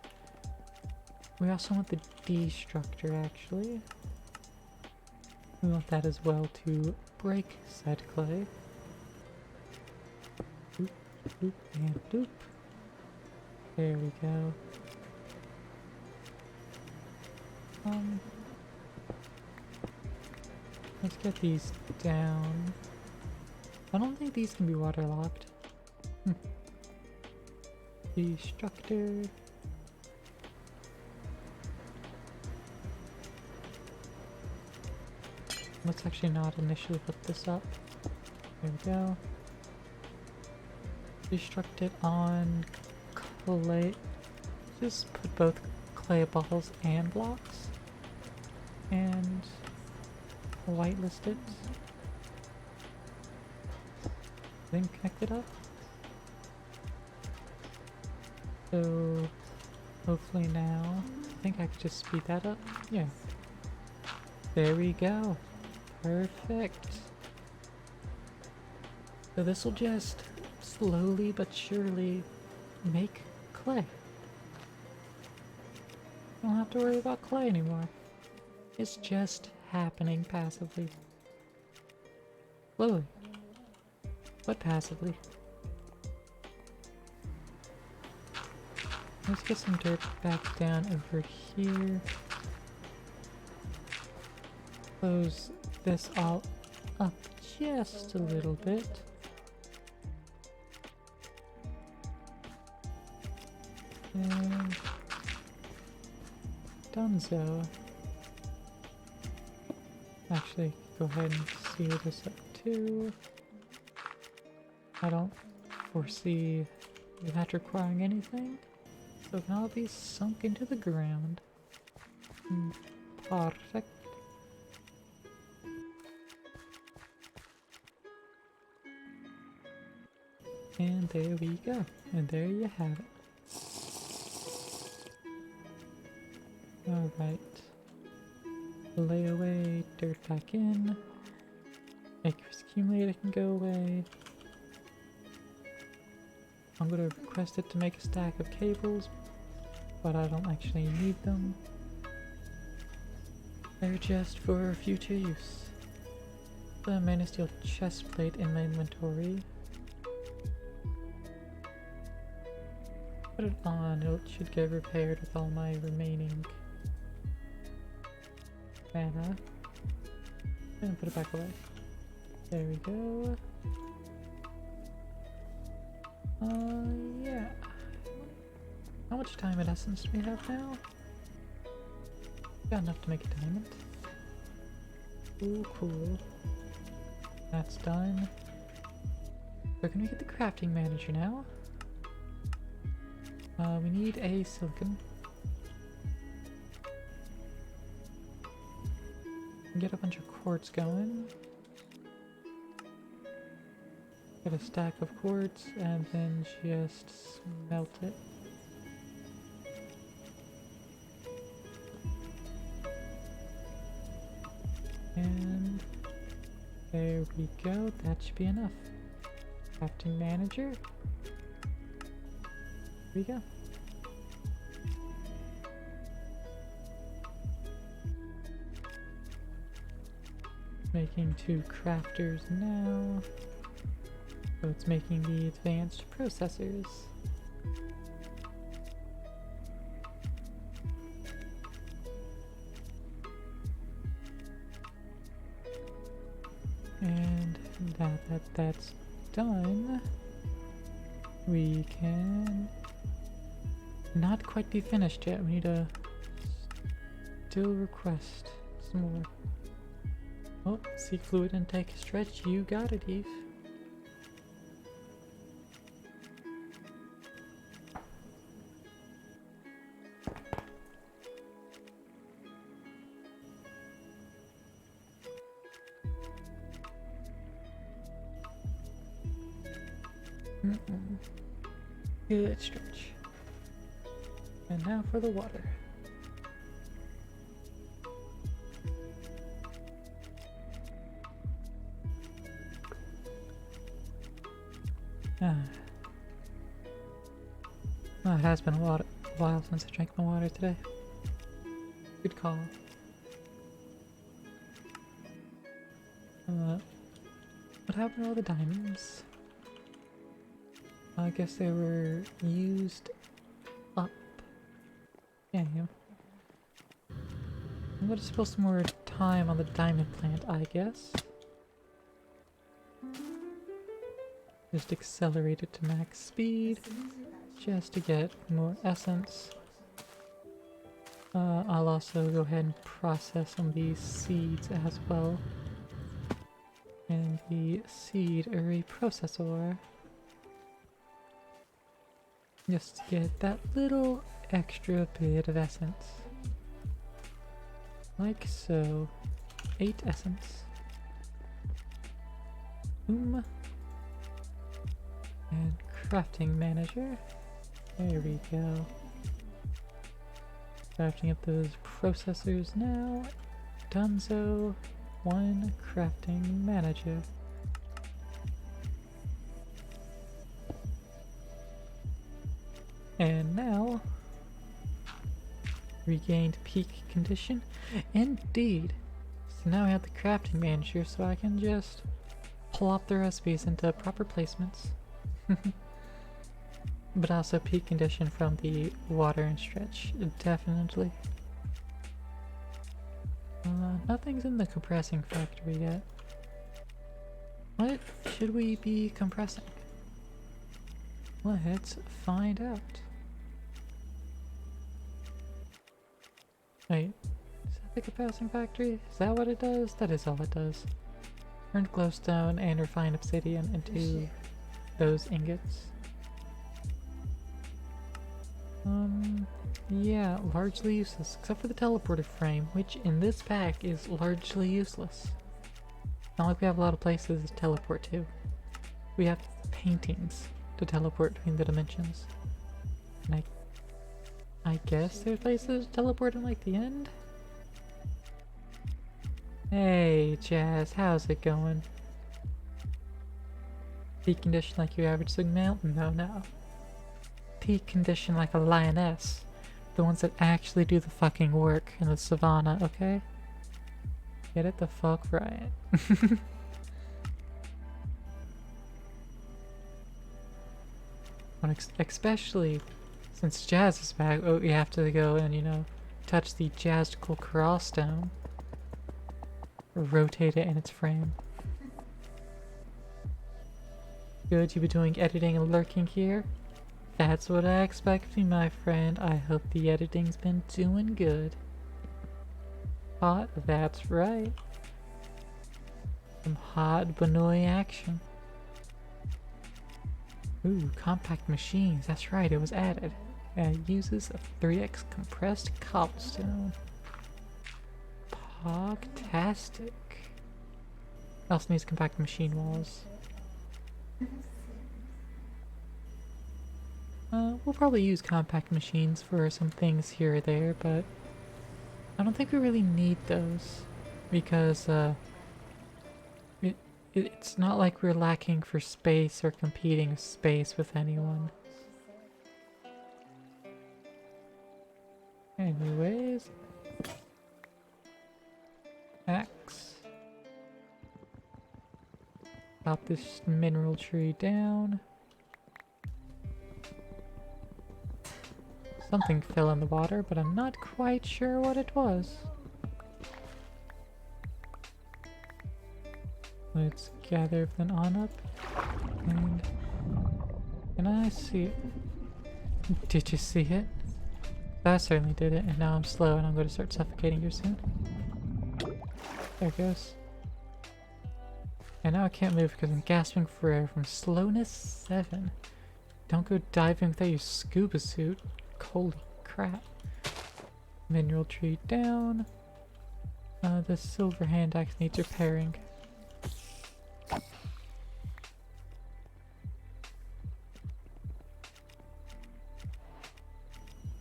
We also want the destructor, actually. We want that as well to break said clay. Doop, doop, and doop. There we go. Let's get these down. I don't think these can be waterlocked. Destructor. Let's actually not initially hook this up. There we go. Destruct it on clay. Just put both clay balls and blocks. And whitelist it. Then connect it up. So hopefully now, I think I could just speed that up. Yeah. There we go. Perfect. So this will just slowly but surely make clay. Don't have to worry about clay anymore. It's just happening passively. Slowly. But passively. Let's get some dirt back down over here. Close this all up just a little bit. And donezo. Actually, go ahead and seal this up too. I don't foresee that requiring anything. So it can all be sunk into the ground. Perfect. And there we go. And there you have it. Alright. Lay away dirt back in. Aqueous accumulator can go away. I'm going to request it to make a stack of cables, but I don't actually need them. They're just for future use. The Man of Steel chest plate in my inventory. Put it on, it should get repaired with all my remaining mana. And put it back away. There we go. Yeah. How much diamond essence do we have now? Got enough to make a diamond. Ooh, cool. That's done. We're gonna get the crafting manager now. We need a silicon. Get a bunch of quartz going. Get a stack of quartz and then just smelt it. And there we go, that should be enough. Crafting manager. Here we go. Making 2 crafters now. So it's making the advanced processors. And now that that's done, we can not quite be finished yet. We need to still request some more. Oh, seek fluid intake stretch. You got it, Eve. Good stretch. And now for the water. Oh, it has been a while since I drank my water today. Good call. What happened to all the diamonds? I guess they were used up. Yeah. I'm gonna spend some more time on the diamond plant, I guess. Just accelerate it to max speed, just to get more essence. I'll also go ahead and process some of these seeds as well. And the seed array processor. Just to get that little extra bit of essence. Like so. 8 essence. And crafting manager. There we go. Crafting up those processors now. Dunzo. 1 crafting manager. And now, regained peak condition. Indeed. So now I have the crafting manager, so I can just plop the recipes into proper placements. But also peak condition from the water and stretch, definitely. Nothing's in the compressing factory yet. What should we be compressing? Let's find out. Wait, is that the compressing factory? Is that what it does? That is all it does. Turn glowstone and refine obsidian into those ingots. Yeah, largely useless, except for the teleporter frame, which in this pack is largely useless. Not like we have a lot of places to teleport to. We have paintings to teleport between the dimensions. And I guess there's places to teleport in like the end? Hey Jazz, how's it going? Peak condition like your average Sigma? No. Peak condition like a lioness. The ones that actually do the fucking work in the savannah, okay? Get it the fuck right. Especially since Jazz is back, you have to go and, you know, touch the Jazzical Crossstone. Rotate it in its frame. Good, you be doing editing and lurking here? That's what I expect from you, my friend. I hope the editing's been doing good. Hot, that's right. Some hot Banoi action. Ooh, compact machines. That's right, it was added. And it uses a 3x compressed cobblestone. Pogtastic. Also needs compact machine walls. We'll probably use compact machines for some things here or there, but I don't think we really need those because it's not like we're lacking for space or competing space with anyone. Anyways, axe. Chop this mineral tree down. Something fell in the water, but I'm not quite sure what it was. Let's gather everything on up. And can I see it? Did you see it? I certainly did it, and now I'm slow and I'm going to start suffocating here soon. There it goes. And now I can't move because I'm gasping for air from slowness 7. Don't go diving without your scuba suit. Holy crap. Mineral tree down. The silver hand axe needs repairing.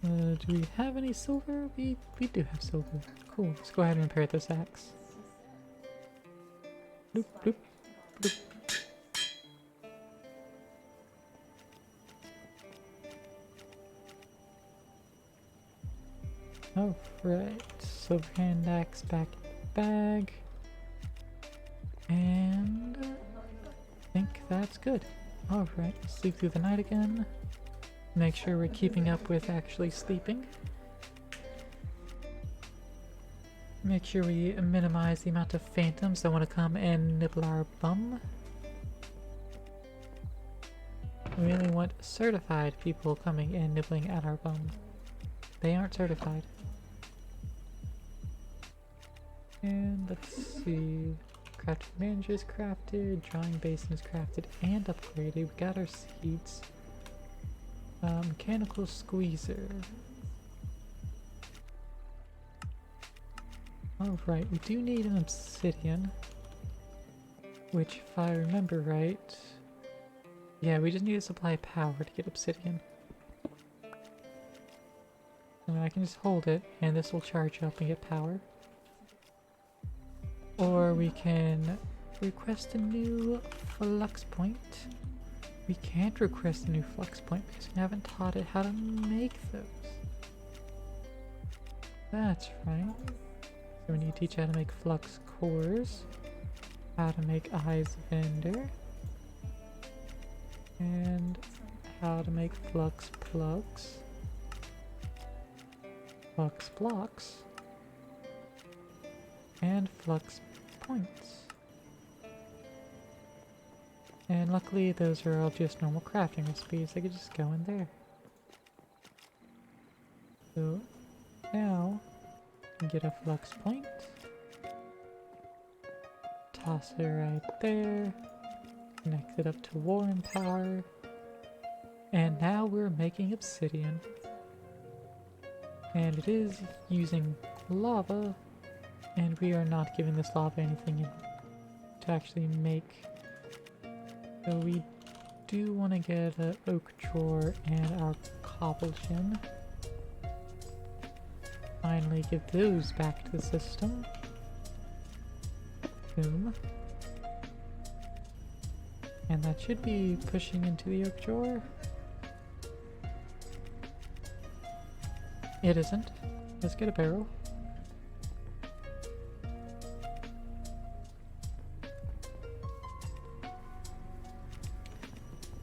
Do we have any silver? We do have silver. Cool. Let's go ahead and repair this axe. Bloop, bloop, bloop. Oh, right. Silver hand axe back in the bag. And I think that's good. Alright, sleep through the night again. Make sure we're keeping up with actually sleeping. Make sure we minimize the amount of phantoms that want to come and nibble our bum. We only want certified people coming and nibbling at our bum. They aren't certified. And let's see. Crafted manager is crafted, drawing basin is crafted and upgraded. We got our seeds. Mechanical squeezer. Alright, we do need an obsidian. Which, if I remember right... Yeah, we just need to supply power to get obsidian. And I can just hold it, and this will charge up and get power. Or we can request a new flux point. We can't request a new flux point because we haven't taught it how to make those. That's right. So we need to teach how to make flux cores, how to make eyes vendor, and how to make flux plugs, flux blocks, and flux points. And luckily those are all just normal crafting recipes. I could just go in there. So now I can get a flux point. Toss it right there. Connect it up to Warren power. And now we're making obsidian. And it is using lava. And we are not giving this lava anything to actually make. So we do want to get an oak drawer and our cobblestone. Finally give those back to the system. Boom. And that should be pushing into the oak drawer. It isn't. Let's get a barrel.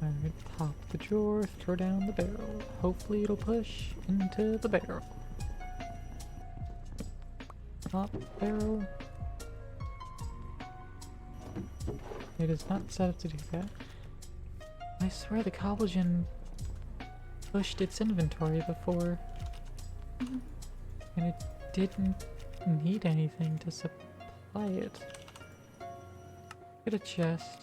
Alright, pop the drawer, throw down the barrel. Hopefully it'll push into the barrel. Pop barrel. It is not set up to do that. I swear the cobblestone pushed its inventory before. And it didn't need anything to supply it. Get a chest.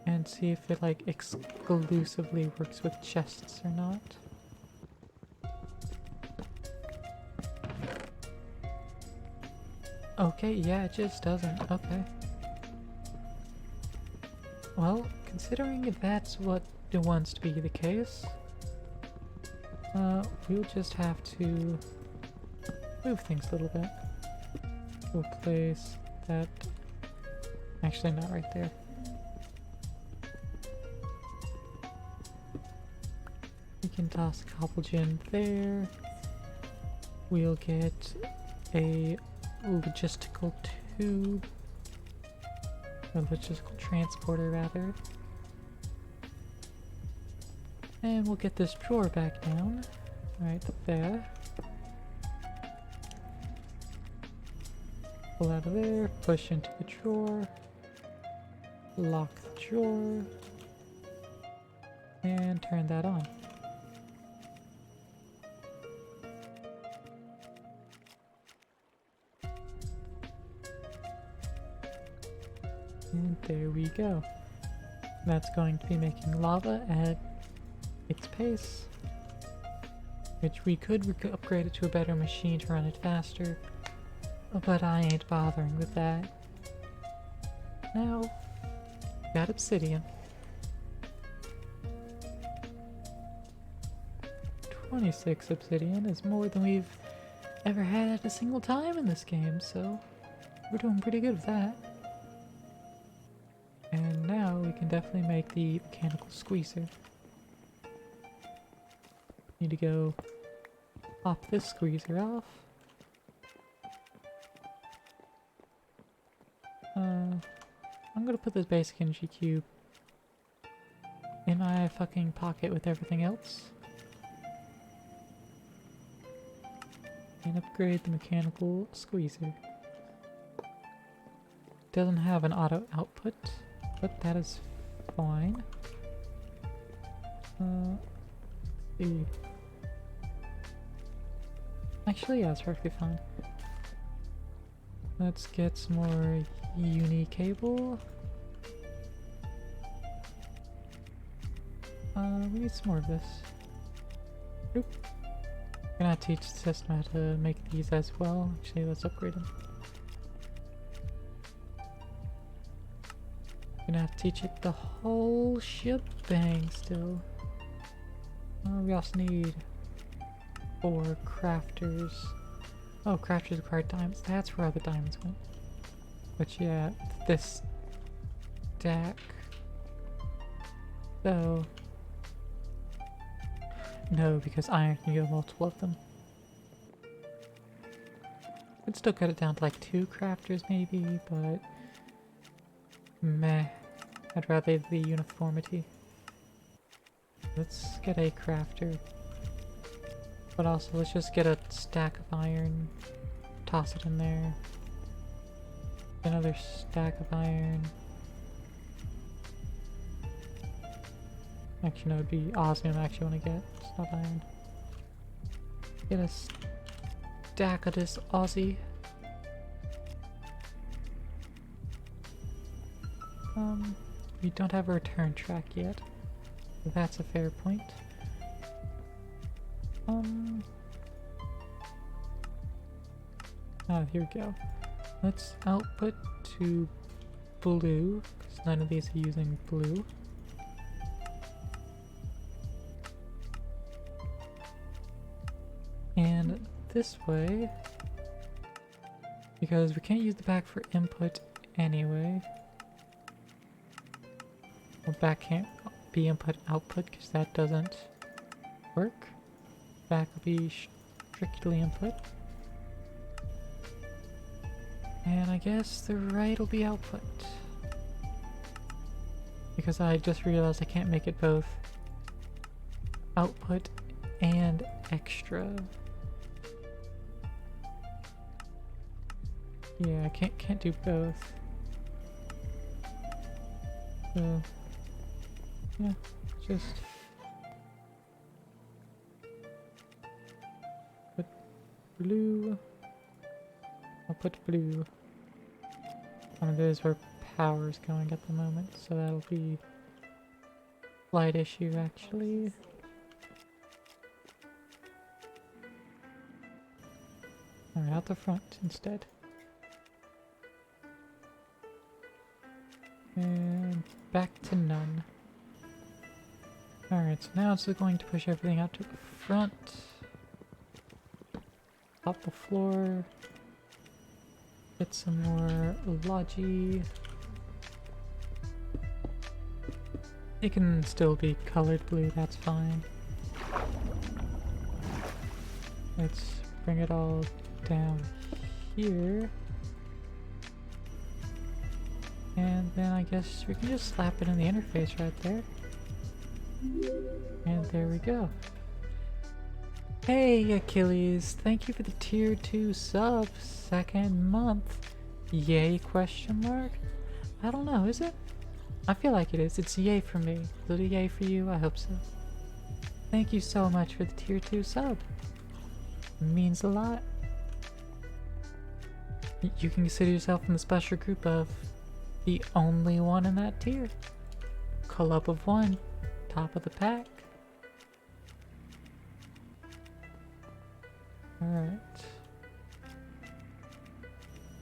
and see if it like exclusively works with chests or not. Okay, yeah, it just doesn't. Okay. Well, considering that's what it wants to be the case, we'll just have to move things a little bit. We'll place that... Actually, not right there. We can toss a cobble gem there. We'll get a logistical tube. A logistical transporter, rather. And we'll get this drawer back down. Right there. Pull out of there, push into the drawer. Lock the drawer. And turn that on. And there we go. That's going to be making lava at its pace, which we could upgrade it to a better machine to run it faster, but I ain't bothering with that. Now, got obsidian. 26 obsidian is more than we've ever had at a single time in this game, so we're doing pretty good with that. And now we can definitely make the mechanical squeezer. Need to go pop this squeezer off. I'm gonna put this basic energy cube in my fucking pocket with everything else. And upgrade the mechanical squeezer. Doesn't have an auto output, but that is fine. Let's see. Actually, yeah, it's perfectly fine. Let's get some more uni cable. We need some more of this. Oop. I'm gonna have to teach the system how to make these as well. Actually, let's upgrade them. Gonna have to teach it the whole shebang still. We also need 4 crafters. Oh, crafters require diamonds. That's where the diamonds went. But yeah, this stack. So no, because iron can get multiple of them. Could still cut it down to like 2 crafters maybe, but meh. I'd rather the uniformity. Let's get a crafter. But also, let's just get a stack of iron. Toss it in there. Another stack of iron. Actually, no, it'd be osmium I actually want to get. It's not iron. Get a stack of this Aussie. We don't have a return track yet. That's a fair point. Here we go. Let's output to blue, because none of these are using blue. And this way, because we can't use the back for input anyway. Well, back can't be input output because that doesn't work. Back will be strictly input. And I guess the right will be output. Because I just realized I can't make it both output and extra. Yeah, I can't do both. So yeah, just put blue. I'll put blue. There's where power's going at the moment, so that'll be Light issue, actually. Alright, out the front instead. And back to none. Alright, so now it's going to push everything out to the front. Top the floor. Get some more logi. It can still be colored blue, that's fine. Let's bring it all down here. And then I guess we can just slap it in the interface right there. And there we go. Hey Achilles, thank you for the tier 2 sub, second month. Yay, question mark? I don't know, is it? I feel like it is. It's yay for me. Is it a yay for you? I hope so. Thank you so much for the tier 2 sub. It means a lot. You can consider yourself in the special group of the only one in that tier. Club of one. Top of the pack. Alright.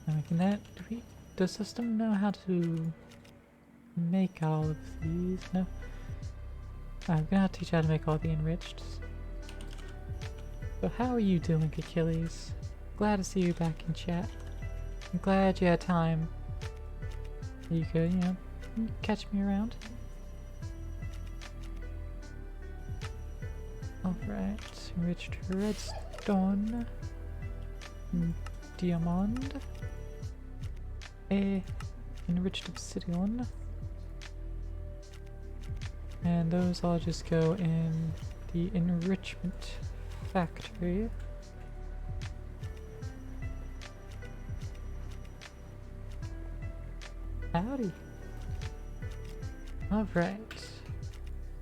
Now making that. Does the system know how to make all of these? No. I'm gonna have to teach you how to make all the enriched. So how are you doing, Achilles? Glad to see you back in chat. I'm glad you had time. You could, you know, catch me around. Alright, enriched redstone. Diamond. Enriched obsidian. And those all just go in the enrichment factory. Howdy. Alright.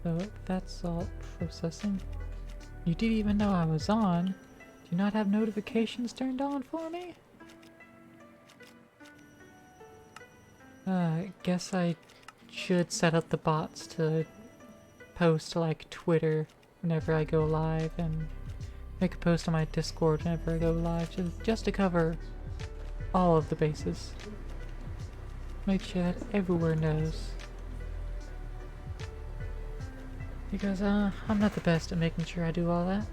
So that's all processing. You didn't even know I was on. Do you not have notifications turned on for me? I guess I should set up the bots to post to like Twitter whenever I go live and make a post on my Discord whenever I go live just to cover all of the bases. Make sure that everywhere knows. Because I'm not the best at making sure I do all that.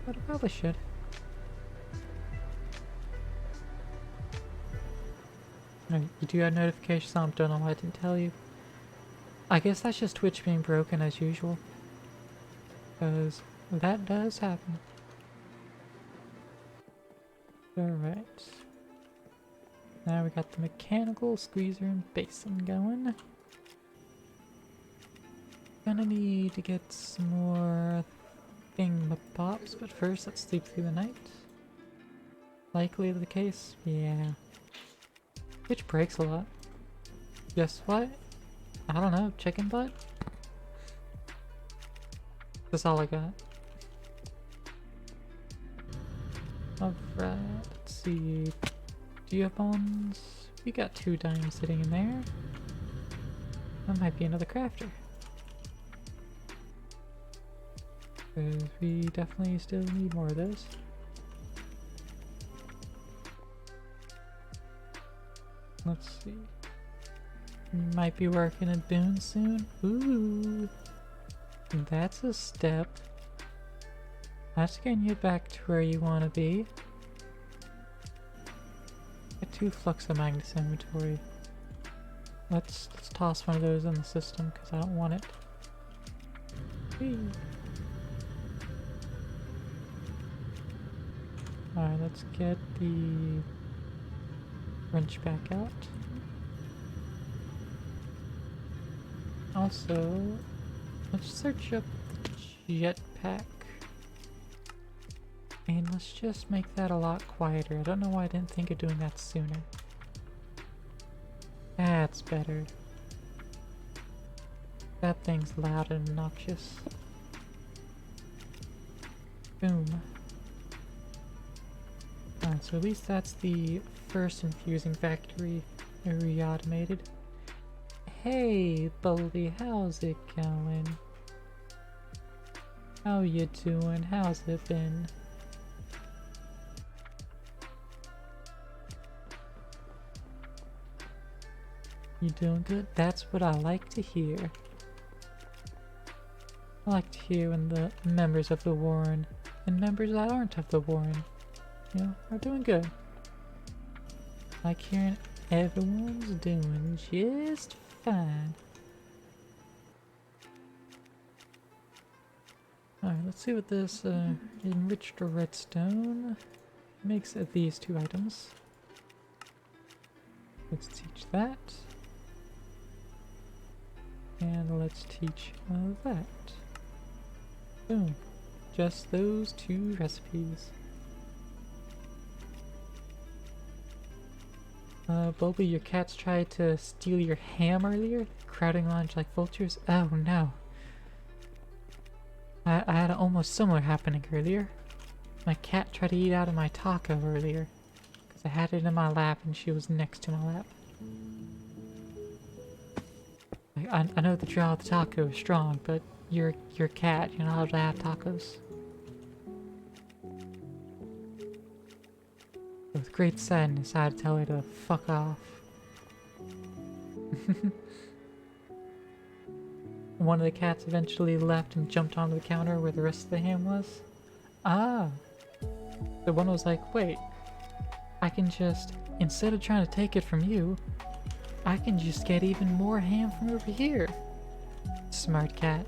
But I probably should. No, you do have notifications on, don't know why I didn't tell you. I guess that's just Twitch being broken as usual. Because that does happen. Alright. Now we got the mechanical squeezer and basin going. Gonna need to get some more thingamabops, but first let's sleep through the night. Likely the case? Yeah. Which breaks a lot. Guess what? I don't know, chicken butt? That's all I got. Alright, let's see. Diamonds. We got 2 diamonds sitting in there. That might be another crafter. Because we definitely still need more of those. Let's see. Might be working at Boone soon. Ooh. That's a step. That's getting you back to where you want to be. Get 2 Fluxomagnus inventory. Let's toss one of those in the system because I don't want it. Whee. Alright, let's get the wrench back out. Also, let's search up the jetpack. And let's just make that a lot quieter. I don't know why I didn't think of doing that sooner. That's better. That thing's loud and obnoxious. Boom. Alright, so at least that's the first infusing factory we automated. Hey, Boldy, how's it going? How you doing? How's it been? You doing good? That's what I like to hear. I like to hear when the members of the Warren and members that aren't of the Warren, you know, are doing good. I like hearing everyone's doing just fine. Alright, let's see what this enriched redstone makes of these 2 items. Let's teach that. And let's teach that. Boom. Just those 2 recipes. Bulby, your cats tried to steal your ham earlier, crowding lunch like vultures. Oh no. I had an almost similar happening earlier. My cat tried to eat out of my taco earlier, because I had it in my lap and she was next to my lap. I know the draw of the taco is strong, but you're a cat, you're not allowed to have tacos. With great sadness, I had to tell her to fuck off. One of the cats eventually left and jumped onto the counter where the rest of the ham was. Ah! The one was like, wait, I can just, instead of trying to take it from you, I can just get even more ham from over here. Smart cat.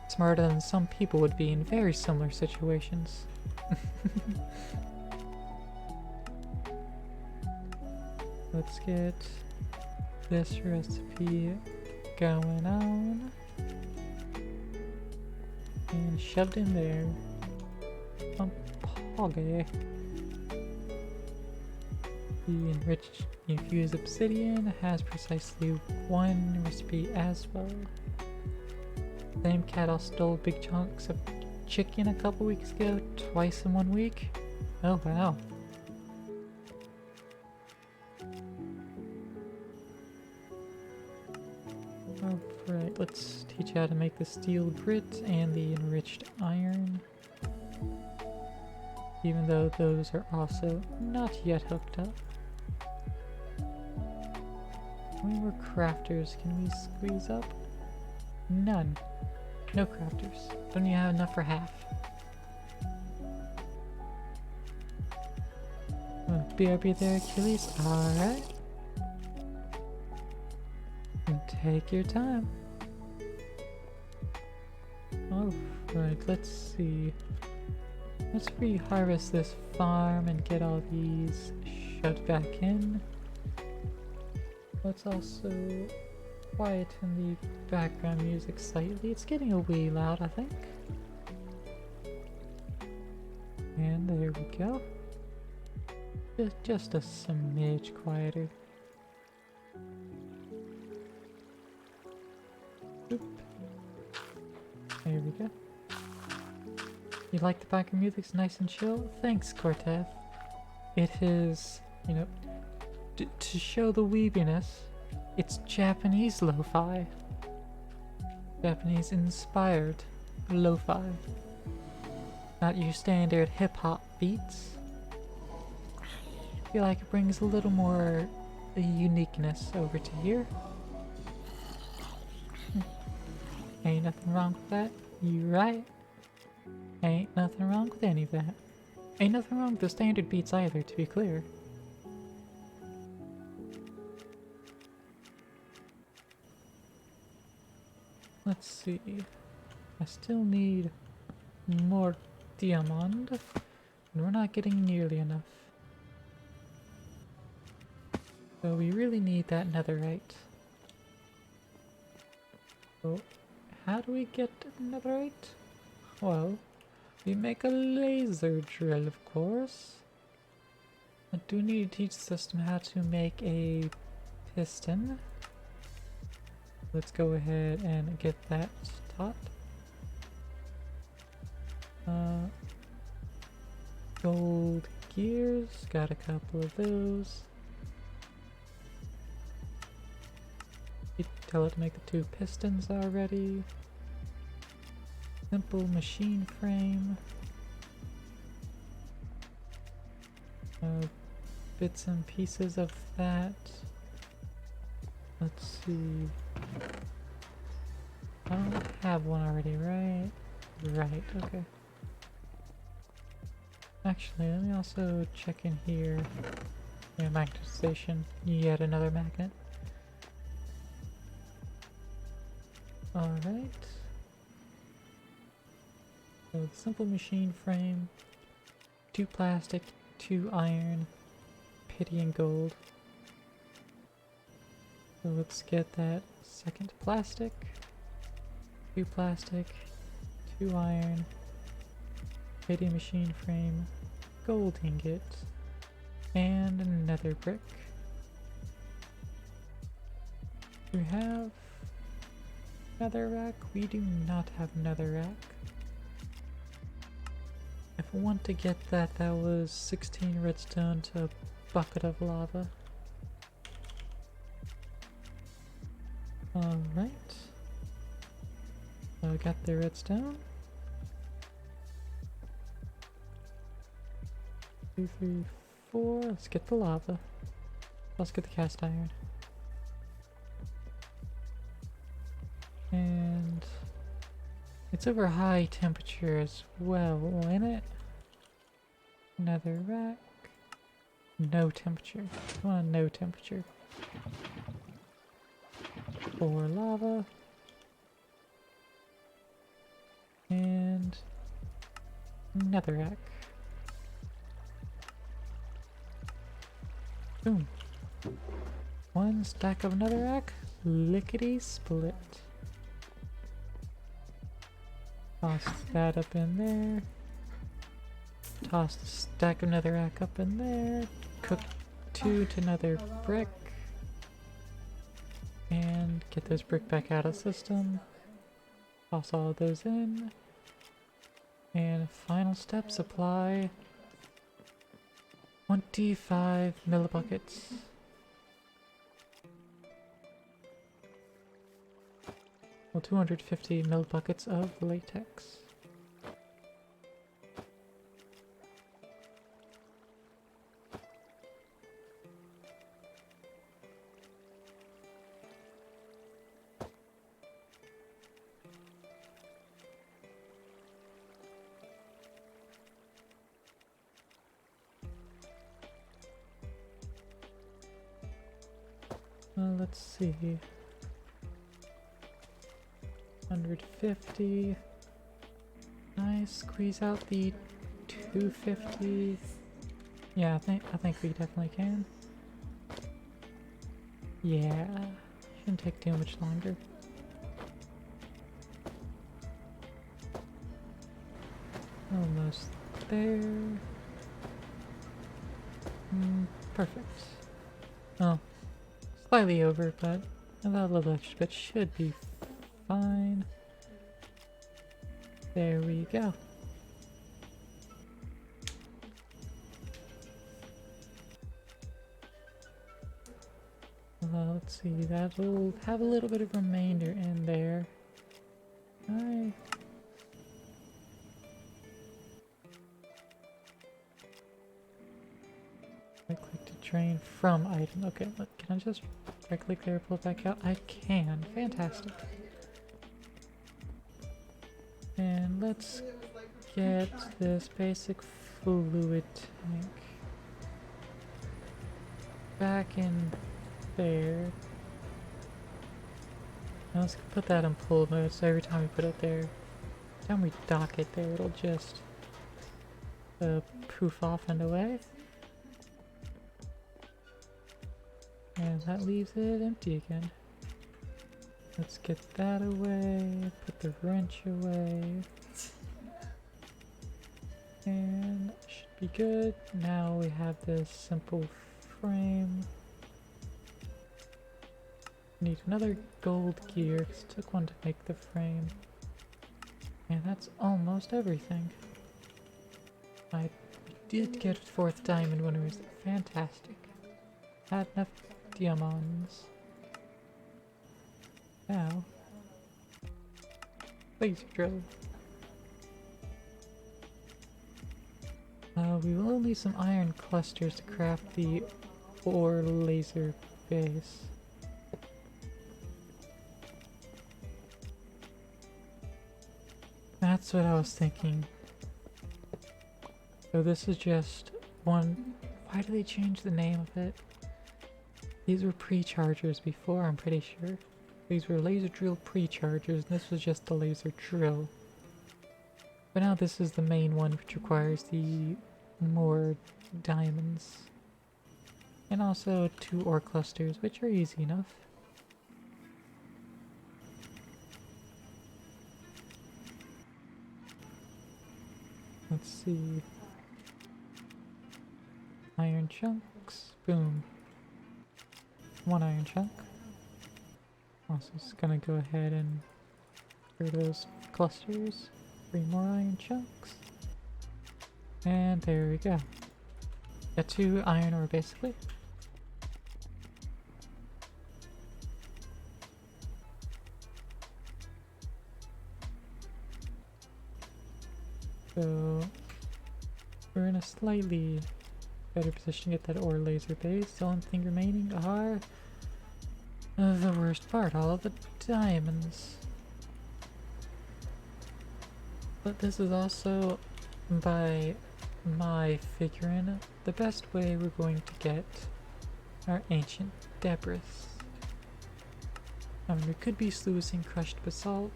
Smarter than some people would be in very similar situations. Let's get this recipe going on and shoved in there. Okay. The enriched infused obsidian has precisely 1 recipe as well. Same cat all stole big chunks of chicken a couple weeks ago, twice in 1 week. Oh wow. Alright, let's teach you how to make the steel grit and the enriched iron. Even though those are also not yet hooked up. How many more crafters can we squeeze up? None. No crafters. Don't even have enough for half. Oh, BRB there, Achilles. Alright. Take your time. Alright, let's see. Let's re-harvest this farm and get all these shoved back in. Let's also quieten the background music slightly. It's getting a wee loud, I think. And there we go. Just a smidge quieter. Oop. There we go. You like the background music? It's nice and chill? Thanks, Cortez. It is, you know, to show the weebiness, it's Japanese lo-fi. Japanese inspired lo-fi. Not your standard hip-hop beats. I feel like it brings a little more uniqueness over to here. Ain't nothing wrong with that. You right. Ain't nothing wrong with any of that. Ain't nothing wrong with the standard beats either, to be clear. Let's see. I still need more diamond, and we're not getting nearly enough. So we really need that netherite. So how do we get netherite? Well, we make a laser drill, of course. I do need to teach the system how to make a piston. Let's go ahead and get that taught. Gold gears, got a couple of those. pellet to make the 2 pistons already. Simple machine frame. Bits and pieces of that. Let's see. I don't have one already, right? Right, okay. Actually, let me also check in here. Yeah, magnet station. Yet another magnet. Alright. So, simple machine frame. 2 plastic, 2 iron, pity and gold. So let's get that second plastic. 2 plastic, 2 iron, pity machine frame, gold ingot, and another brick. Do we have netherrack? We do not have netherrack. If I want to get that, that was 16 redstone to a bucket of lava. Alright. So I got the redstone. 2, 3, 4. Let's get the lava. Let's get the cast iron. And it's over high temperature as well, isn't it? Another rack. No temperature. Come on, no temperature. 4 lava. And another rack. Boom. 1 stack of another rack. Lickety split. Toss that up in there. Toss the stack of netherrack up in there. Cook 2 to another brick. And get those brick back out of the system. Toss all of those in. And final step, supply 25 millibuckets. Well, 250 millibuckets of latex. Let's see. 150. Nice. Squeeze out the 250. Yeah, I think we definitely can. Yeah, shouldn't take too much longer. Almost there. Perfect. Oh, slightly over, but a little extra bit should be fine. There we go. Let's see, that'll have a little bit of remainder in there. Right click to drain from item. Okay, look, can I just right click there, pull it back out? I can. Fantastic. And let's get this basic fluid tank back in there. Now let's put that in pull mode, so every time we put it there, every time we dock it there, it'll just poof off and away. And that leaves it empty again. Let's get that away, put the wrench away. And should be good. Now we have this simple frame. Need another gold gear, because it took one to make the frame. And that's almost everything. I did get a 4th diamond when it was fantastic. Had enough diamonds. Now, laser drill. We will need some iron clusters to craft the ore laser base. That's what I was thinking. So this is just one... Why do they change the name of it? These were pre-chargers before, I'm pretty sure. These were laser drill pre-chargers, and this was just the laser drill. But now this is the main one, which requires the more diamonds. And also 2 ore clusters, which are easy enough. Let's see. Iron chunks. Boom. 1 iron chunk. Also just gonna go ahead and clear those clusters. 3 more iron chunks. And there we go. Got 2 iron ore basically. So we're in a slightly better position to get that ore laser base. The only thing remaining are the worst part, all of the diamonds. But this is also, by my figuring, the best way we're going to get our ancient debris. I mean, we could be sluicing crushed basalt,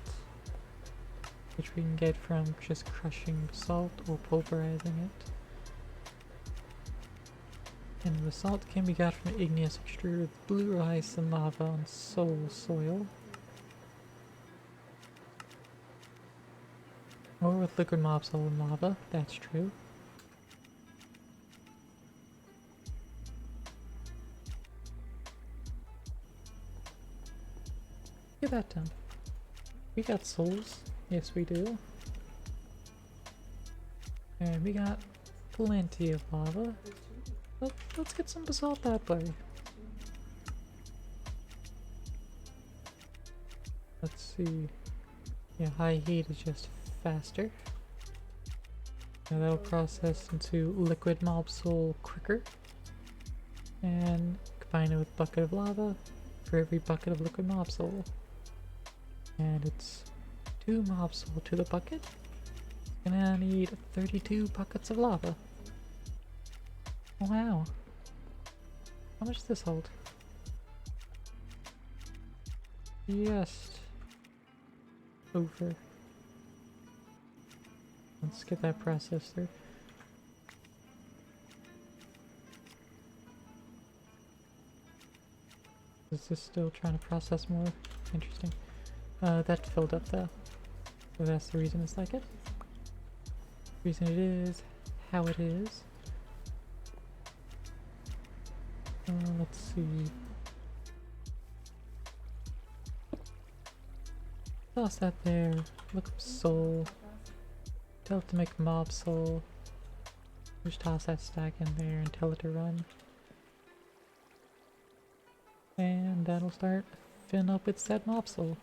which we can get from just crushing basalt or pulverizing it. And basalt can be got from igneous extruder with blue ice and lava on soul soil. Or with liquid mob soul and lava, that's true. Get that done. We got souls. Yes, we do. And we got plenty of lava. Let's get some basalt that way. Let's see. Yeah, high heat is just faster. Now that'll process into liquid mob soul quicker. And combine it with bucket of lava for every bucket of liquid mob soul. And it's 2 mob soul to the bucket. Gonna need 32 buckets of lava. Wow. How much does this hold? Just over. Let's get that processed through. Is this still trying to process more? Interesting. That filled up though. So that's the reason it's like it. Reason it is how it is. Let's see. Toss that there. Look up soul. Tell it to make mob soul. Just toss that stack in there and tell it to run. And that'll start filling up its said mob soul.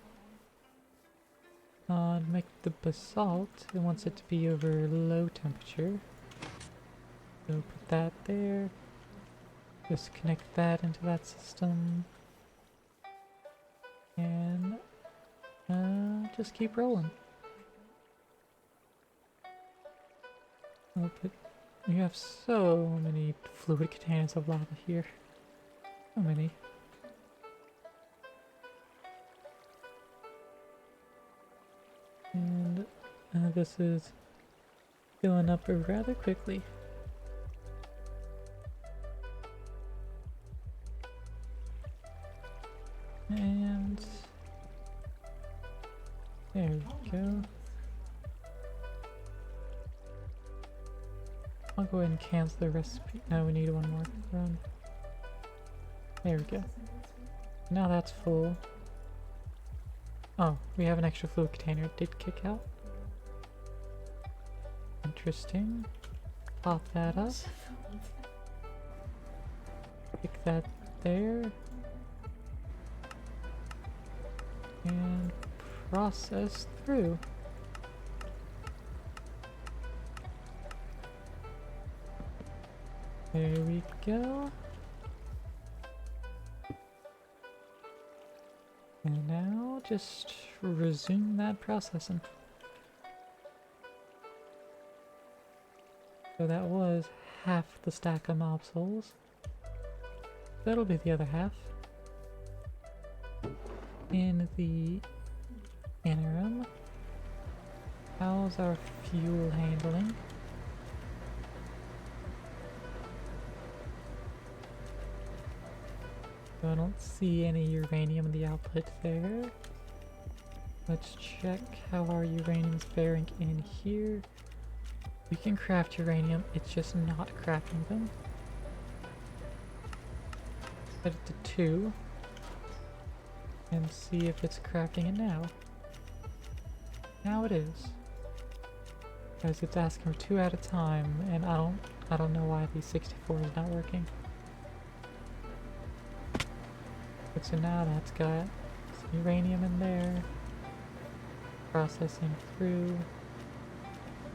To make the basalt, it wants it to be over low temperature. So put that there. Just connect that into that system. And just keep rolling. You have so many fluid containers of lava here. So many. And this is filling up rather quickly. And there we go. I'll go ahead and cancel the recipe. No, we need one more run. There we go. Now that's full. Oh, we have an extra fluid container. It did kick out. Interesting. Pop that up. Pick that there. and process through. There we go. And now just resume that processing. So that was half the stack of mob souls. That'll be the other half. In the interim, how's our fuel handling? So I don't see any uranium in the output there. Let's check how our uranium's faring in here. We can craft uranium, it's just not crafting them. Set it to 2 and see if it's crafting it now. Now it is. Because it's asking for 2 at a time, and I don't know why the 64 is not working. But so now that's got some uranium in there. Processing through.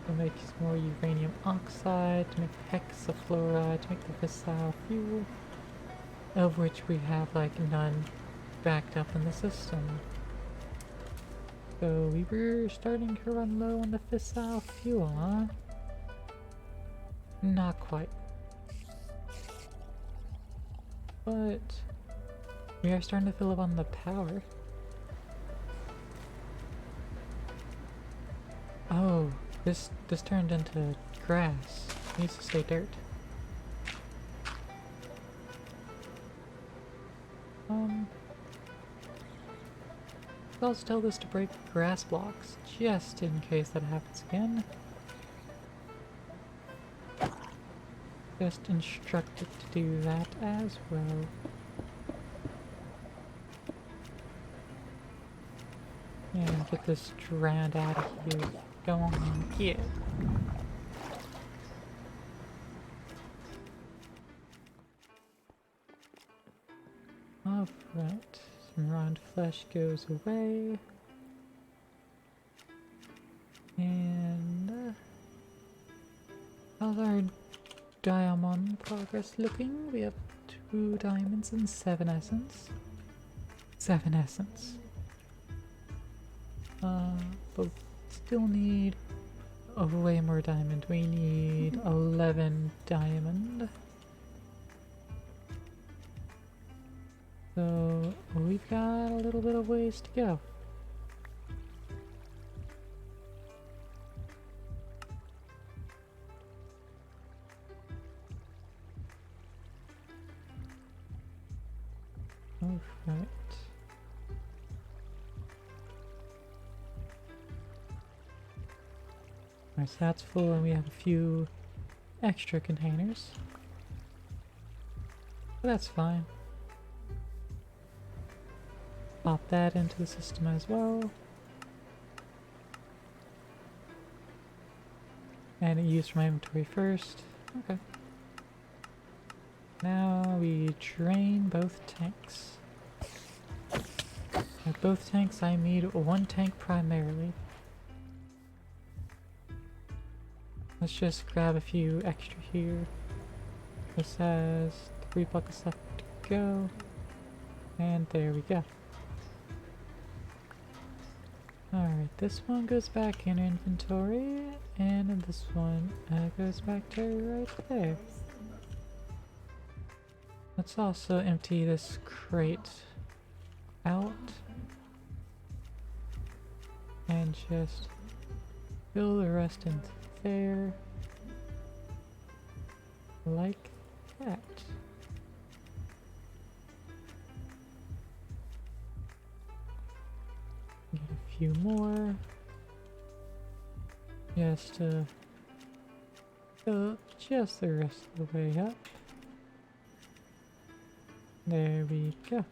To make some more uranium oxide, to make hexafluoride, to make the fissile fuel. Of which we have like none backed up in the system. So we were starting to run low on the fissile fuel, huh? Not quite. But we are starting to fill up on the power. Oh, this turned into grass. It needs to stay dirt. I'll just tell this to break grass blocks, just in case that happens again. Just instruct it to do that as well. And get this strand out of here. Go on, get it. Alright, some round flesh goes away. And how's our diamond progress looking? We have 2 diamonds and 7 essence. 7 essence. But still need way more diamond. We need 11 diamond. So we've got a little bit of ways to go. Alright. Alright, so that's full and we have a few extra containers. But that's fine. Pop that into the system as well. And it used my inventory first. Okay. Now we drain both tanks. At both tanks I need 1 tank primarily. Let's just grab a few extra here. This has 3 buckets left to go. And there we go. Alright, this one goes back in inventory, and this one goes back to right there. Let's also empty this crate out and just fill the rest into there like that. Get a few more just to fill just the rest of the way up. There we go.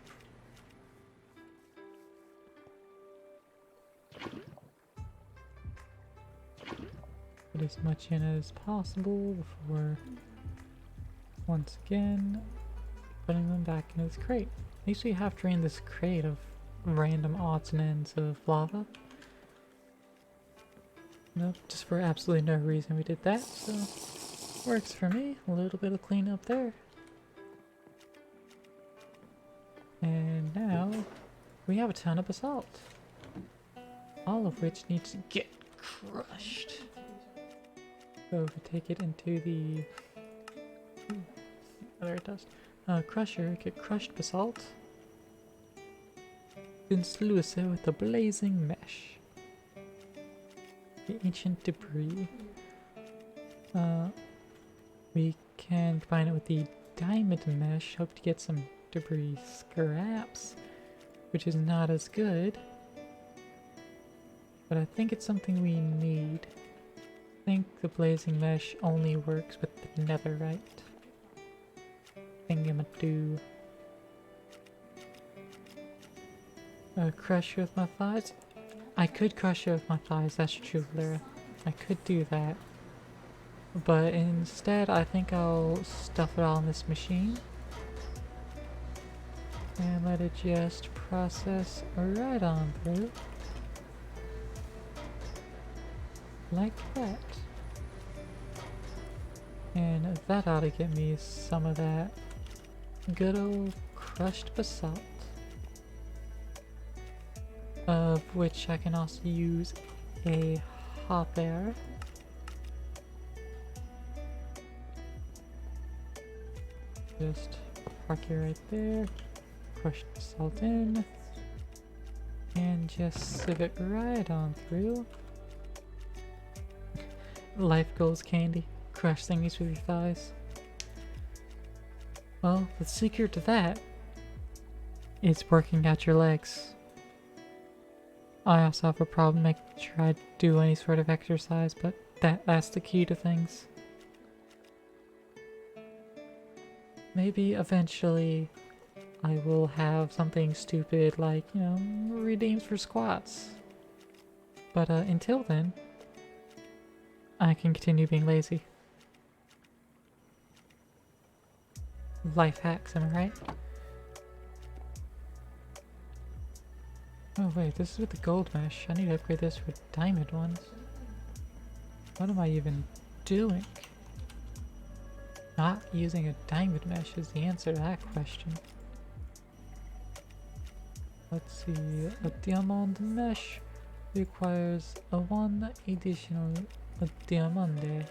Put as much in as possible before once again putting them back in this crate. At least we have drained this crate of random odds and ends of lava. Nope, just for absolutely no reason we did that, so works for me. A little bit of cleanup there. And now we have a ton of basalt, all of which needs to get crushed. So if we take it into the there it does. Crusher, get crushed basalt. Then sluice it with a blazing mesh. The ancient debris. We can combine it with the diamond mesh. Hope to get some debris scraps, which is not as good. But I think it's something we need. I think the blazing mesh only works with the netherite. Thingamadoo. Crush with my thighs? I could crush it with my thighs, that's true, Lyra. I could do that. But instead, I think I'll stuff it all in this machine. And let it just process right on through. Like that. And that ought to get me some of that good old crushed basalt. Of which I can also use a hopper. Just park it right there. Crushed basalt in. And just sieve it right on through. Life goals candy. Crush thingies with your thighs. Well, the secret to that is working out your legs. I also have a problem making sure I do any sort of exercise, but that's the key to things. Maybe eventually I will have something stupid like, you know, redeems for squats. But until then, I can continue being lazy. Life hacks, am I right? Oh wait, this is with the gold mesh. I need to upgrade this with diamond ones. What am I even doing? Not using a diamond mesh is the answer to that question. Let's see, a diamond mesh requires a 1 additional diamante.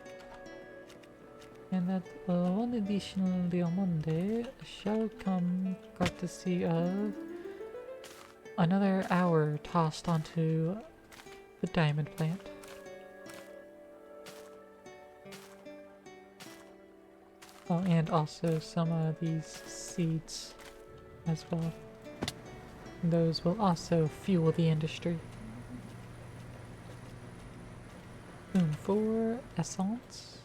And that 1 additional diamante shall come courtesy of another hour tossed onto the diamond plant. Oh, and also some of these seeds as well. Those will also fuel the industry. Boom, 4 essence.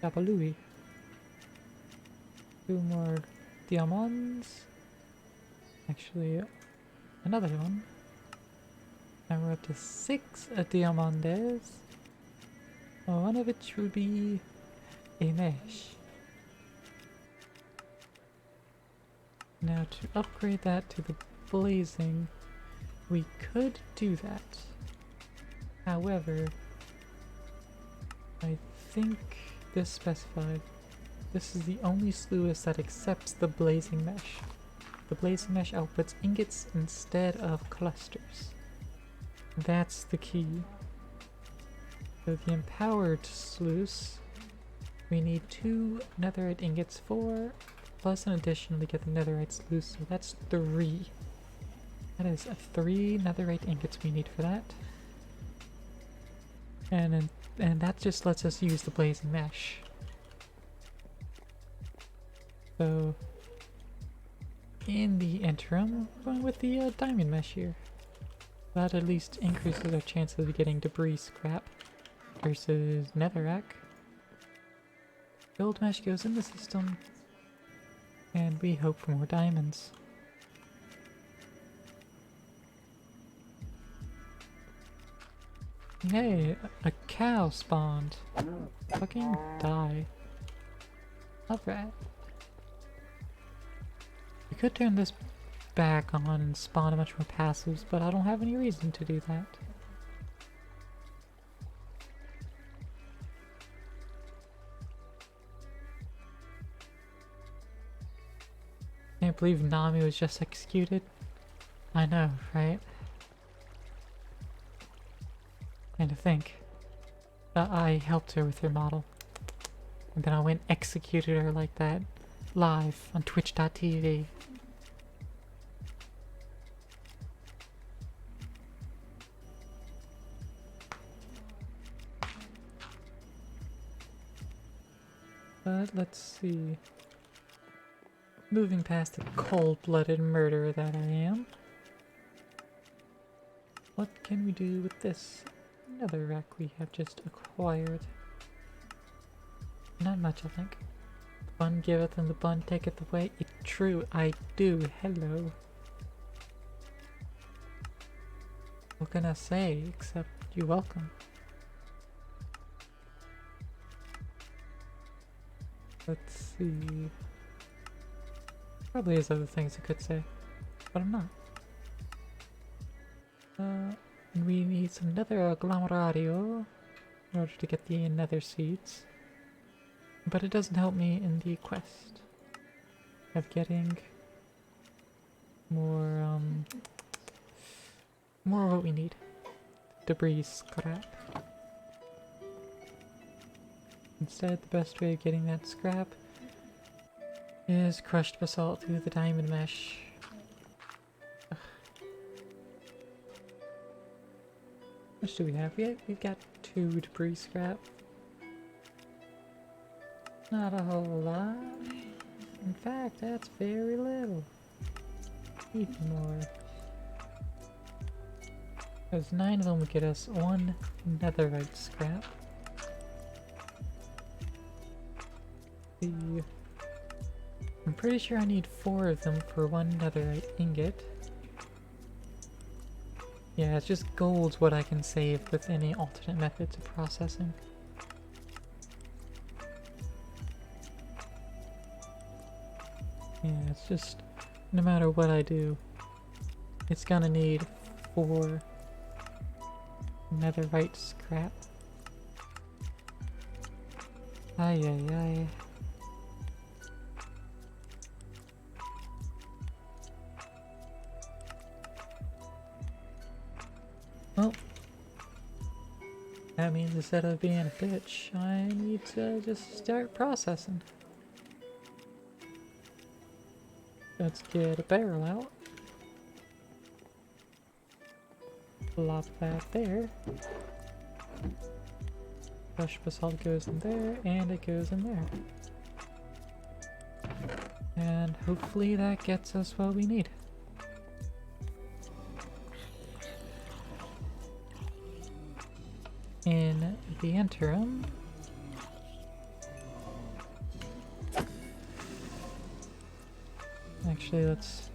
Yabalui. 2 more diamonds. Actually, another one. And we're up to 6 diamantes. One of which will be a mesh. Now to upgrade that to the blazing, we could do that. However, I think this specified. This is the only sluice that accepts the blazing mesh. The blazing mesh outputs ingots instead of clusters. That's the key. So the empowered sluice, we need 2 netherite ingots for, plus an additional to get the netherite sluice, so that's 3. That is 3 netherite ingots we need for that. And that just lets us use the blazing mesh. So, in the interim, I'm going with the diamond mesh here. That at least increases our chances of getting debris scrap versus netherrack. Gold mesh goes in the system, and we hope for more diamonds. Hey, a cow spawned. Fucking die. Alright. could turn this back on and spawn a bunch more passives, but I don't have any reason to do that. Can't believe Nami was just executed. I know, right? And to think that I helped her with her model. And then I went and executed her like that, live on twitch.tv. But let's see. Moving past the cold-blooded murderer that I am. What can we do with this? Another wreck we have just acquired. Not much, I think. The bun giveth and the bun taketh away. It's true, I do. Hello. What can I say except you're welcome? Let's see. Probably has other things I could say, but I'm not. We need some nether agglomeradio in order to get the nether seeds. But it doesn't help me in the quest of getting more, more of what we need. Debris scrap. Instead, the best way of getting that scrap is crushed basalt through the diamond mesh. Ugh. How much do we have? We've got 2 debris scrap. Not a whole lot. In fact, that's very little. Even more. Because 9 of them would get us 1 netherite scrap. I'm pretty sure I need 4 of them for 1 netherite ingot. Yeah, it's just gold's what I can save with any alternate methods of processing. Yeah, it's just, no matter what I do, it's gonna need 4 netherite scrap. Ay ay ay. Well, that means instead of being a bitch, I need to just start processing. Let's get a barrel out. Plop that there. Crushed basalt goes in there, and it goes in there. And hopefully that gets us what we need. In the interim, actually let's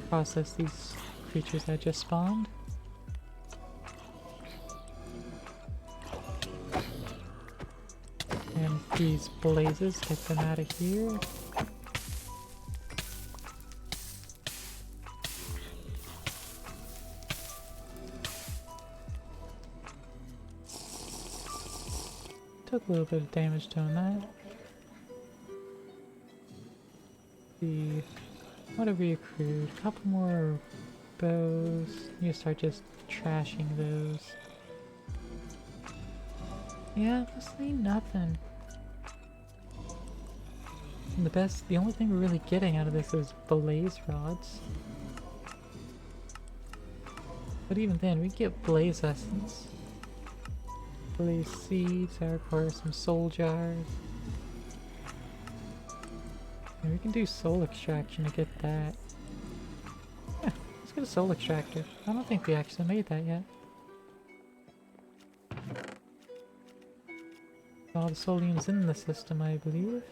process these creatures that just spawned. And these blazes, get them out of here. Took a little bit of damage doing that. What have we accrued? A couple more bows. You start just trashing those. Yeah, mostly nothing. And the only thing we're really getting out of this is blaze rods. But even then, we get blaze essence. Blaze seeds, I require some soul jars. And we can do soul extraction to get that. Yeah, let's get a soul extractor. I don't think we actually made that yet. All the solium's in the system, I believe.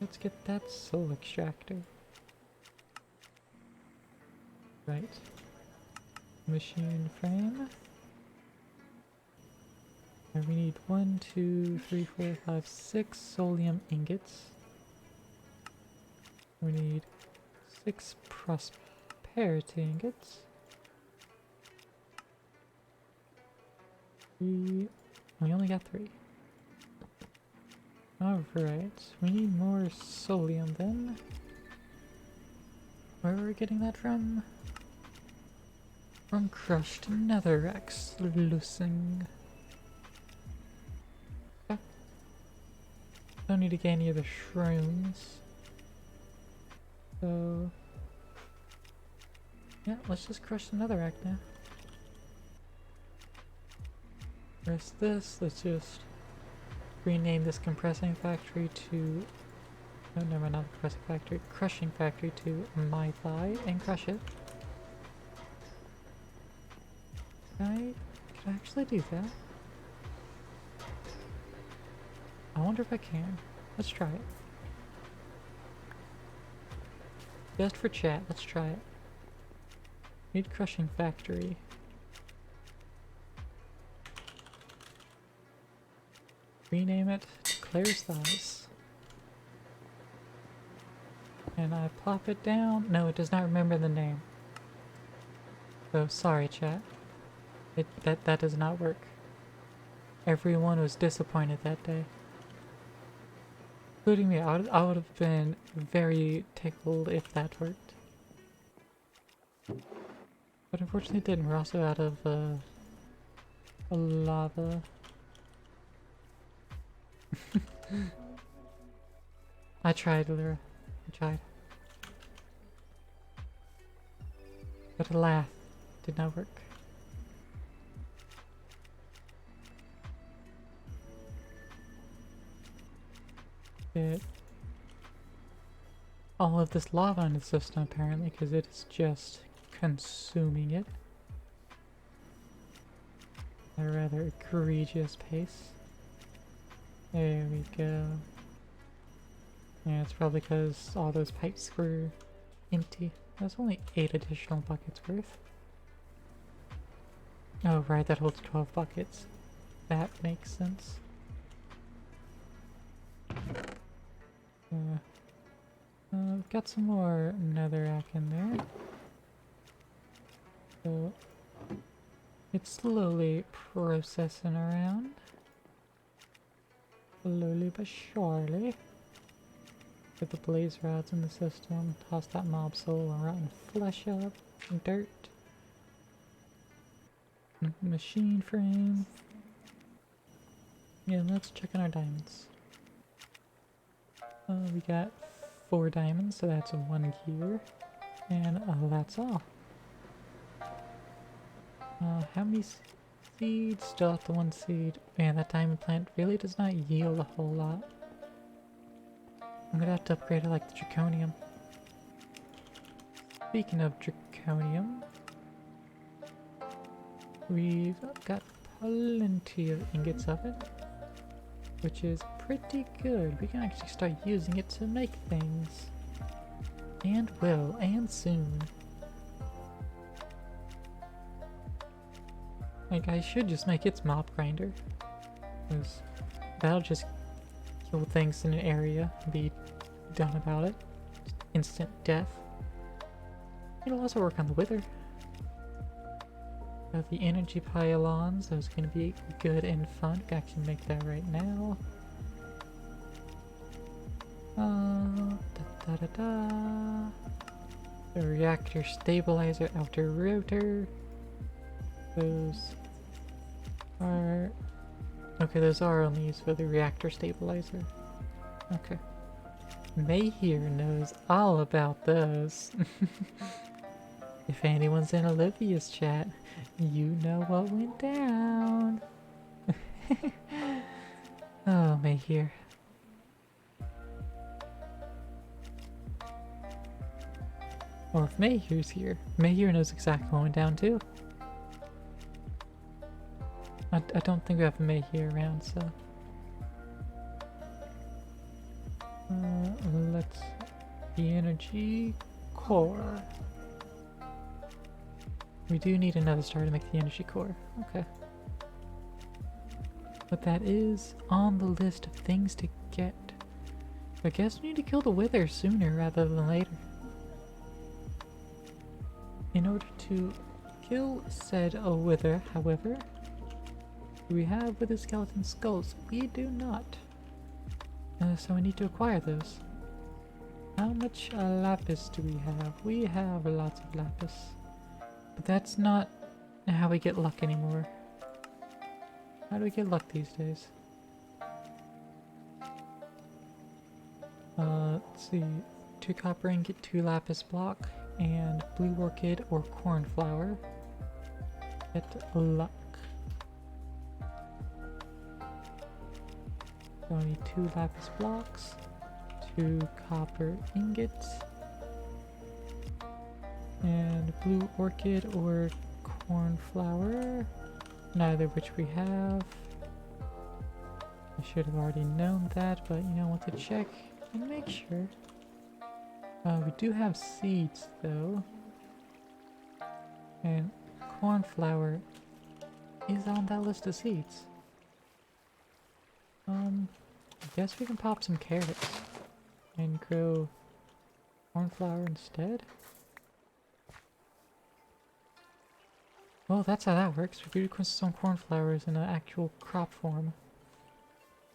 Let's get that soul extractor. Right. Machine frame. And we need 1, 2, 3, 4, 5, 6 solium ingots. We need 6 prosperity ingots. We only got 3. Alright, we need more solium then. Where are we getting that from? From crushed netherrack sluicing. Okay. Don't need to get any of the shrooms. So yeah, let's just crush the netherrack now. Where's this? Let's just rename this compressing factory to... Oh, never mind, not compressing factory. Crushing factory to my thigh and crush it. Can I actually do that? I wonder if I can. Let's try it. Just for chat, let's try it. Need crushing factory. Rename it Claire's Thighs. And I plop it down. No, it does not remember the name. So sorry, chat. That does not work. Everyone was disappointed that day. Including me. I would have been very tickled if that worked. But unfortunately it didn't. We're also out of lava. I tried, Lyra. I tried. But alas, did not work. Get all of this lava in the system apparently, because it is just consuming it at a rather egregious pace. There we go. Yeah, it's probably because all those pipes were empty. That's only 8 additional buckets worth. Oh right, that holds 12 buckets. That makes sense. We've got some more netherrack in there. So it's slowly processing around. Slowly but surely. Get the blaze rods in the system, toss that mob soul and rotten flesh up, dirt, machine frame. Yeah, let's check on our diamonds. We got 4 diamonds, so that's 1 gear, and that's all. How many seeds? Still have the 1 seed. Man, that diamond plant really does not yield a whole lot. I'm gonna have to upgrade it like the draconium. Speaking of draconium, we've got plenty of ingots of it, which is pretty good. We can actually start using it to make things. And will, and soon. Like, I should just make its mob grinder, because that'll just kill things in an area and be done about it. Just instant death. It'll also work on the wither. Got the energy pylons, those are going to be good and fun. We can actually make that right now. The reactor stabilizer outer rotor. Those are... Okay, those are only used for the reactor stabilizer. Okay. May here knows all about those. If anyone's in Olivia's chat, you know what went down. Oh, May here. Or if Mayhew's here, Mayhew knows exactly what went down too. I don't think we have a Mayhew around, so... let's... The energy core. We do need another star to make the energy core. Okay. But that is on the list of things to get. I guess we need to kill the wither sooner rather than later. In order to kill said wither, however, do we have wither skeleton skulls? We do not. So we need to acquire those. How much lapis do we have? We have lots of lapis. But that's not how we get luck anymore. How do we get luck these days? Let's see. 2 copper ingot, 2 lapis block, and blue orchid or cornflower. Get luck. So I need 2 lapis blocks, 2 copper ingots, and blue orchid or cornflower, neither of which we have. I should have already known that, but you know, I want to check and make sure. We do have seeds though, and cornflower is on that list of seeds. I guess we can pop some carrots and grow cornflower instead. Well, that's how that works. We could grow some cornflowers in an actual crop form.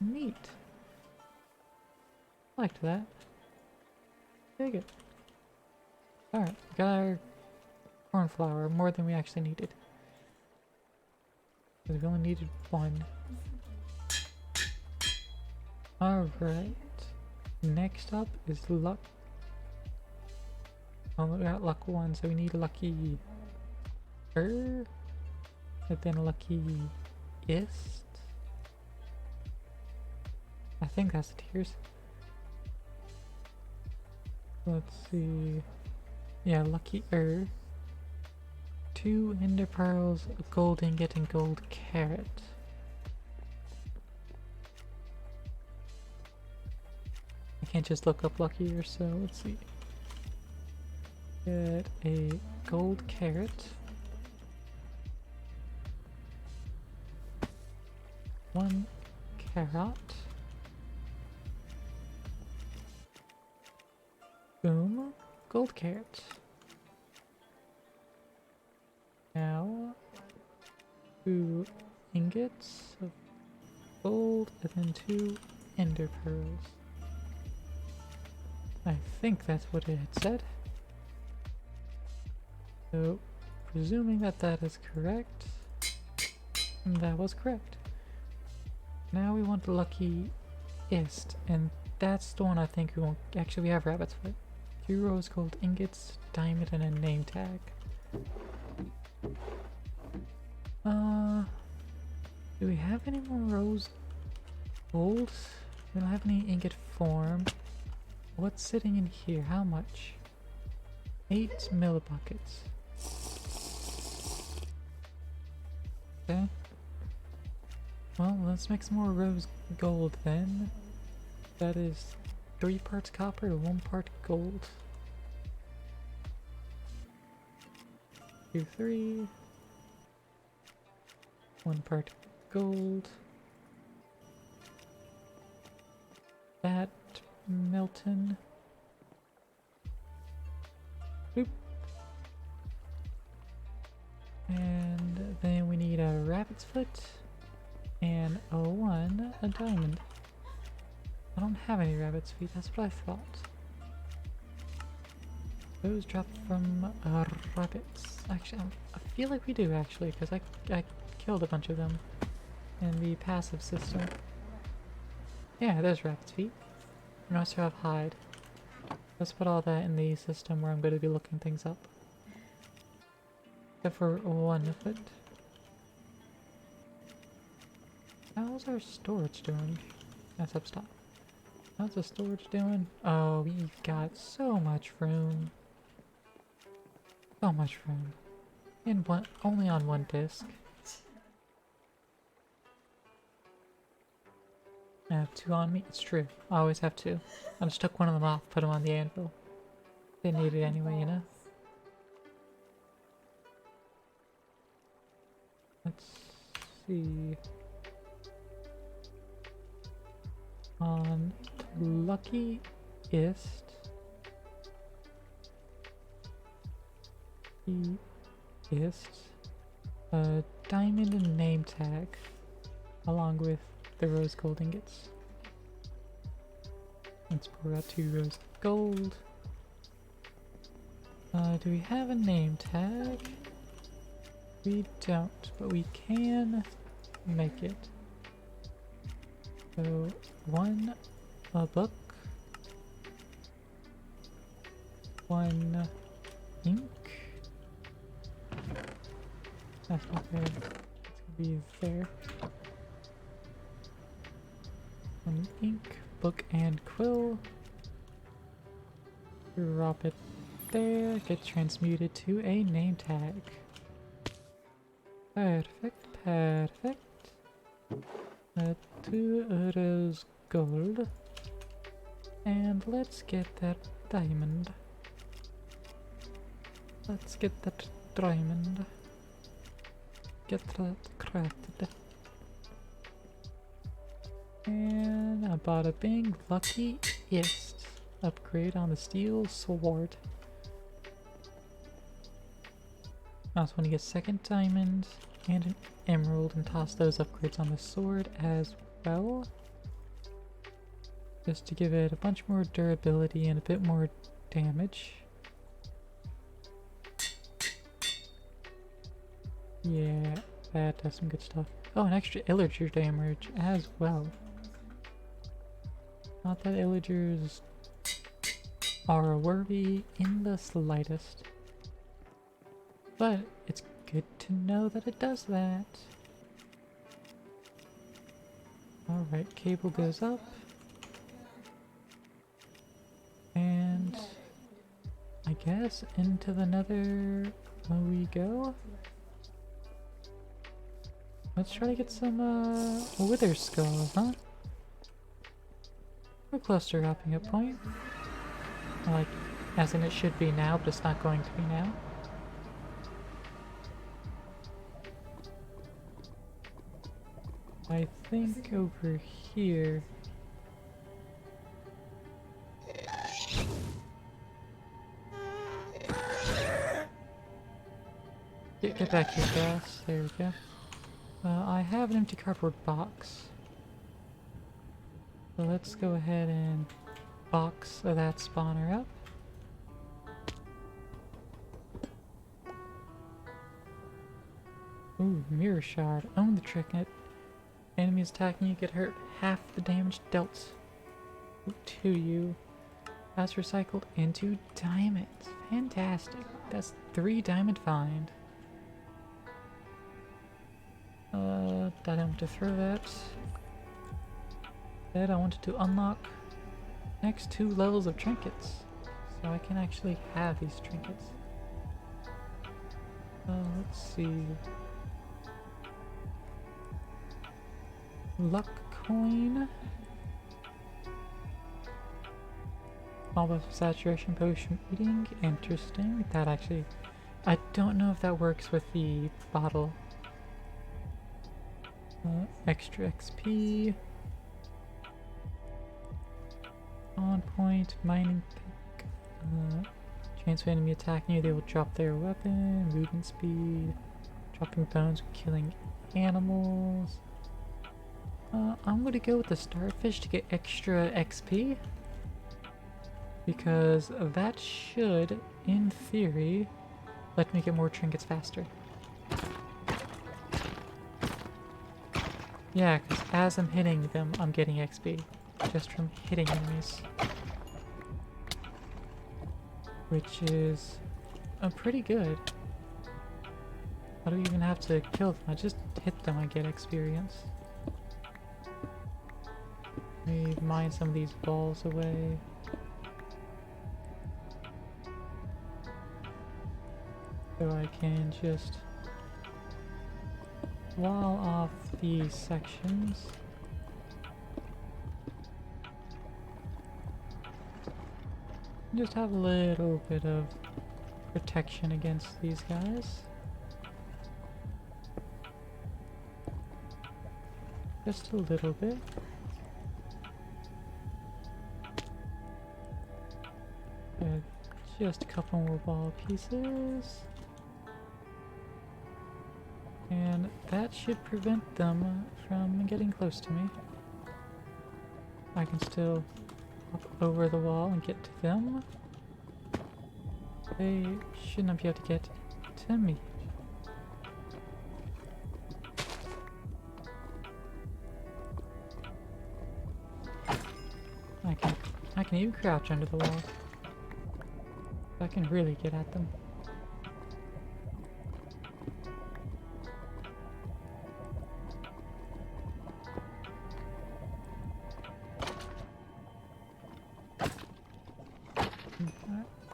Neat. Liked that. Dig it. Alright, got our cornflower, more than we actually needed. Because we only needed 1. Alright. Next up is luck. Oh, we got luck 1, so we need lucky and then luckiest. I think that's the tiers. Let's see. Yeah, lucky 2 ender pearls, a gold ingot, and gold carrot. I can't just look up luckier, so let's see. Get a gold carrot. 1 carrot. Boom. Gold carrot. Now 2 ingots of gold and then 2 ender pearls. I think that's what it had said. So, presuming that that is correct, that was correct. Now we want the luckiest, and that's the one I think we want. Actually, we have rabbit's foot. 2 rose gold ingots, diamond, and a name tag. Do we have any more rose gold? We don't have any ingot form. What's sitting in here? How much? 8 millibuckets. Okay. Well, let's make some more rose gold then. That is 3 parts copper to 1 part gold. 2, 3. 1 part gold. That Milton. Boop. And then we need a rabbit's foot and a diamond. I don't have any rabbit's feet, that's what I thought. Those drop from rabbits. Actually, I feel like we do actually, because I killed a bunch of them in the passive system. Yeah, there's rabbit's feet. We also have hide. Let's put all that in the system where I'm going to be looking things up. Except for 1 foot. How's our storage doing? That's up top. How's the storage doing? Oh, we've got so much room. So much room. In only on 1 disk. I have 2 on me. It's true. I always have 2. I just took one of them off, put them on the anvil. Didn't need it anyway, you know? Let's see. on luckiest a diamond and name tag along with the rose gold ingots. Let's pour out 2 rose gold. Do we have a name tag? We don't, but we can make it. So, 1 a book, 1 ink. That's not there. It's gonna be there. 1 ink, book, and quill. Drop it there. Get transmuted to a name tag. Perfect, perfect. 2 rose gold. And let's get that diamond. Let's get that diamond. Get that crafted. And I bought a big luckiest upgrade on the steel sword. I also want to get 2nd diamond and an emerald and toss those upgrades on the sword as well. Just to give it a bunch more durability and a bit more damage. Yeah, that does some good stuff. Oh, an extra illager damage as well. Not that illagers are a worry in the slightest. But it's good to know that it does that. Alright, cable goes up. And I guess into the nether we go. Let's try to get some wither skulls, huh? We're close to wrapping up point. Like, as in it should be now, but it's not going to be now. I think over here... Get back here, guys. There we go. I have an empty cardboard box. So let's go ahead and box that spawner up. Ooh, mirror shard. Own the trick. Enemies attacking you get hurt half the damage dealt to you. That's recycled into diamonds. Fantastic. That's 3 diamond find. I don't want to throw that. Instead, I wanted to unlock next 2 levels of trinkets. So I can actually have these trinkets. Let's see. Luck coin. Small buff saturation potion eating. Interesting. That actually... I don't know if that works with the bottle. Extra XP. On point. Mining pick. Chance of enemy attacking you, they will drop their weapon. Movement speed. Dropping bones, killing animals. I'm gonna go with the starfish to get extra XP. Because that should, in theory, let me get more trinkets faster. Yeah, because as I'm hitting them, I'm getting XP. Just from hitting enemies. Which is pretty good. I don't even have to kill them, I just hit them, I get experience. Let me mine some of these balls away. So I can just wall off these sections. Just have a little bit of protection against these guys. Just a little bit. Just a couple more wall pieces. And that should prevent them from getting close to me. I can still hop over the wall and get to them. They should not be able to get to me. I can even crouch under the wall. I can really get at them.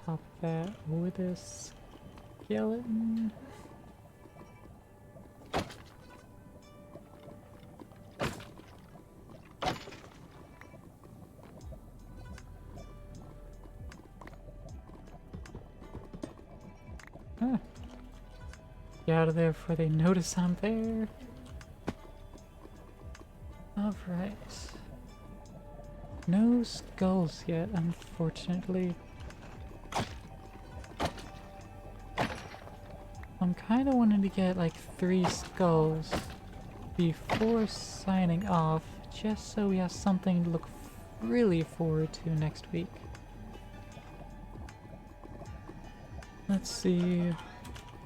Pop that with this skeleton. Get out of there before they notice I'm there. Alright. No skulls yet, unfortunately. I'm kind of wanting to get like 3 skulls before signing off, just so we have something to look really forward to next week. Let's see.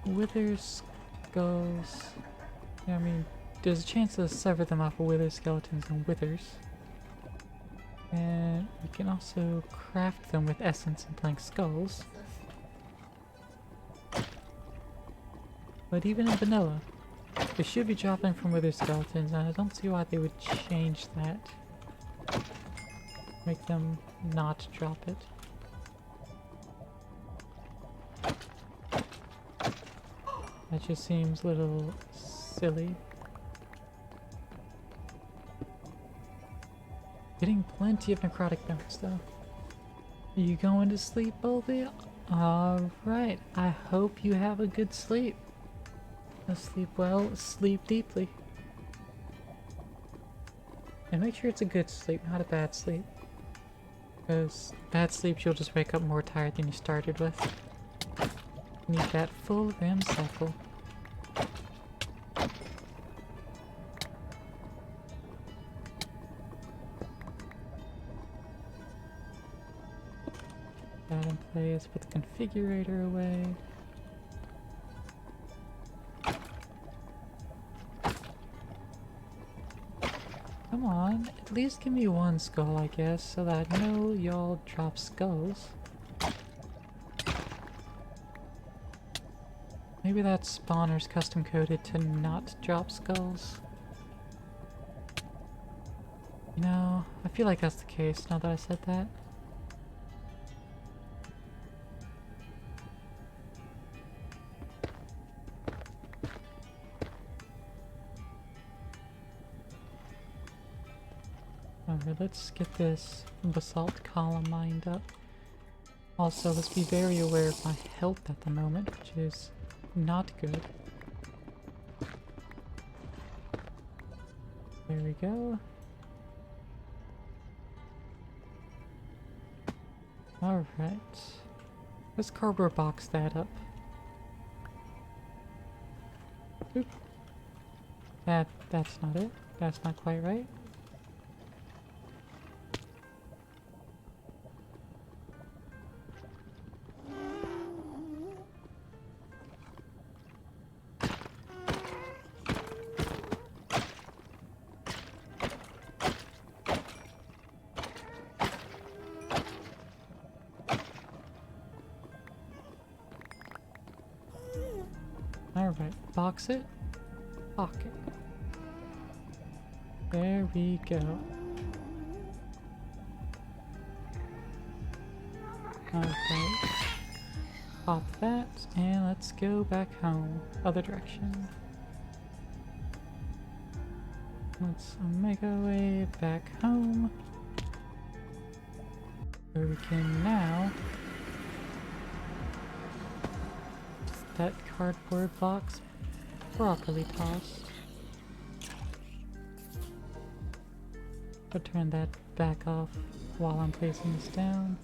Wither skulls. Yeah, I mean, there's a chance to sever them off of wither skeletons and withers. And we can also craft them with essence and blank skulls. But even in vanilla, they should be dropping from wither skeletons, and I don't see why they would change that. Make them not drop it. That just seems a little silly. Getting plenty of necrotic bones though. Are you going to sleep, Bolby? Alright, I hope you have a good sleep. Sleep well, sleep deeply. And make sure it's a good sleep, not a bad sleep. Because bad sleep, you'll just wake up more tired than you started with. You need that full REM cycle. That in place, put the configurator away. Come on, at least give me 1 skull, I guess, so that I know y'all drop skulls. Maybe that spawner's custom coded to not drop skulls. You know, I feel like that's the case now that I said that. Alright, let's get this basalt column mined up. Also, let's be very aware of my health at the moment, which is not good. There we go. Alright. Let's cardboard box that up. Oop. That's not it. That's not quite right. Alright, box it, pocket. There we go. Okay. Pop that, and let's go back home. Other direction. Let's make our way back home. Where we can now that cardboard box properly tossed. I'll turn that back off while I'm placing this down.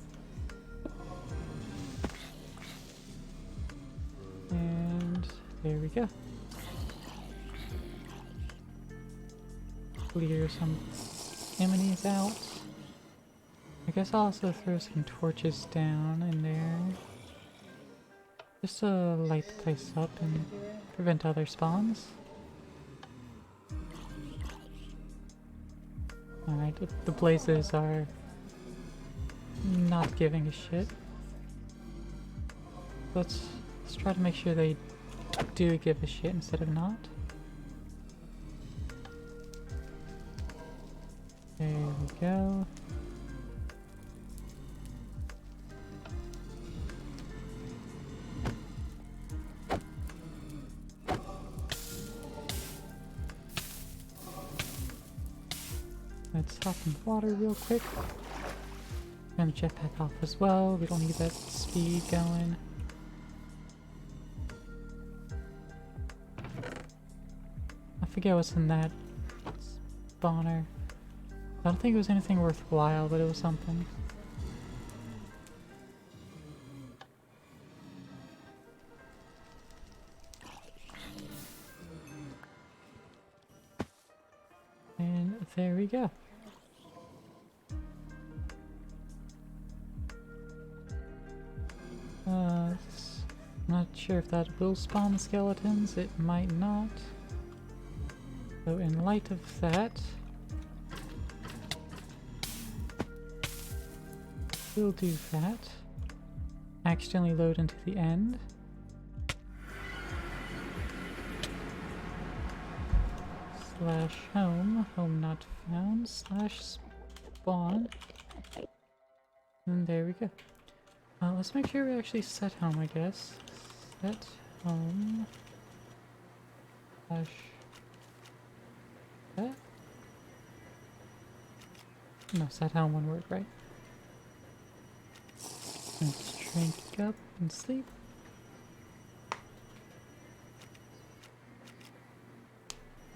There we go. Clear some enemies out. I guess I'll also throw some torches down in there. Just to light the place up and prevent other spawns. Alright, the blazes are not giving a shit. Let's try to make sure they do give a shit instead of not. There we go. Let's hop in the water real quick. Turn the jetpack off as well. We don't need that speed going. I forget what's in that spawner. I don't think it was anything worthwhile, but it was something. And there we go. Not sure if that will spawn the skeletons. It might not. So in light of that, we'll do that. Accidentally load into the end. Slash home, home not found, slash spawn. And there we go. Let's make sure we actually set home, I guess. Set home. Slash that? No, set home one word, right? Let's drink up and sleep.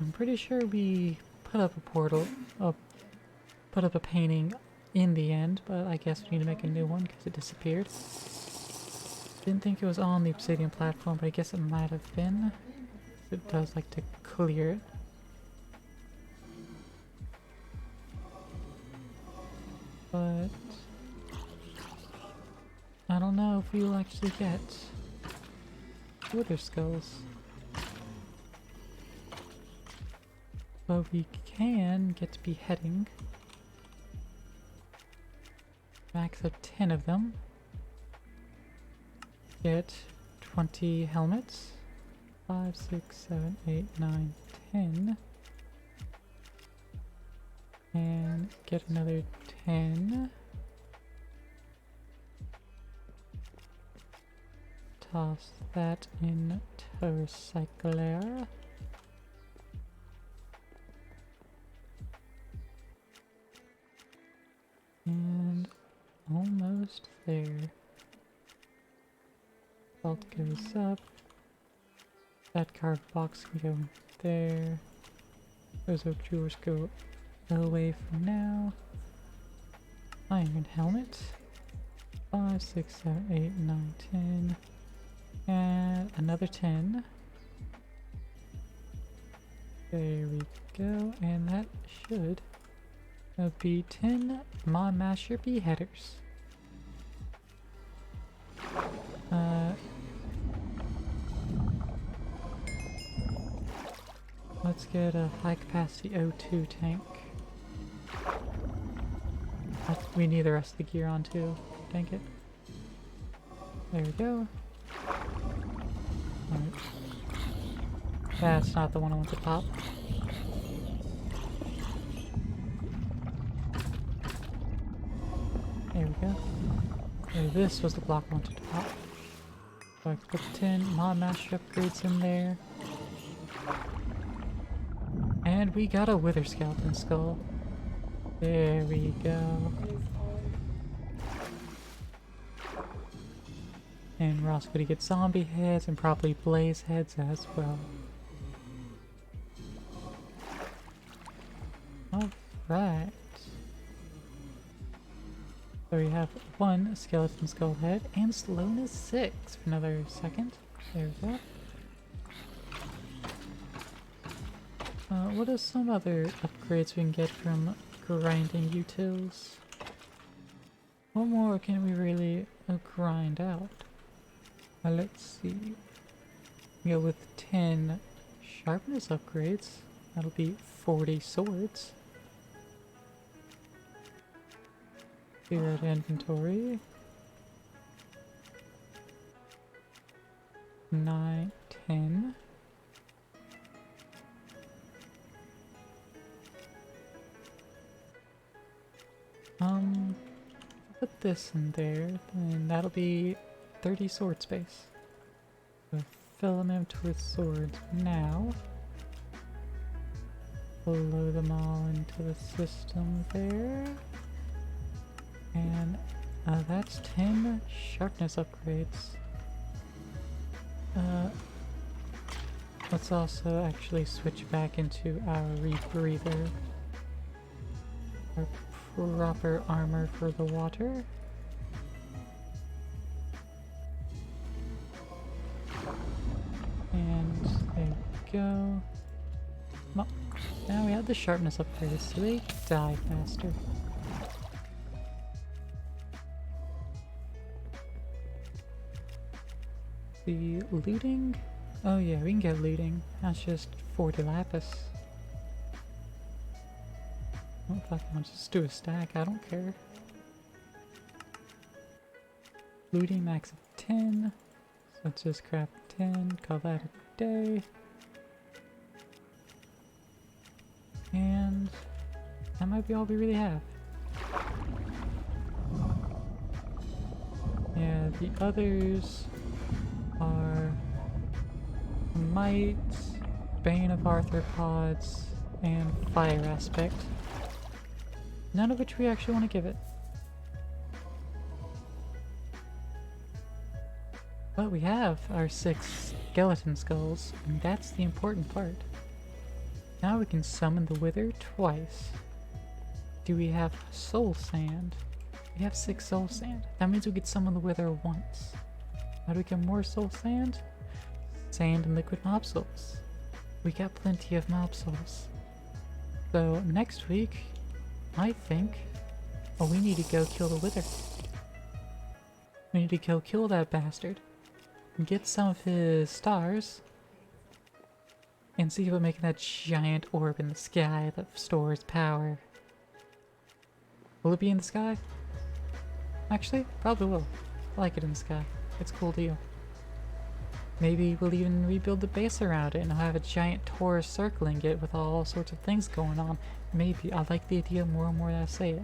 I'm pretty sure we put up a portal, put up a painting in the end, but I guess we need to make a new one because it disappeared. Didn't think it was on the obsidian platform, but I guess it might have been. It does like to clear it. But I don't know if we will actually get wither skulls. But we can get beheading. Max of 10 of them. Get 20 helmets. 5, 6, 7, 8, 9, 10. And get another 10. Toss that in to recycler. And almost there. Salt goes up. That carved box can go in there. Those oak drawers go away for now. Iron helmet. 5, 6, 7, 8, 9, 10. And another 10. There we go. And that should be 10 Mod Masher beheaders. Let's get a high capacity O2 tank. We need the rest of the gear on too. Tank it. There we go. Alright. That's not the one I want to pop. There we go. This was the block I wanted to pop. So I can put the 10 Mod Master upgrades in there. And we got a Wither Skeleton Skull. There we go. And we're also going to get zombie heads and probably blaze heads as well. Alright. So we have one skeleton skull head and slowness 6 for another second. There we go. What are some other upgrades we can get from grinding utils? What more can we really grind out? Let's see. Go with 10 sharpness upgrades. That'll be 40 swords. Clear out inventory. 9, 10. Put this in there, then that'll be 30 sword space. So fill them with swords now. Blow them all into the system there. And that's 10 sharpness upgrades. Let's also actually switch back into our rebreather. Our proper armor for the water. And there we go. Well, now we have the sharpness upgrades, so they die faster. The looting? Oh yeah, we can get looting. That's just 40 lapis. Well, fuck, I'll just do a stack, I don't care. Looting max of 10. So let's just grab 10, call that a day. And that might be all we really have. Yeah, the others are Might, Bane of Arthropods, and Fire Aspect. None of which we actually want to give it. But we have our 6 skeleton skulls, and that's the important part. Now we can summon the Wither twice. Do we have soul sand? We have 6 soul sand. That means we could summon the Wither once. How do we get more soul sand? Sand and liquid mob souls. We got plenty of mob souls. So next week, I think, we need to go kill the Wither. We need to go kill that bastard. Get some of his stars. And see about making that giant orb in the sky that stores power. Will it be in the sky? Actually, probably will. I like it in the sky. It's a cool deal. Maybe we'll even rebuild the base around it and have a giant torus circling it with all sorts of things going on. Maybe. I like the idea more and more that I say it.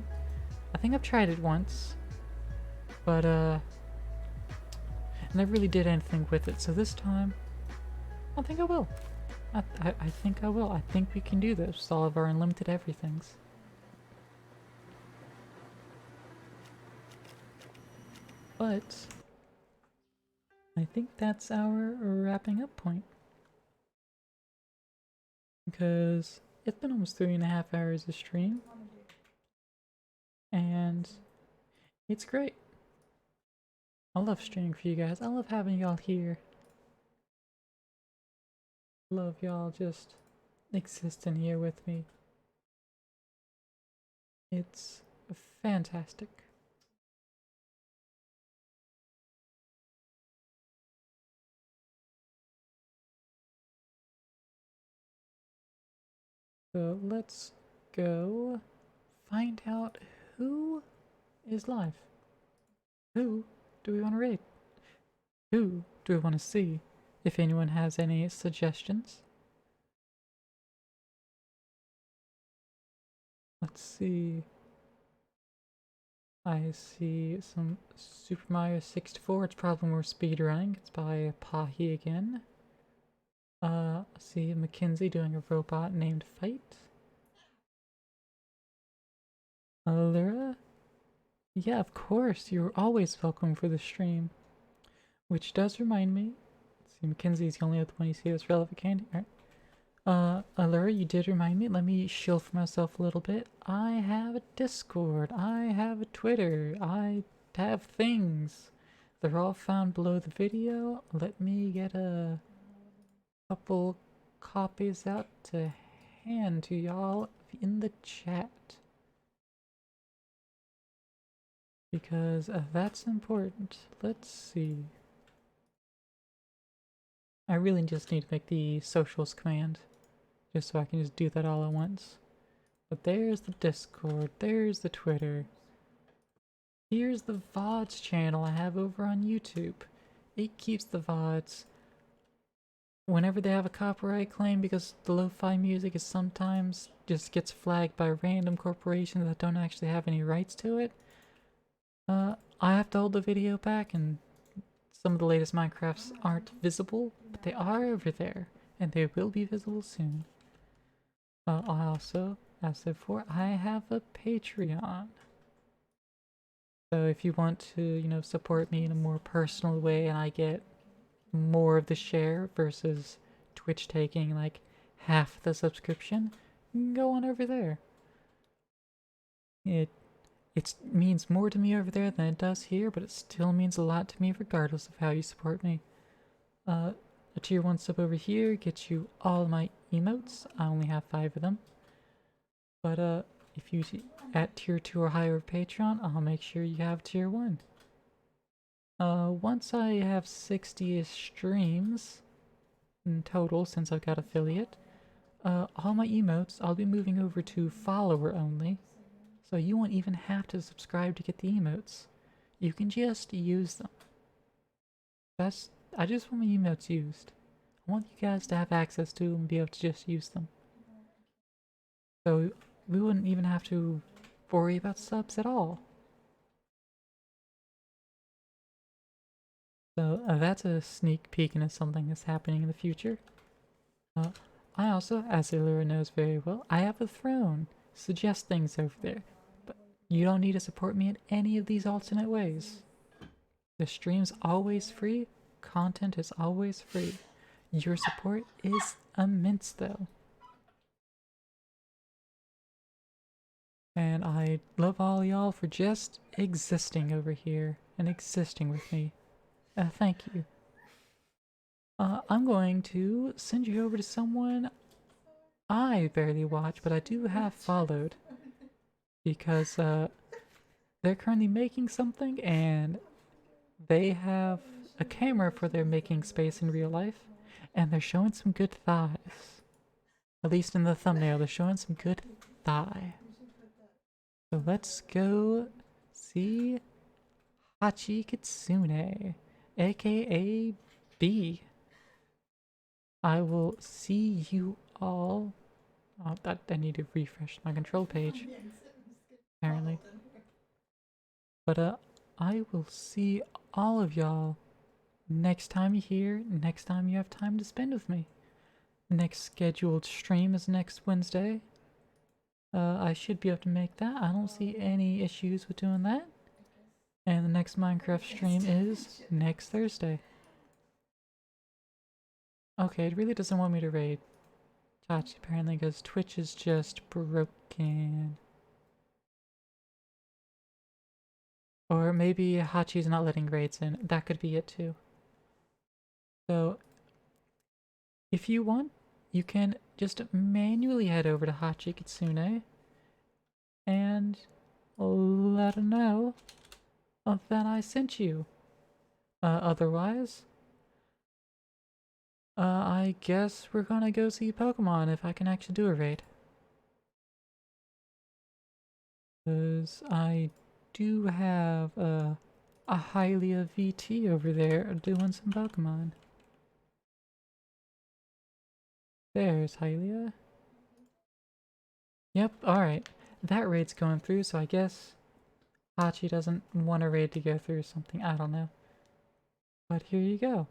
I think I've tried it once. But, I never really did anything with it. So this time, I think I will. I think I will. I think we can do this with all of our unlimited everythings. But I think that's our wrapping up point. Because it's been almost 3.5 hours of stream. And it's great. I love streaming for you guys. I love having y'all here. Love y'all just existing here with me. It's fantastic. So let's go find out who is live. Who do we want to raid? Who do we want to see? If anyone has any suggestions. Let's see. I see some Super Mario 64. It's probably more speedrunning. It's by Pahi again. I see Mackenzie doing a robot named Fight. Lyra? Yeah, of course. You're always welcome for the stream. Which does remind me. Let's see, Mackenzie's the only other one you see that's relevant candy. Alright. Lyra, you did remind me. Let me shield for myself a little bit. I have a Discord. I have a Twitter. I have things. They're all found below the video. Let me get a couple copies out to can to y'all in the chat. Because that's important. Let's see. I really just need to make the socials command. Just so I can just do that all at once. But there's the Discord, there's the Twitter. Here's the VODs channel I have over on YouTube. It keeps the VODs whenever they have a copyright claim, because the lo-fi music is sometimes just gets flagged by random corporations that don't actually have any rights to it. I have to hold the video back, and some of the latest Minecrafts aren't visible, but they are over there, and they will be visible soon. I also, as I said before, I have a Patreon. So if you want to, you know, support me in a more personal way and I get more of the share versus Twitch taking like half the subscription, go on over there. It means more to me over there than it does here, but it still means a lot to me regardless of how you support me. A tier 1 sub over here gets you all my emotes. I only have 5 of them. But if you at tier 2 or higher of Patreon, I'll make sure you have tier 1. Once I have 60-ish streams in total, since I've got affiliate, all my emotes I'll be moving over to follower only. So you won't even have to subscribe to get the emotes. You can just use them. I just want my emotes used. I want you guys to have access to them and be able to just use them. So we wouldn't even have to worry about subs at all. So that's a sneak peek into something that's happening in the future. I also, as Illyra knows very well, I have a throne. Suggest things over there. But you don't need to support me in any of these alternate ways. The stream's always free. Content is always free. Your support is immense though. And I love all y'all for just existing over here and existing with me. Thank you. I'm going to send you over to someone I barely watch, but I do have followed. Because they're currently making something and they have a camera for their making space in real life. And they're showing some good thighs. At least in the thumbnail, they're showing some good thigh. So let's go see Hachi Kitsune, aka B. I will see you all. Oh, I need to refresh my control page, apparently. But I will see all of y'all next time you're here, next time you have time to spend with me. Next scheduled stream is next Wednesday. I should be able to make that. I don't see any issues with doing that. And the next Minecraft stream is next Thursday. Okay, it really doesn't want me to raid Chachi apparently because Twitch is just broken. Or maybe Hachi's not letting raids in. That could be it too. So, if you want, you can just manually head over to Hachi Kitsune and let her know that I sent you. Otherwise, I guess we're gonna go see Pokemon if I can actually do a raid. Because I do have a Hylia VT over there doing some Pokemon. There's Hylia. Yep, alright. That raid's going through, so I guess Hachi doesn't want a raid to go through or something. I don't know. But here you go.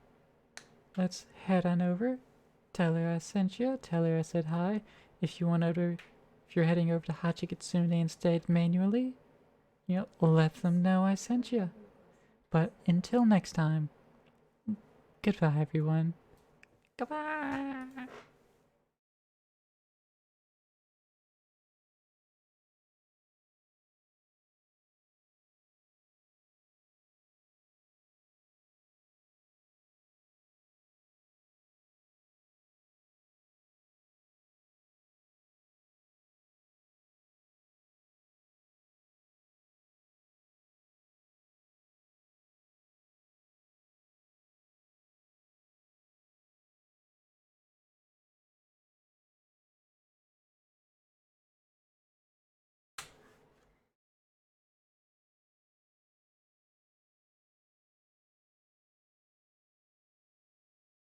Let's head on over. Tell her I sent you. Tell her I said hi. If you're heading over to Hachi Kitsune instead manually, you know, let them know I sent you. But until next time, goodbye everyone. Goodbye.